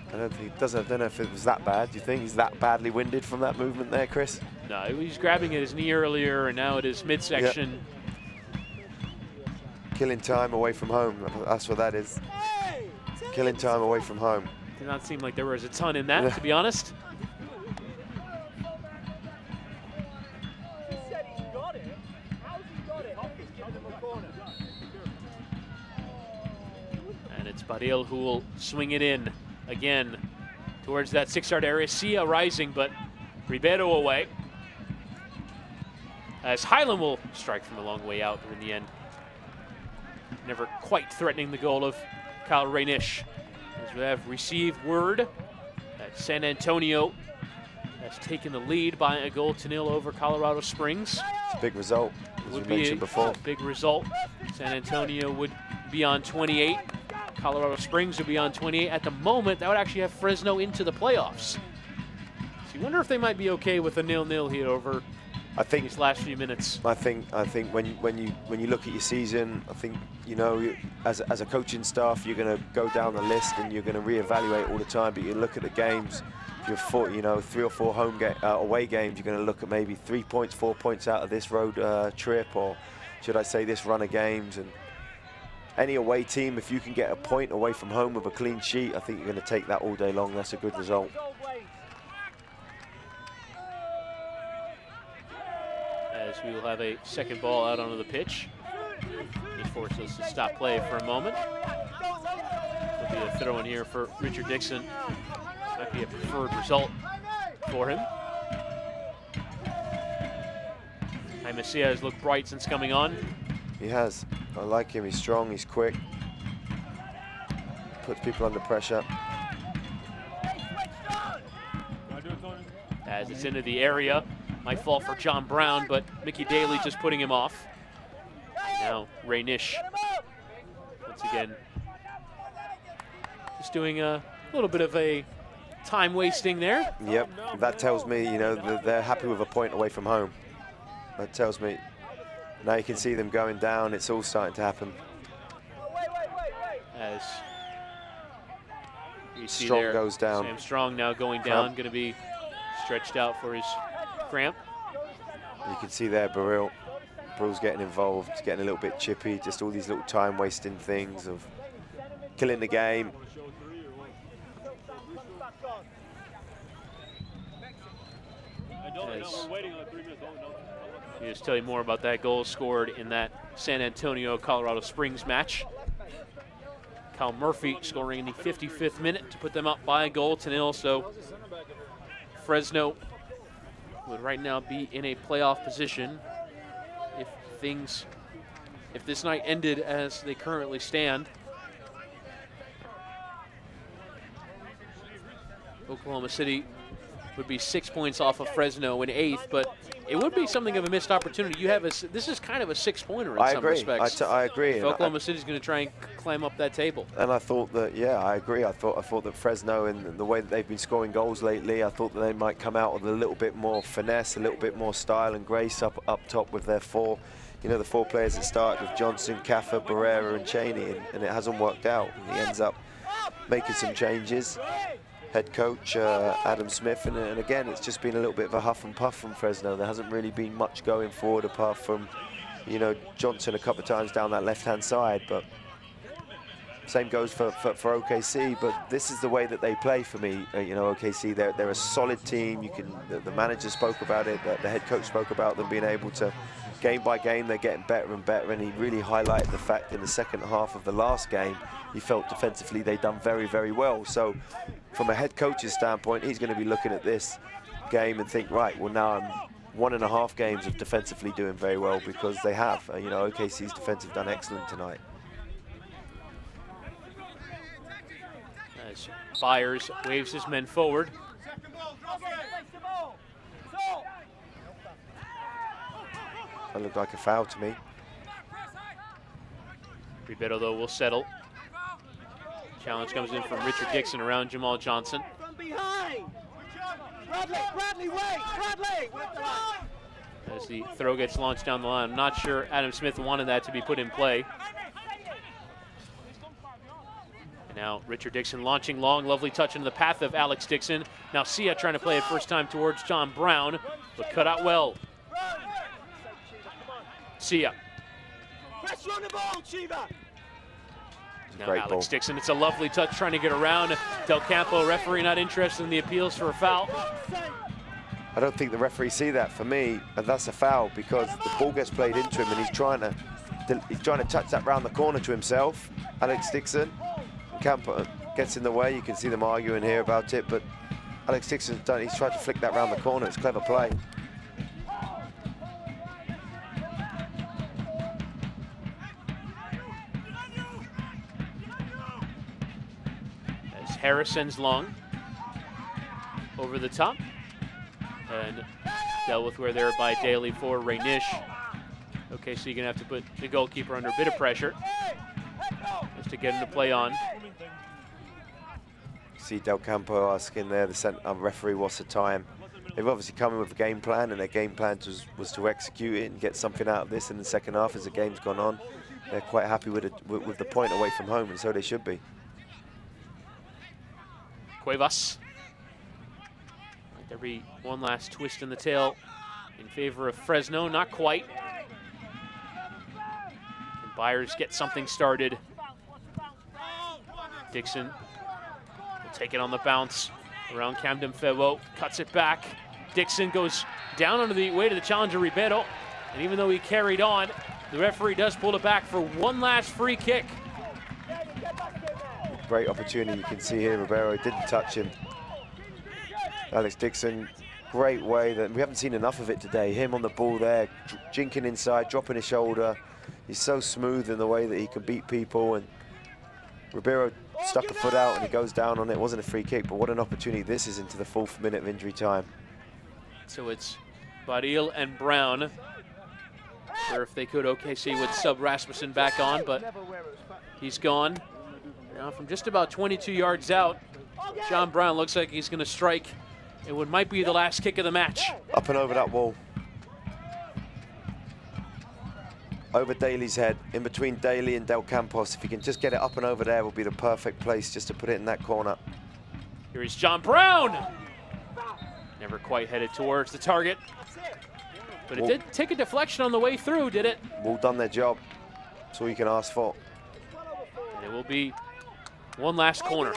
I don't know if it was that bad. Do you think he's that badly winded from that movement there, Chris? No, he was grabbing at his knee earlier, and now at his midsection. Killing time away from home. That's what that is. Killing time away from home. Did not seem like there was a ton in that, to be honest. It's Badil who will swing it in again towards that 6-yard area. Sia rising, but Ribeiro away. As Highland will strike from a long way out in the end. Never quite threatening the goal of Kyle Rainish. As we have received word that San Antonio has taken the lead by a 1-0 over Colorado Springs. It's a big result, as we mentioned before. Big result. San Antonio would be on 28. Colorado Springs would be on 28. At the moment, that would actually have Fresno into the playoffs. So you wonder if they might be okay with a 0-0 here over these last few minutes. I think when you look at your season, I think, you know, as a coaching staff, you're going to go down the list and you're going to reevaluate all the time. But you look at the games. If you're 3 or 4 away games, you're going to look at maybe 3 points, 4 points out of this road trip, or should I say this run of games. And any away team, if you can get a point away from home with a clean sheet, I think you're going to take that all day long. That's a good result. As we will have a second ball out onto the pitch. He forces us to stop play for a moment. There'll be a throw in here for Richard Dixon. Might be a preferred result for him. Jaime Sia has looked bright since coming on. He has. I like him. He's strong. He's quick. Puts people under pressure. As it's into the area. Might fall for John Brown, but Mickey Daly just putting him off. Now Rainish, once again, just doing a little bit of a time wasting there. Yep, that tells me, you know, that they're happy with a point away from home. That tells me, now you can see them going down. It's all starting to happen. As you see Strong there, goes down. Sam Strong now going down, going to be stretched out for his cramp. You can see there Burrell's getting involved, getting a little bit chippy, just all these little time-wasting things of killing the game. I'll just tell you more about that goal scored in that San Antonio-Colorado Springs match. Kyle Murphy scoring in the 55th minute to put them up by a 1-0. So Fresno would right now be in a playoff position if this night ended as they currently stand. Oklahoma City would be 6 points off of Fresno in 8th, but it would be something of a missed opportunity. You have this is kind of a 6-pointer in some respects. I agree. If Oklahoma City's going to try and climb up that table. And I thought that, yeah, I agree. I thought that Fresno, and the way that they've been scoring goals lately, I thought that they might come out with a little bit more finesse, a little bit more style and grace up top with their 4. You know, the 4 players that start with Johnson, Caffer, Barrera, and Cheney, and it hasn't worked out. And he ends up making some changes. Head coach Adam Smith, and again, it's just been a little bit of a huff and puff from Fresno. There hasn't really been much going forward apart from, you know, Johnson a couple of times down that left-hand side, but same goes for OKC. But this is the way that they play for me. You know, OKC, they're a solid team. The manager spoke about it, the head coach spoke about them being able to, game by game, they're getting better and better, and he really highlighted the fact in the second half of the last game, he felt defensively they'd done very, very well. So from a head coach's standpoint, he's going to be looking at this game and think, right, well, now I'm 1.5 games of defensively doing very well, because they have. You know, OKC's defensive done excellent tonight. As Byers waves his men forward. That looked like a foul to me. Ribeiro, though, will settle. Challenge comes in from Richard Dixon around Jamal Johnson. From behind. Bradley, wait, Bradley. As the throw gets launched down the line. I'm not sure Adam Smith wanted that to be put in play. And now Richard Dixon launching long, lovely touch into the path of Alex Dixon. Now Sia trying to play it first time towards John Brown, but cut out well. Sia. Pressure on the ball, Chiva. Now Alex Dixon, it's a lovely touch trying to get around. Del Campo, referee not interested in the appeals for a foul. I don't think the referee see that. For me, that's a foul, because the ball gets played into him and he's trying to touch that round the corner to himself, Alex Dixon. Campo gets in the way. You can see them arguing here about it, but Alex Dixon's done. He's tried to flick that round the corner. It's a clever play. As Harris sends long over the top and dealt with where there by Daly for Raynish. Okay, so you're going to have to put the goalkeeper under a bit of pressure just to get him to play on. See Del Campo asking there, the referee, what's the time? They've obviously come in with a game plan, and their game plan was to execute it and get something out of this in the second half as the game's gone on. They're quite happy with the point away from home, and so they should be. Cuevas. There'll be one last twist in the tail in favor of Fresno, not quite. Can Byers get something started? Dixon will take it on the bounce around Camden Febo, cuts it back. Dixon goes down under the weight of the challenger Ribeiro, and even though he carried on, the referee does pull it back for one last free kick. Great opportunity, you can see here, Ribeiro didn't touch him. Alex Dixon, great way, that we haven't seen enough of it today. Him on the ball there, jinking inside, dropping his shoulder. He's so smooth in the way that he can beat people, and Ribeiro stuck a foot out and he goes down on it. It wasn't a free kick, but what an opportunity this is into the 4th minute of injury time. So it's Baril and Brown. Or if they could, OKC would sub Rasmussen back on, but he's gone. Now from just about 22 yards out, John Brown looks like he's going to strike in what might be the last kick of the match. Up and over that wall. Over Daly's head, in between Daly and Del Campos. If he can just get it up and over there, will be the perfect place just to put it in that corner. Here is John Brown. Never quite headed towards the target. But it did take a deflection on the way through, did it? All done their job. That's all you can ask for. And it will be one last corner.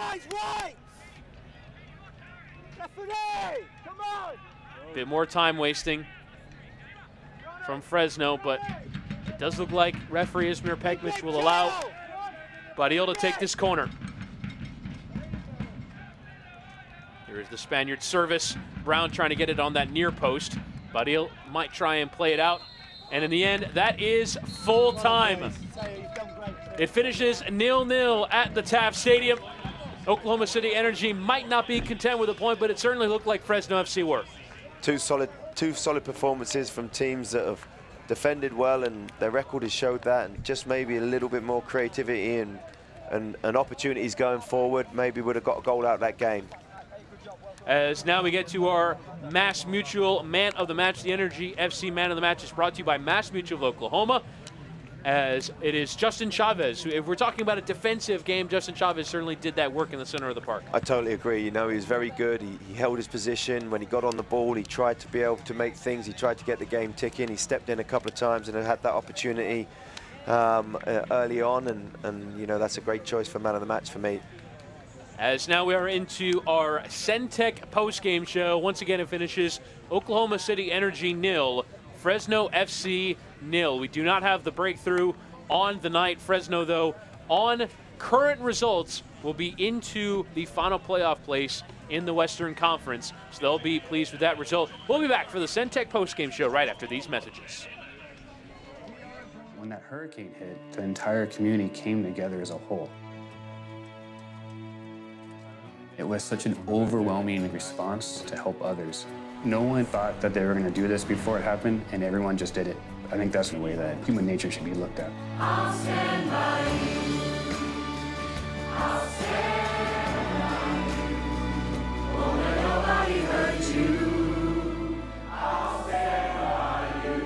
Bit more time wasting from Fresno, but it does look like referee Izmir Pekmic will allow Baril to take this corner. Here is the Spaniard service. Brown trying to get it on that near post. Baril might try and play it out. And in the end, that is full time. It finishes 0-0 at the Taft Stadium. Oklahoma City Energy might not be content with a point, but it certainly looked like Fresno FC were. Two solid performances from teams that have defended well, and their record has showed that, and just maybe a little bit more creativity and opportunities going forward, maybe would have got a goal out of that game. As now we get to our Mass Mutual Man of the Match. The Energy FC Man of the Match is brought to you by Mass Mutual of Oklahoma, as it is Justin Chavez. If we're talking about a defensive game, Justin Chavez certainly did that work in the center of the park. I totally agree. You know, he was very good. He held his position. When he got on the ball, he tried to be able to make things. He tried to get the game ticking. He stepped in a couple of times and had that opportunity early on, and you know, that's a great choice for Man of the Match for me. As now we are into our Centec post-game show. Once again, it finishes Oklahoma City Energy 0, Fresno FC 0. We do not have the breakthrough on the night. Fresno, though, on current results, will be into the final playoff place in the Western Conference. So they'll be pleased with that result. We'll be back for the Centec post-game show right after these messages. When that hurricane hit, the entire community came together as a whole. It was such an overwhelming response to help others. No one thought that they were going to do this before it happened, and everyone just did it. I think that's the way that human nature should be looked at. I'll stand by you. I'll stand by you. Won't let nobody hurt you. I'll stand by you.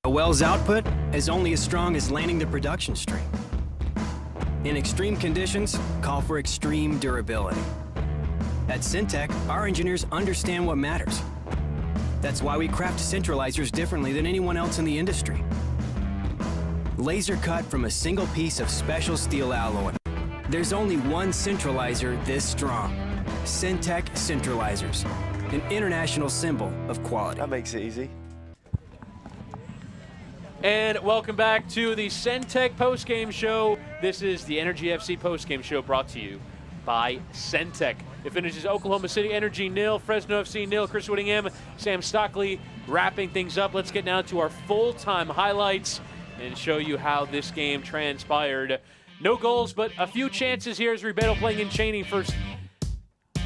A well's output is only as strong as landing the production stream. In extreme conditions, call for extreme durability. At Syntec, our engineers understand what matters. That's why we craft centralizers differently than anyone else in the industry. Laser cut from a single piece of special steel alloy. There's only one centralizer this strong. Syntec Centralizers, an international symbol of quality. That makes it easy. And welcome back to the Syntec postgame show. This is the Energy FC postgame show brought to you by Syntec. It finishes Oklahoma City Energy 0, Fresno FC 0. Chris Whittingham, Sam Stockley wrapping things up. Let's get now to our full-time highlights and show you how this game transpired. No goals, but a few chances here as Ribeiro playing in Cheney first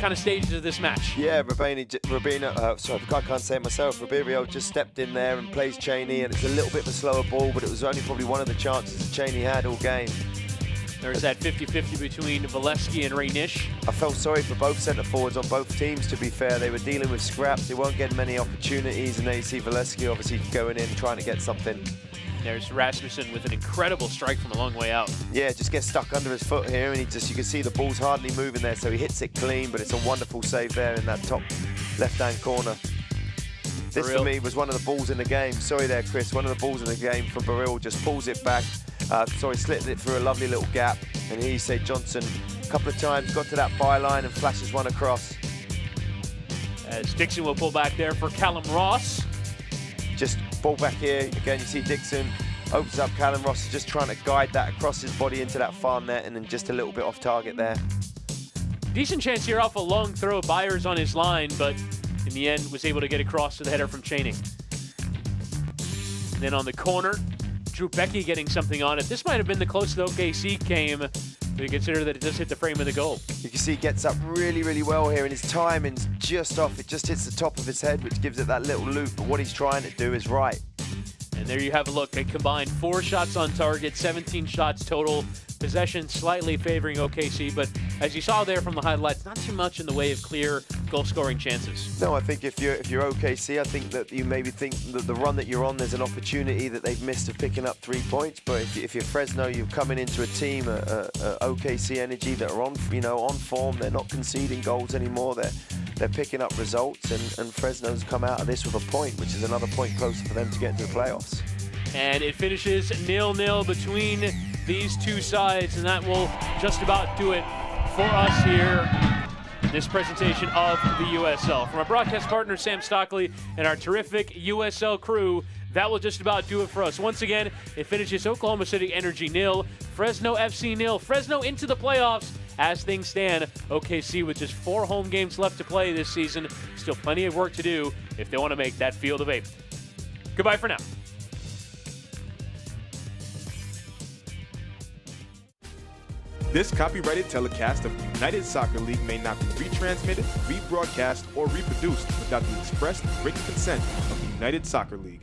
kind of stages of this match. Yeah, sorry, I can't say it myself. Ribeiro just stepped in there and plays Cheney, and it's a little bit of a slower ball, but it was only probably one of the chances that Cheney had all game. There's that 50-50 between Valesky and Raynish. I felt sorry for both centre forwards on both teams, to be fair. They were dealing with scraps, they weren't getting many opportunities, and there you see Valesky obviously going in, trying to get something. There's Rasmussen with an incredible strike from a long way out. Yeah, just gets stuck under his foot here, and you can see the ball's hardly moving there, so he hits it clean, but it's a wonderful save there in that top left-hand corner. This, for me, was one of the balls in the game. Sorry there, Chris. One of the balls in the game from Burrell, just pulls it back. Slits it through a lovely little gap, and here you say Johnson a couple of times got to that byline and flashes one across. As Dixon will pull back there for Callum Ross. Just ball back here, again you see Dixon opens up, Callum Ross is just trying to guide that across his body into that far net, and then just a little bit off target there. Decent chance here off a long throw, Byers on his line, but in the end was able to get across to the header from Cheney. And then on the corner, Drew Becky getting something on it. This might have been the closest the OKC came, but you consider that it does hit the frame of the goal. You can see he gets up really, really well here, and his timing's just off. It just hits the top of his head, which gives it that little loop, but what he's trying to do is right. And there you have a look. A combined 4 shots on target, 17 shots total. Possession slightly favoring OKC, but as you saw there from the highlights, not too much in the way of clear goal-scoring chances. No, I think if you're OKC, I think that you maybe think that the run that you're on, there's an opportunity that they've missed of picking up 3 points. But if you're Fresno, you're coming into a team, OKC Energy, that are on form. They're not conceding goals anymore. They're picking up results, and Fresno's come out of this with a point, which is another point closer for them to get into the playoffs. And it finishes 0-0 between these two sides, and that will just about do it for us here in this presentation of the USL. From our broadcast partner, Sam Stockley, and our terrific USL crew, that will just about do it for us. Once again, it finishes Oklahoma City Energy 0, Fresno FC 0. Fresno into the playoffs as things stand. OKC with just 4 home games left to play this season. Still plenty of work to do if they want to make that field of 8. Goodbye for now. This copyrighted telecast of the United Soccer League may not be retransmitted, rebroadcast, or reproduced without the express written consent of the United Soccer League.